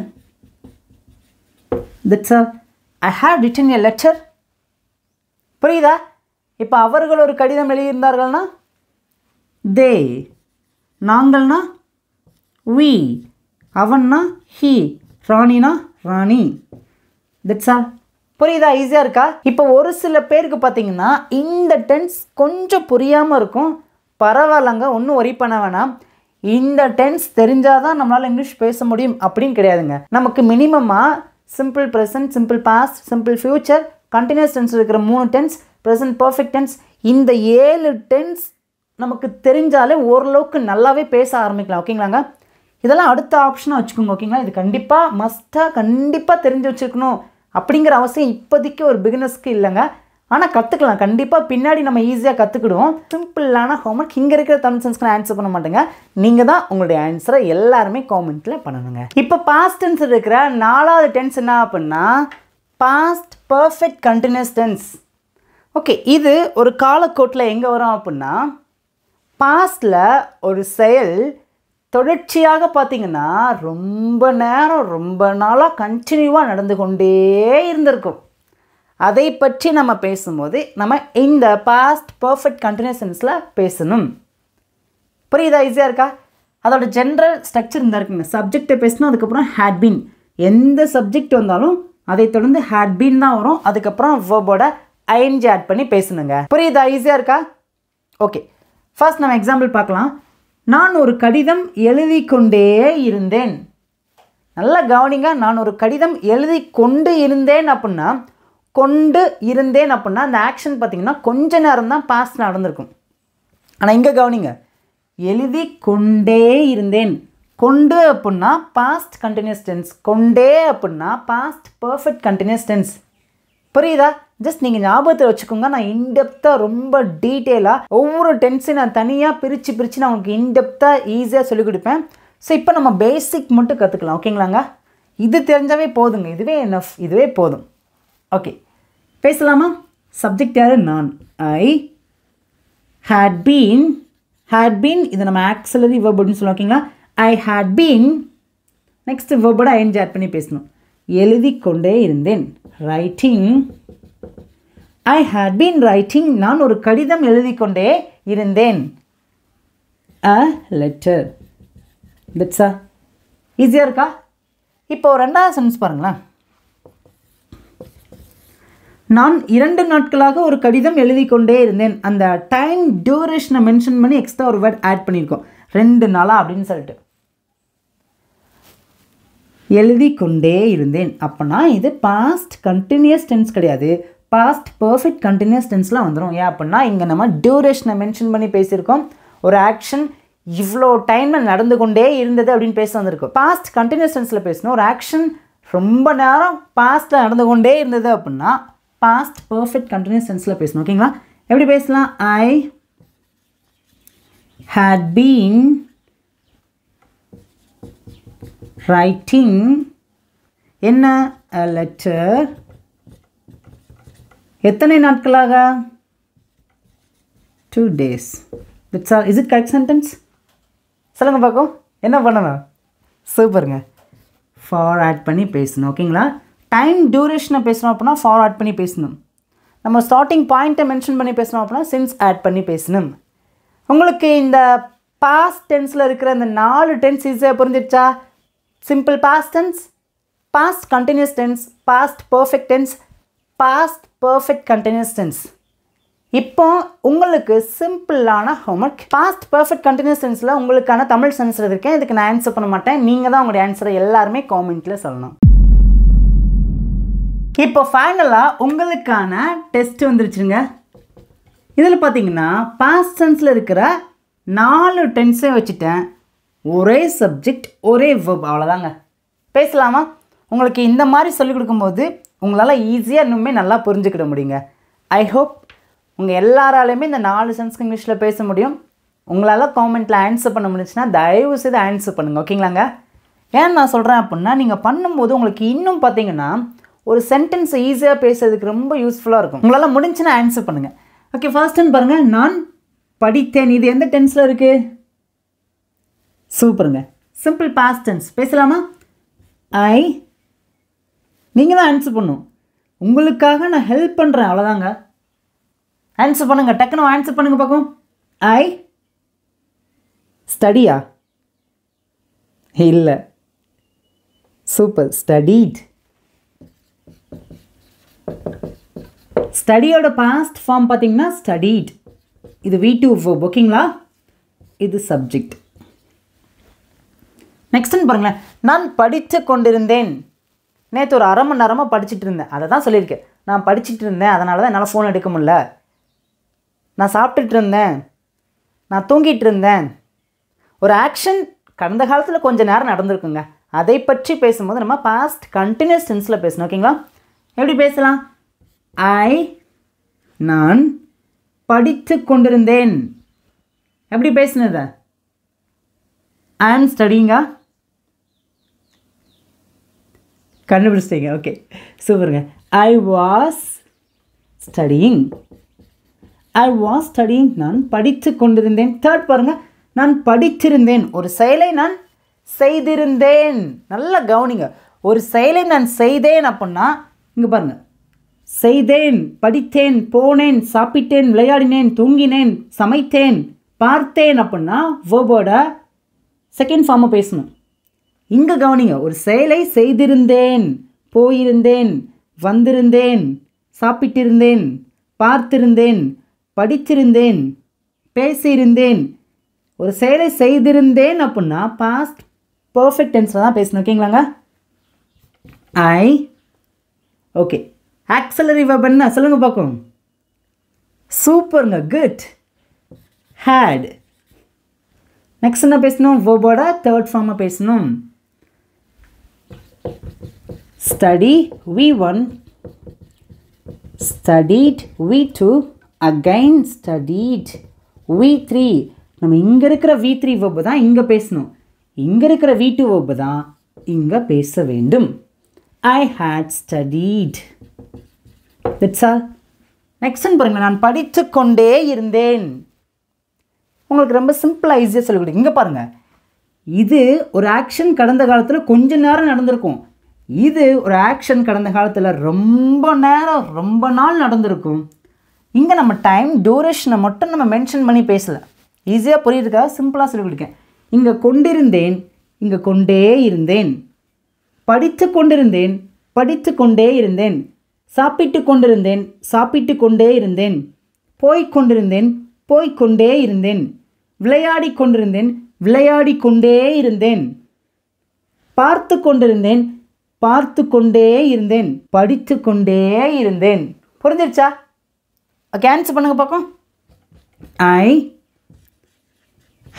That's all. I had written a letter. புரியுதா? இப்போ அவர்கள் ஒரு கடிதம் எழுதியிருந்தார்கள்னா they, நாங்கள்னா we, அவன்னா he, ராணினா Rani. That's all. புரியுதா? ஈஸியாக இருக்கா? இப்போ ஒரு சில பேருக்கு பார்த்தீங்கன்னா இந்த டென்ஸ் கொஞ்சம் புரியாமல் இருக்கும். பரவாயில்லங்க, ஒன்றும் ஒரி பண்ண வேணாம். இந்த டென்ஸ் தெரிஞ்சால் தான் நம்மளால் இங்கிலீஷ் பேச முடியும் அப்படின்னு கிடையாதுங்க. நமக்கு மினிமமாக simple present, simple past, simple future, continuous tense இருக்கிற 3 டென்ஸ், ப்ரெசன்ட் பர்ஃபெக்ட் டென்ஸ், இந்த 7 டென்ஸ் நமக்கு தெரிஞ்சாலே ஓரளவுக்கு நல்லாவே பேச ஆரம்பிக்கலாம். ஓகேங்களாங்க? இதெல்லாம் அடுத்த ஆப்ஷனாக வச்சுக்கோங்க. ஓகேங்களா? இது கண்டிப்பாக மஸ்ட்டாக கண்டிப்பாக தெரிஞ்சு வச்சுருக்கணும் அப்படிங்கிற அவசியம் இப்போதைக்கு ஒரு பிகினர்ஸ்க்கு இல்லைங்க. ஆனால் கற்றுக்கலாம் கண்டிப்பாக, பின்னாடி நம்ம ஈஸியாக கற்றுக்கிடுவோம். சிம்பிளான ஹோம்ஒர்க் இங்கே இருக்கிற தமிழ் சென்ஸ்க்கு நான் ஆன்சர் பண்ண மாட்டேங்க. நீங்கள் தான் உங்களுடைய ஆன்சரை எல்லாருமே காமெண்ட்டில் பண்ணணுங்க. இப்போ பாஸ்ட் டென்ஸ் இருக்கிற 4வது டென்ஸ் என்ன அப்படின்னா past perfect continuous tense. Okay, இது ஒரு காலக்கோட்டில் எங்கே வரும் அப்படின்னா பாஸ்டில் ஒரு செயல் தொடர்ச்சியாக பார்த்திங்கன்னா ரொம்ப நேரம் ரொம்ப நாளாக கண்டினியூவாக நடந்து கொண்டே இருந்திருக்கும். அதை பற்றி நம்ம பேசும்போது நம்ம இந்த பாஸ்ட் பர்ஃபெக்ட் கண்டினியூஸ் டென்ஸில் பேசணும். புரியுதா? ஈஸியாக இருக்கா? அதோட ஜென்ரல் ஸ்ட்ரக்சர் இந்த இருக்குங்க. சப்ஜெக்டை பேசணும், அதுக்கப்புறம் ஹேட் பீன். எந்த சப்ஜெக்ட் வந்தாலும் அதை தொடர்ந்து ஹேட் பீன் தான் வரும். அதுக்கப்புறம் வெர்போட ஐஎன்ஜி ஆட் பண்ணி பேசணுங்க. புரியுதா? ஈஸியாக இருக்கா? ஓகே, ஃபர்ஸ்ட் நம்ம எக்ஸாம்பிள் பார்க்கலாம். நான் ஒரு கடிதம் எழுதி கொண்டே இருந்தேன். நல்லா கவனிங்க. நான் ஒரு கடிதம் எழுதி கொண்டு இருந்தேன் அப்படின்னா அந்த ஆக்ஷன் பார்த்திங்கன்னா கொஞ்ச நேரம் தான் பாஸ்ட் நடந்திருக்கும். ஆனால் இங்கே கவனிங்க, எழுதி கொண்டே இருந்தேன். கொண்டு அப்படின்னா பாஸ்ட் கண்டினியூஸ் டென்ஸ், கொண்டே அப்படின்னா பாஸ்ட் பர்ஃபெக்ட் கண்டினியூஸ் டென்ஸ். புரியுதா? ஜஸ்ட் நீங்கள் ஞாபகத்தை வச்சுக்கோங்க. நான் இன்டெப்த்தாக ரொம்ப டீட்டெயிலாக ஒவ்வொரு டென்ஸையும் நான் தனியாக பிரித்து நான் உங்களுக்கு இன்டெப்த்தாக ஈஸியாக சொல்லிக் கொடுப்பேன். ஸோ இப்போ நம்ம பேசிக் மட்டும் கற்றுக்கலாம். ஓகேங்களாங்க? இது தெரிஞ்சாவே போதுங்க. இதுவே போதும். ஓகே, பேசலாமா? சப்ஜெக்ட் யார்? நான். ஐ had been, இது நம்ம ஆக்சிலரி வெர்ப் அப்படின்னு சொல்லுவோம். ஓகேங்களா? ஐ had been, நெக்ஸ்ட் வெர்போட ஐஎன்ஜி ஆட் பண்ணி பேசணும். எழுதி கொண்டே இருந்தேன், writing. I had been writing, நான் ஒரு கடிதம் எழுதி கொண்டே இருந்தேன், a letter. தட்ஸா? ஈஸியாக இருக்கா? இப்போ 2வது சென்டென்ஸ் பாருங்களேன். நான் 2 நாட்களாக ஒரு கடிதம் எழுதி கொண்டே இருந்தேன். அந்த டைம் டியூரேஷனை மென்ஷன் பண்ணி எக்ஸ்ட்ரா ஒரு வேர்ட் ஆட் பண்ணியிருக்கோம். 2 நாளா அப்படின்னு சொல்லிட்டு எழுதி கொண்டே இருந்தேன். அப்போனா இது பாஸ்ட் கண்டினியூஸ் டென்ஸ் கிடையாது, பாஸ்ட் பர்ஃபெக்ட் கண்டினியூஸ் டென்ஸில் வந்துடும். ஏன் அப்படின்னா இங்கே நம்ம டியூரேஷனை மென்ஷன் பண்ணி பேசியிருக்கோம். ஒரு ஆக்ஷன் இவ்வளோ டைமில் நடந்து கொண்டே இருந்தது அப்படின்னு பேச வந்திருக்கும். பாஸ்ட் கண்டினியூஸ் டென்ஸில் பேசணும். ஒரு ஆக்ஷன் ரொம்ப நேரம் பாஸ்ட்டில் நடந்து கொண்டே இருந்தது அப்படின்னா பாஸ்ட் பர்ஃபெக்ட் கண்டினியூஸ் டென்ஸில் பேசணும். ஓகேங்களா? எப்படி பேசலாம்? ஐ had been writing என்ன a letter எத்தனை நாட்களாக? 2 days. That's all. Is it correct sentence? சொல்லுங்க பார்க்கும். என்ன பண்ணணும்? சூப்பருங்க. ஃபார் ஆட் பண்ணி பேசணும். ஓகேங்களா? டைம் டியூரேஷனை பேசணும் அப்படின்னா ஃபார் ஆட் பண்ணி பேசணும். நம்ம ஸ்டார்டிங் பாயிண்ட்டை மென்ஷன் பண்ணி பேசணும் அப்படின்னா சின்ஸ் ஆட் பண்ணி பேசணும். உங்களுக்கு இந்த பாஸ்ட் டென்ஸில் இருக்கிற இந்த 4 டென்ஸ் ஈஸியாக புரிஞ்சிடுச்சா? Simple past tense, past continuous tense, past perfect tense, past perfect continuous tense. இப்போ உங்களுக்கு சிம்பிளான ஹோம்ஒர்க். பாஸ்ட் பர்ஃபெக்ட் கண்டினியூஸ் டென்ஸில் உங்களுக்கான தமிழ் சென்ஸ் இருக்கேன். இதுக்கு நான் ஆன்சர் பண்ண மாட்டேன். நீங்கள் தான் உங்களுடைய ஆன்சரை எல்லாருமே காமெண்ட்டில் சொல்லணும். இப்போ ஃபைனலாக உங்களுக்கான டெஸ்ட் வந்துருச்சுங்க. இதில் பார்த்தீங்கன்னா பாஸ்ட் டென்ஸில் இருக்கிற 4 டென்ஸை வச்சுட்டேன். ஒரே சப்ஜெக்ட் ஒரே வெர்ப், அவ்வளோதாங்க. பேசலாமா? உங்களுக்கு இந்த மாதிரி சொல்லிக் கொடுக்கும்போது உங்களால் ஈஸியாக இன்னுமே நல்லா புரிஞ்சுக்கிட முடியுங்க. ஐ ஹோப் உங்கள் எல்லாராலையுமே இந்த 4 சென்ஸ்க்கு இங்கிலீஷில் பேச முடியும். உங்களால் காமெண்ட்டில் ஆன்சர் பண்ண முடிஞ்சுன்னா தயவு செய்து ஆன்சர் பண்ணுங்கள். ஓகேங்களாங்க? ஏன் நான் சொல்கிறேன் அப்படின்னா நீங்கள் பண்ணும்போது உங்களுக்கு இன்னும் பார்த்தீங்கன்னா ஒரு சென்டென்ஸை ஈஸியாக பேசுறதுக்கு ரொம்ப யூஸ்ஃபுல்லாக இருக்கும். உங்களால் முடிஞ்சுன்னா ஆன்சர் பண்ணுங்கள். ஓகே, ஃபர்ஸ்ட் டென் பாருங்கள். நான் படித்தேன். இது எந்த டென்ஸில் இருக்குது? சூப்பருங்க. Simple past tense. பேசலாமா? ஐ. நீங்கள் தான் ஆன்சர் பண்ணும். உங்களுக்காக நான் ஹெல்ப் பண்ணுறேன், அவ்வளோதாங்க. ஆன்சர் பண்ணுங்கள். டக்குன்னு ஆன்சர் பண்ணுங்கள் பார்க்கும். ஐ ஸ்டடியா? இல்லை. சூப்பர். ஸ்டடீட். ஸ்டடியோட பாஸ்ட் ஃபார்ம் பார்த்தீங்கன்னா ஸ்டடீட். இது V2 verb. ஓகேங்களா? இது சப்ஜெக்ட். நெக்ஸ்ட்னு பாருங்களேன். நான் படித்து கொண்டிருந்தேன். நேற்று ஒரு அரை மணி நேரமாக படிச்சுட்டு இருந்தேன். அதை தான் சொல்லியிருக்கேன். நான் படிச்சுட்டு இருந்தேன், அதனால தான் என்னால் ஃபோன் எடுக்க முடியல. நான் சாப்பிட்டுட்டு இருந்தேன், நான் தூங்கிட்டு இருந்தேன். ஒரு ஆக்ஷன் கடந்த காலத்தில் கொஞ்சம் நேரம் நடந்திருக்குங்க. அதை பற்றி பேசும்போது நம்ம பாஸ்ட் கண்டினியூஸ் டென்ஸில் பேசணும். ஓகேங்களா? எப்படி பேசலாம்? ஐ நான் படித்து கொண்டிருந்தேன். எப்படி பேசுனது? ஐ ஆம் ஸ்டடிங்கா? கண்டுபிடிச்சிட்டீங்க. ஓகே, சூப்பருங்க. I was studying. I was studying. நான் படித்து கொண்டிருந்தேன். தேர்ட் பாருங்கள். நான் படித்திருந்தேன். ஒரு செயலை நான் செய்திருந்தேன். நல்லா கவனிங்க. ஒரு செயலை நான் செய்தேன் அப்படின்னா இங்கே பாருங்கள். செய்தேன், படித்தேன், போனேன், சாப்பிட்டேன், விளையாடினேன், தூங்கினேன், சமைத்தேன், பார்த்தேன் அப்படின்னா வேர்போட செகண்ட் ஃபார்மை பேசணும். இங்கே கவனிங்க. ஒரு செயலை செய்திருந்தேன், போயிருந்தேன், வந்திருந்தேன், சாப்பிட்டிருந்தேன், பார்த்திருந்தேன், படித்திருந்தேன், பேசியிருந்தேன். ஒரு செயலை செய்திருந்தேன் அப்படின்னா பாஸ்ட் பர்ஃபெக்ட் டென்ஸில் தான் பேசணும். ஓகேங்களாங்க? ஐ. ஓகே, ஆக்ஸலரி வெர்ப் என்ன சொல்லுங்க பார்க்கும். சூப்பருங்க. குட். ஹேட். நெக்ஸ்ட் என்ன பேசணும்? வெர்போட தேர்ட் ஃபார்மை பேசணும். Study V1, studied V2, again studied V3. நம்ம இங்கே இருக்கிற V3 வெர்பு தான் இங்கே பேசணும். இங்கே இருக்கிற V2 வெர்பு தான் இங்கே பேச வேண்டும். I had studied. That's all. நெக்ஸ்ட்னு பாருங்கள். நான் படித்து கொண்டே இருந்தேன். உங்களுக்கு ரொம்ப சிம்பிளாக ஈஸியாக சொல்லிக் கொடுங்க. இங்கே பாருங்கள். இது ஒரு ஆக்ஷன் கடந்த காலத்தில் கொஞ்ச நேரம் நடந்திருக்கும். இது ஒரு ஆக்ஷன் கடந்த காலத்தில் ரொம்ப நேரம், ரொம்ப நாள் நடந்திருக்கும். இங்கே நம்ம டைம் டியூரேஷனை மட்டும் நம்ம மென்ஷன் பண்ணி பேசலை. ஈஸியாக புரியுதுக்காக சிம்பிளாக சொல்லிக் கொடுக்கேன். இங்கே கொண்டிருந்தேன், இங்கே கொண்டே இருந்தேன். படித்து கொண்டிருந்தேன், படித்து கொண்டே இருந்தேன். சாப்பிட்டு கொண்டிருந்தேன், சாப்பிட்டு கொண்டே இருந்தேன். போய்கொண்டிருந்தேன், போய்கொண்டே இருந்தேன். விளையாடி கொண்டிருந்தேன், விளையாடி கொண்டே இருந்தேன். பார்த்து கொண்டிருந்தேன், பார்த்து கொண்டே இருந்தேன். படித்து கொண்டே இருந்தேன். புரிஞ்சிருச்சா? ஓகே, ஆன்சர் பண்ணுங்க பார்க்கும். ஐ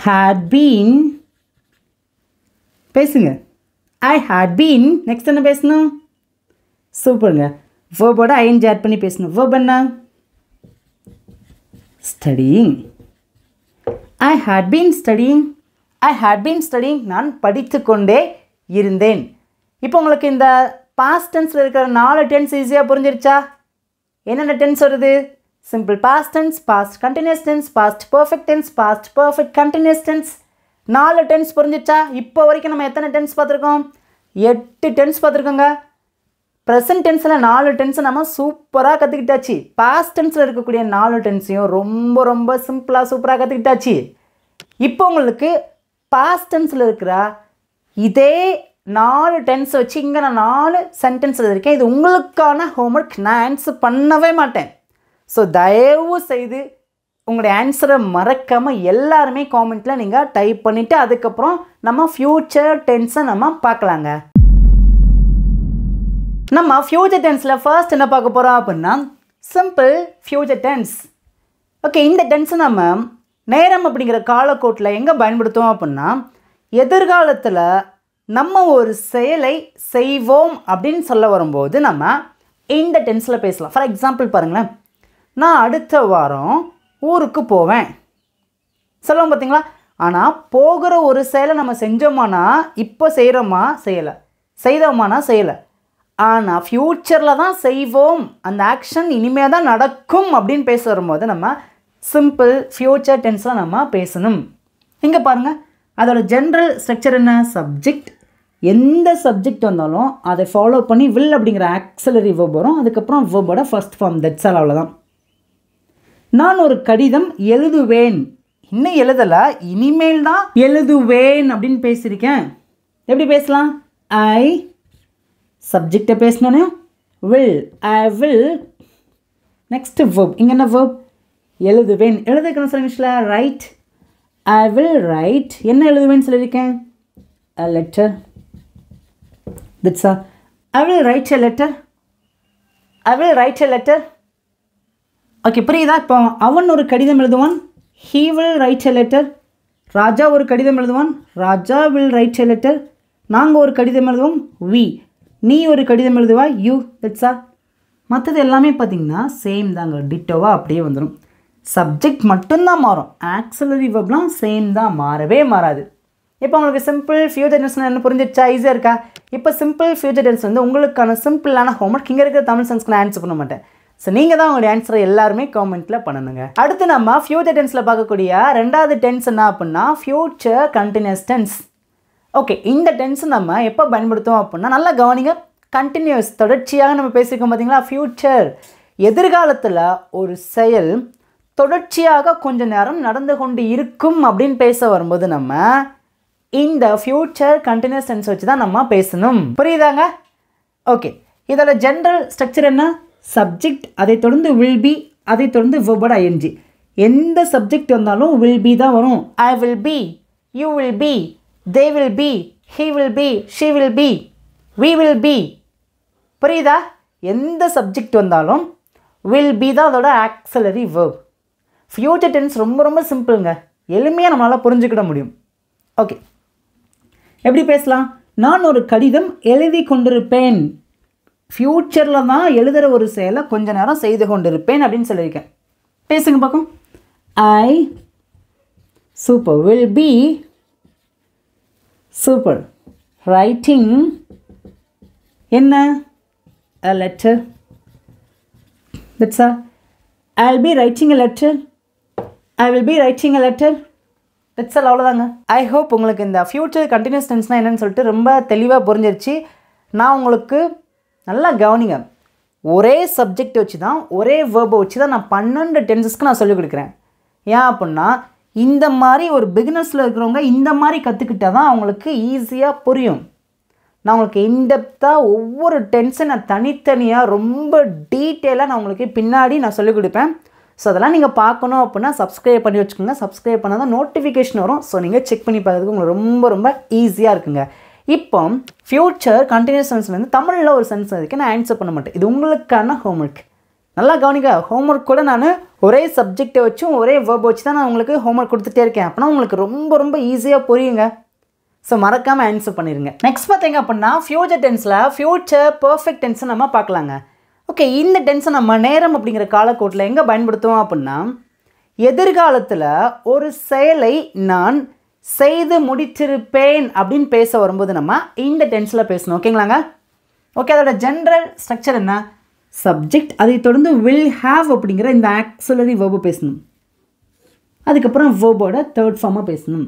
ஹேட் பீன், பேசுங்க. ஐ ஹேட் பீன், நெக்ஸ்ட் என்ன பேசணும்? சூப்பருங்க. வேர்போட ஐஎன்ஜி ஆட் பண்ணி பேசணும். வேர்ப் என்ன? Studying. I had been studying. I had been studying, நான் படித்து கொண்டே இருந்தேன். இப்போ உங்களுக்கு இந்த பாஸ்ட் டென்ஸில் இருக்கிற 4 டென்ஸ் ஈஸியாக புரிஞ்சிருச்சா? என்னென்ன டென்ஸ் வருது? Simple past tense, past continuous tense, past perfect tense, past perfect continuous tense. 4 tense புரிஞ்சிச்சா? இப்போ வரைக்கும் நம்ம எத்தனை டென்ஸ் பார்த்துருக்கோம்? 8 டென்ஸ் பார்த்துருக்கோங்க. ப்ரெசன்ட் டென்ஸில் 4 டென்ஸை நம்ம சூப்பராக கற்றுக்கிட்டாச்சு. பாஸ்ட் டென்ஸில் இருக்கக்கூடிய 4 டென்ஸையும் ரொம்ப ரொம்ப சிம்பிளாக சூப்பராக கற்றுக்கிட்டாச்சு. இப்போ உங்களுக்கு பாஸ்ட் டென்ஸில் இருக்கிற இதே 4 டென்ஸ் வச்சு இங்கே நான் 4 சென்டென்ஸ் எழுதியிருக்கேன். இது உங்களுக்கான ஹோம்ஒர்க். நான் ஆன்சர் பண்ணவே மாட்டேன். ஸோ தயவு செய்து உங்களுடைய ஆன்சரை மறக்காமல் எல்லாருமே காமெண்ட்டில் நீங்கள் டைப் பண்ணிவிட்டு அதுக்கப்புறம் நம்ம ஃப்யூச்சர் டென்ஸை நம்ம பார்க்கலாங்க. நம்ம ஃப்யூச்சர் டென்ஸில் ஃபர்ஸ்ட் என்ன பார்க்க போகிறோம் அப்படின்னா சிம்பிள் ஃப்யூச்சர் டென்ஸ். ஓகே, இந்த டென்ஸை நம்ம நேரம் அப்படிங்கிற காலக்கோட்டில் எங்கே பயன்படுத்துவோம் அப்படின்னா எதிர்காலத்தில் நம்ம ஒரு செயலை செய்வோம் அப்படின்னு சொல்ல வரும்போது நம்ம இந்த டென்ஸில் பேசலாம். ஃபார் எக்ஸாம்பிள் பாருங்களேன், நான் அடுத்த வாரம் ஊருக்கு போவேன் சொல்லுவோம் பார்த்தீங்களா? ஆனால் போகிற ஒரு செயலை நம்ம செஞ்சோமானா இப்போ செய்கிறோமா செய்யலை, செய்தோமானா செய்யலை. ஆனால் ஃப்யூச்சரில் தான் செய்வோம், அந்த ஆக்ஷன் இனிமேல் தான் நடக்கும் அப்படின்னு பேச வரும்போது நம்ம சிம்பிள் ஃப்யூச்சர் டென்ஸில் நம்ம பேசணும். இங்கே பாருங்கள், அதோட ஜென்ரல் ஸ்ட்ரக்சர் என்ன? சப்ஜெக்ட். எந்த சப்ஜெக்ட் வந்தாலும் அதை ஃபாலோ பண்ணி வில் அப்படிங்கிற ஆக்ஸிலரி வெர்ப் வரும். அதுக்கப்புறம் வெர்போட ஃபர்ஸ்ட் ஃபார்ம், தட்ஸ் ஆல், அவ்வளோதான். நான் ஒரு கடிதம் எழுதுவேன். இன்னும் எழுதலை, இனிமேல் தான் எழுதுவேன் அப்படின்னு பேசியிருக்கேன். எப்படி பேசலாம்? ஐ சப்ஜெக்டை பேசணுன்னு will, I will. Next verb, இங்கே என்ன வெர்ப்? எழுதுவேன். எழுதுக்கணும் சொல்லுங்க, ரைட். I will write. என்ன எழுதுவேன்னு சொல்லியிருக்கேன்? a letter. That's all. I will write a letter. I will write a letter. Okay, புரியுதா? இப்போ அவன் ஒரு கடிதம் எழுதுவான். he will write a letter. ராஜா ஒரு கடிதம் எழுதுவான். ராஜா will write a letter. நாங்கள் ஒரு கடிதம் எழுதுவோம். we. நீ ஒரு கடிதம் எழுதுவா. you. that's all. மற்றது எல்லாமே பார்த்தீங்கன்னா சேம் தாங்க, டிட்டோவாக அப்படியே வந்துடும். சப்ஜெக்ட் மட்டும்தான் மாறும், ஆக்ஸிலரி வெர்ப்லாம் சேம் தான், மாறவே மாறாது. இப்போ உங்களுக்கு சிம்பிள் ஃப்யூச்சர் டென்ஸ் என்ன புரிஞ்சிச்சா? ஈஸியாக இருக்கா? இப்போ சிம்பிள் ஃப்யூச்சர் டென்ஸ் வந்து உங்களுக்கான சிம்பிளான ஹோம்ஒர்க். இங்கே இருக்கிற தமிழ் சென்ஸ்க்கு நான் ஆன்சர் பண்ண மாட்டேன். ஸோ நீங்கள் தான் உங்களுடைய ஆன்சரை எல்லாருமே காமெண்ட்டில் பண்ணணுங்க. அடுத்து நம்ம ஃப்யூச்சர் டென்ஸில் பார்க்கக்கூடிய 2வது டென்ஸ் என்ன அப்படின்னா ஃப்யூச்சர் கண்டினியூஸ் டென்ஸ். ஓகே, இந்த டென்ஸ் நம்ம எப்போ பயன்படுத்துவோம் அப்படின்னா நல்லா கவனிங்க. கண்டினியூஸ், தொடர்ச்சியாக நம்ம பேசியிருக்கோம் பார்த்தீங்களா? ஃப்யூச்சர், எதிர்காலத்தில் ஒரு செயல் தொடர்ச்சியாக கொஞ்ச நேரம் நடந்து கொண்டு இருக்கும் அப்படின்னு பேச வரும்போது நம்ம இந்த ஃப்யூச்சர் கண்டினியூஸ் டென்ஸ் வச்சு தான் நம்ம பேசணும். புரியுதாங்க? ஓகே, இதோட ஜென்ரல் ஸ்ட்ரக்சர் என்ன? சப்ஜெக்ட், அதை தொடர்ந்து வில் பி, அதை தொடர்ந்து வெர்போட ஐஎன்ஜி. எந்த சப்ஜெக்ட் வந்தாலும் வில் பி தான் வரும். I will be, you will be, they will be, he will be, she will be, we will be. புரியுதா? எந்த சப்ஜெக்ட் வந்தாலும் வில் பி தான் அதோட ஆக்ஸிலரி வெர்ப். ஃப்யூச்சர் டென்ஸ் ரொம்ப ரொம்ப சிம்பிளுங்க, எளிமையாக நம்மளால் புரிஞ்சுக்கிட முடியும். ஓகே, எப்படி பேசலாம்? நான் ஒரு கடிதம் எழுதி கொண்டிருப்பேன். ஃப்யூச்சரில் தான் எழுதுகிற ஒரு செயலை கொஞ்ச நேரம் செய்து கொண்டிருப்பேன் அப்படின்னு சொல்லியிருக்கேன். பேசுங்க பார்க்கும். I super will be super writing என்ன? a letter. that's all. I'll be writing a letter. I will be writing a letter. that's all, அவ்வளோதாங்க. ஐ ஹோப் உங்களுக்கு இந்த ஃப்யூச்சர் கண்டினியூஸ் டென்ஸ்னால் என்னென்னு சொல்லிட்டு ரொம்ப தெளிவாக புரிஞ்சிருச்சு. நான் உங்களுக்கு நல்லா கவனிங்க, ஒரே சப்ஜெக்ட் வச்சு தான், ஒரே வேர்பை வச்சு தான் நான் 12 டென்சஸ்க்கு நான் சொல்லிக் கொடுக்குறேன். ஏன் அப்படின்னா இந்த மாதிரி ஒரு பிகினர்ஸில் இருக்கிறவங்க இந்த மாதிரி கற்றுக்கிட்டால் தான் அவங்களுக்கு ஈஸியாக புரியும். நான் உங்களுக்கு இன்டெப்த்தாக ஒவ்வொரு டென்ஸை நான் தனித்தனியாக ரொம்ப டீட்டெயிலாக நான் உங்களுக்கு பின்னாடி நான் சொல்லிக் கொடுப்பேன். ஸோ அதெல்லாம் நீங்கள் பார்க்கணும் அப்படின்னா சப்ஸ்கிரைப் பண்ணி வச்சுக்கோங்க. சப்ஸ்கிரைப் பண்ணால் தான் நோட்டிஃபிகேஷன் வரும். ஸோ நீங்கள் செக் பண்ணி பார்க்கறதுக்கு உங்களுக்கு ரொம்ப ரொம்ப ஈஸியாக இருக்குங்க. இப்போ ஃப்யூச்சர் கண்டினியூஸ் டென்ஸ்லேருந்து தமிழில் ஒரு சென்ஸ் இருக்குது, நான் ஆன்சர் பண்ண மாட்டேன். இது உங்களுக்கான ஹோம்ஒர்க். நல்லா கவனிங்க. ஹோம்ஒர்க் கூட நான் ஒரே சப்ஜெக்டை வச்சும் ஒரே வேர்ப் வச்சு தான் நான் உங்களுக்கு ஹோம்ஒர்க் கொடுத்துட்டே இருக்கேன். அப்போனா உங்களுக்கு ரொம்ப ரொம்ப ஈஸியாக புரியுங்க. ஸோ மறக்காமல் ஆன்சர் பண்ணிடுங்க. நெக்ஸ்ட் பார்த்தீங்க அப்படின்னா ஃபியூச்சர் டென்ஸில் ஃபியூச்சர் பர்ஃபெக்ட் டென்ஸை நம்ம பார்க்கலாங்க. ஓகே, இந்த டென்ஸை நம்ம நேரம் அப்படிங்கிற காலக்கோட்டில் எங்கே பயன்படுத்துவோம் அப்படின்னா, எதிர்காலத்தில் ஒரு செயலை நான் செய்து முடித்திருப்பேன் அப்படின்னு பேச வரும்போது நம்ம இந்த டென்ஸில் பேசணும். ஓகேங்களாங்க? ஓகே, அதோட ஜென்ரல் ஸ்ட்ரக்சர் என்ன? சப்ஜெக்ட், அதை தொடர்ந்து வில் ஹாவ் அப்படிங்கிற இந்த ஆக்சிலரி வேர்பு பேசணும். அதுக்கப்புறம் வேர்போட தேர்ட் ஃபார்மாக பேசணும்.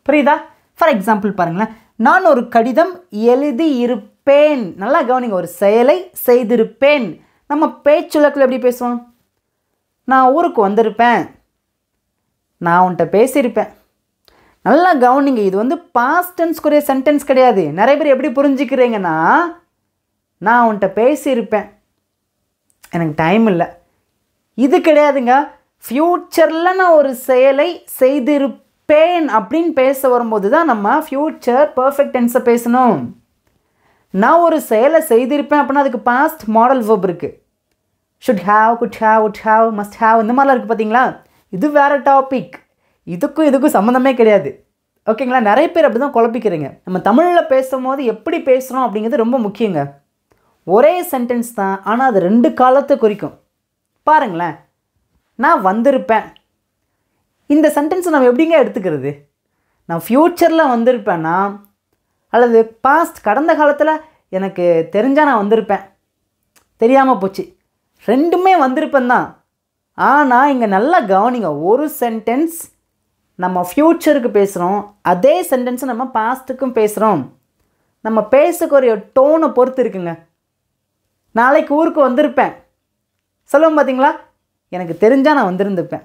புரியுதா? ஃபார் எக்ஸாம்பிள் பாருங்களேன், நான் ஒரு கடிதம் எழுதி இருப்பேன். நல்லா கவனிங்க, ஒரு செயலை செய்திருப்பேன். நம்ம பேச்சுலக்கில் எப்படி பேசுவோம்? நான் ஊருக்கு வந்திருப்பேன், நான் உன்கிட்ட பேசியிருப்பேன். நல்லா கவனிங்க, இது வந்து பாஸ்ட் டென்ஸ்க்குரிய சென்டென்ஸ் கிடையாது. நிறைய பேர் எப்படி புரிஞ்சுக்கிறீங்கன்னா, நான் உன்கிட்ட பேசியிருப்பேன், எனக்கு டைம் இல்லை, இது கிடையாதுங்க. ஃப்யூச்சரில் நான் ஒரு செயலை செய்திருப்பேன் அப்படின்னு பேச வரும்போது தான் நம்ம ஃப்யூச்சர் பர்ஃபெக்ட் டென்ஸை பேசணும். நான் ஒரு செயலை செய்திருப்பேன் அப்படின்னா அதுக்கு பாஸ்ட் மாடல் வேர்ப் இருக்குது. Should have, could have, wood have, must have, இந்த மாதிரிலாம் இருக்குது பார்த்தீங்களா? இது வேறு டாபிக். இதுக்கும் சம்மந்தமே கிடையாது. ஓகேங்களா? நிறைய பேர் அப்படி தான் குழப்பிக்கிறீங்க. நம்ம தமிழில் பேசும்போது எப்படி பேசுகிறோம் அப்படிங்கிறது ரொம்ப முக்கியங்க. ஒரே சென்டென்ஸ் தான், ஆனால் அது 2 காலத்தை குறிக்கும். பாருங்களேன், நான் வந்திருப்பேன், இந்த சென்டென்ஸை நம்ம எப்படிங்க எடுத்துக்கிறது? நான் ஃப்யூச்சரில் வந்திருப்பேன்னா அல்லது பாஸ்ட் கடந்த காலத்தில் எனக்கு தெரிஞ்சால் நான் வந்திருப்பேன், தெரியாமல் போச்சு, ரெண்டுமே வந்திருப்பேன் தான். ஆனால் இங்கே நல்லா கவனிங்க, ஒரு சென்டென்ஸ் நம்ம ஃப்யூச்சருக்கு பேசுகிறோம், அதே சென்டென்ஸை நம்ம பாஸ்ட்டுக்கும் பேசுகிறோம். நம்ம பேசக்கூடிய டோனை பொறுத்து இருக்குங்க. நாளைக்கு ஊருக்கு வந்திருப்பேன் சொல்லுவோம் பார்த்தீங்களா, எனக்கு தெரிஞ்சால் நான் வந்திருந்துப்பேன்.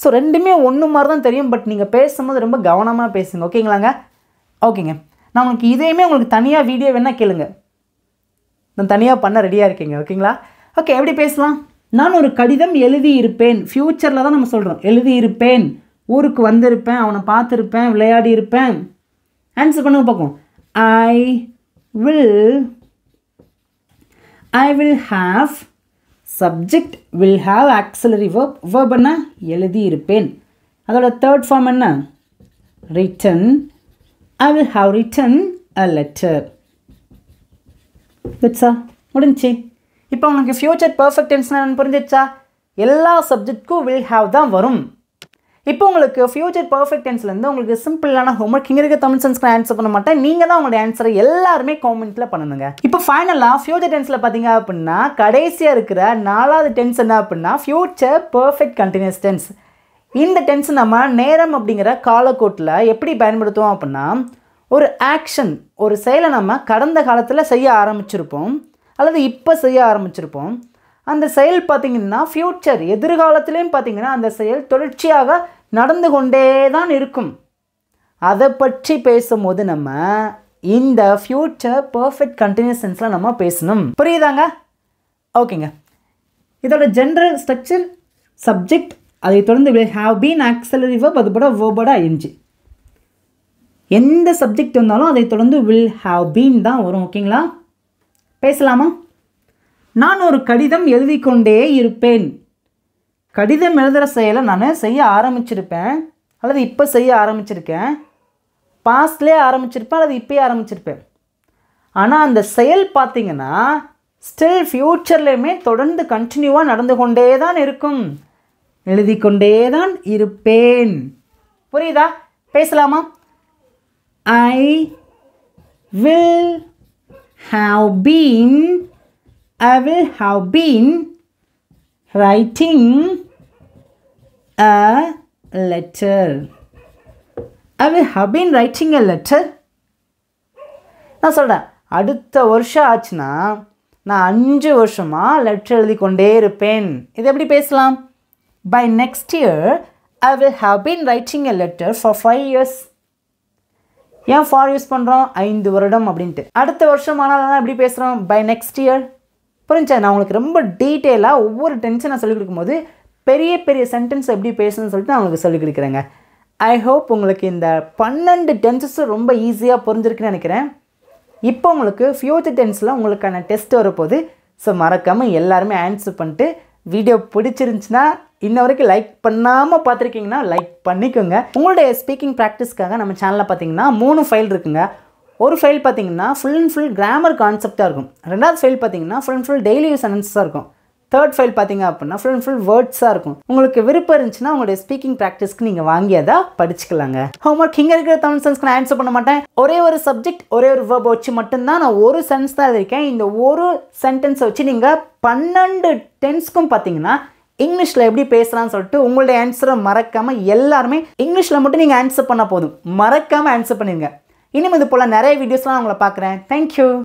ஸோ ரெண்டுமே ஒன்று மாதிரி தான் தெரியும், பட் நீங்கள் பேசும்போது ரொம்ப கவனமாக பேசுங்க. ஓகேங்களாங்க? ஓகேங்க, நான் உங்களுக்கு இதையுமே உங்களுக்கு தனியாக வீடியோ வேணால் கேளுங்க, நான் தனியாக பண்ண ரெடியாக இருக்கீங்க. ஓகேங்களா? ஓகே, எப்படி பேசலாம்? நான் ஒரு கடிதம் எழுதி இருப்பேன். ஃப்யூச்சரில் தான் நம்ம சொல்கிறோம். எழுதி இருப்பேன், ஊருக்கு வந்திருப்பேன், அவனை பார்த்துருப்பேன், விளையாடி இருப்பேன். ஆன்சர் பண்ணுங்க பார்ப்போம். I will have subject will have auxiliary verb. Verb என்ன? எழுதி இருப்பேன். அதோட தேர்ட் ஃபார்ம் என்ன? written. I will have written a letter. That's all. முடிஞ்சு. இப்போ உங்களுக்கு ஃபியூச்சர் பர்ஃபெக்ட் டென்ஸ்னால் புரிஞ்சிச்சா? எல்லா சப்ஜெக்ட்க்கும் will have தான் வரும். இப்போ உங்களுக்கு ஃபியூச்சர் பர்ஃபெக்ட் டென்ஸ்லேருந்து உங்களுக்கு சிம்பிளான ஹோம்ஒர்க் இங்கே இருக்க தமிழ் சென்ஸ்க்கு ஆன்சர் பண்ண மாட்டேன். நீங்கள் தான் உங்களுடைய ஆன்சரை எல்லாருமே காமெண்ட்டில் பண்ணணுங்க. இப்போ ஃபைனலாக ஃபியூச்சர் டென்ஸில் பார்த்தீங்க அப்படின்னா கடைசியாக இருக்கிற 4வது டென்ஸ் என்ன அப்படின்னா ஃபியூச்சர் பர்ஃபெக்ட் கண்டினியூஸ் டென்ஸ். இந்த டென்ஸ் நம்ம நேரம் அப்படிங்கிற காலக்கோட்டில் எப்படி பயன்படுத்துவோம் அப்படின்னா, ஒரு ஆக்ஷன், ஒரு செயலை நம்ம கடந்த காலத்தில் செய்ய ஆரம்பிச்சிருப்போம் அல்லது இப்போ செய்ய ஆரம்பிச்சிருப்போம். அந்த செயல் பார்த்திங்கன்னா ஃப்யூச்சர் எதிர்காலத்துலேயும் பார்த்திங்கன்னா அந்த செயல் தொடர்ச்சியாக நடந்து கொண்டே தான் இருக்கும். அதை பற்றி பேசும்போது நம்ம இந்த ஃப்யூச்சர் பர்ஃபெக்ட் கண்டினியூஸ் டென்ஸில் நம்ம பேசணும். புரியுதாங்க? ஓகேங்க, இதோட ஜென்ரல் ஸ்ட்ரக்சர் சப்ஜெக்ட், அதை தொடர்ந்து will have been auxiliary verb, அது போட வேர்போட ing. எந்த சப்ஜெக்ட் வந்தாலும் அதை தொடர்ந்து will have been தான் வரும். ஓகேங்களா? பேசலாமா? நான் ஒரு கடிதம் எழுதி கொண்டே இருப்பேன். கடிதம் எழுதுகிற செயலை நான் செய்ய ஆரம்பிச்சிருப்பேன் அல்லது இப்போ செய்ய ஆரம்பிச்சிருக்கேன், பாஸ்ட்லேயே ஆரம்பிச்சிருப்பேன் அல்லது இப்போயே ஆரம்பிச்சிருப்பேன். ஆனால் அந்த செயல் பார்த்திங்கன்னா ஸ்டில் ஃப்யூச்சர்லேயுமே தொடர்ந்து கண்டினியூவாக நடந்து கொண்டே தான் இருக்கும். எழுதி கொண்டே தான் இருப்பேன். புரியுதா? பேசலாமா? I will have been writing a letter. I will have been writing a letter. நான் சொல்கிறேன், அடுத்த வருஷம் ஆச்சுன்னா நான் 5 வருஷமாக லெட்டர் எழுதி கொண்டே இருப்பேன். இது எப்படி பேசலாம்? By next year, I will have been writing a letter for 5 years. ஏன் ஃபார் யூஸ் பண்ணுறோம்? 5 வருடம் அப்படின்ட்டு. அடுத்த வருஷம் ஆனால் எப்படி பேசுகிறோம்? By next year. புரிஞ்சா? நான் உங்களுக்கு ரொம்ப டீட்டெயிலாக ஒவ்வொரு டென்ஸை நான் சொல்லிக் கொடுக்கும்போது பெரிய பெரிய சென்டென்ஸ் எப்படி பேசணும்னு சொல்லிட்டு நான் உங்களுக்கு சொல்லிக் கொடுக்குறேங்க. ஐ ஹோப் உங்களுக்கு இந்த 12 டென்சஸும் ரொம்ப ஈஸியாக புரிஞ்சிருக்குன்னு நினைக்கிறேன். இப்போ உங்களுக்கு ஃபியூச்சர் டென்ஸில் உங்களுக்கான டெஸ்ட் வரப்போது. ஸோ மறக்காமல் எல்லாருமே ஆன்சர் பண்ணிட்டு வீடியோ பிடிச்சிருந்துச்சுன்னா இன்ன வரைக்கும் லைக் பண்ணாமல் பார்த்துருக்கீங்கன்னா லைக் பண்ணிக்கோங்க. உங்களுடைய ஸ்பீக்கிங் ப்ராக்டிஸ்க்காக நம்ம சேனலில் பார்த்தீங்கன்னா 3 ஃபைல் இருக்குங்க. ஒரு ஃபைல் பார்த்தீங்கன்னா ஃபுல் அண்ட் ஃபுல் கிராமர் கான்செப்டாக இருக்கும். ரெண்டாவது ஃபைல் பார்த்தீங்கன்னா full and full daily use சென்டென்ஸாக இருக்கும். தேர்ட் ஃபைல் பார்த்தீங்க அப்படின்னா ஃபுல் அண்ட் ஃபுல் வேர்ட்ஸாக இருக்கும். உங்களுக்கு விருப்பம் இருந்துச்சுன்னா உங்களுடைய ஸ்பீக்கிங் ப்ராக்டிஸ்க்கு நீங்கள் வாங்கி அதை படிச்சுக்கலாங்க. ஹோம்ஒர்க் இங்கே இருக்கிற தமிழ் சென்ஸ்க்கு நான் ஆன்சர் பண்ண மாட்டேன். ஒரே ஒரு சப்ஜெக்ட் ஒரே ஒரு வேர்ப் வச்சு மட்டும்தான் நான் ஒரு சென்ஸ் தான் எழுதியிருக்கேன். இந்த ஒரு சென்டென்ஸை வச்சு நீங்கள் 12 டென்ஸ்க்கும் பார்த்தீங்கன்னா இங்கிலீஷில் எப்படி பேசுகிறான்னு சொல்லிட்டு உங்களுடைய ஆன்சரை மறக்காமல் எல்லாருமே இங்கிலீஷில் மட்டும் நீங்கள் ஆன்சர் பண்ணால் போதும். மறக்காமல் ஆன்சர் பண்ணிடுங்க. இனிமேல் இது போல் நிறைய வீடியோஸ்லாம் உங்களை பார்க்குறேன். தேங்க்யூ.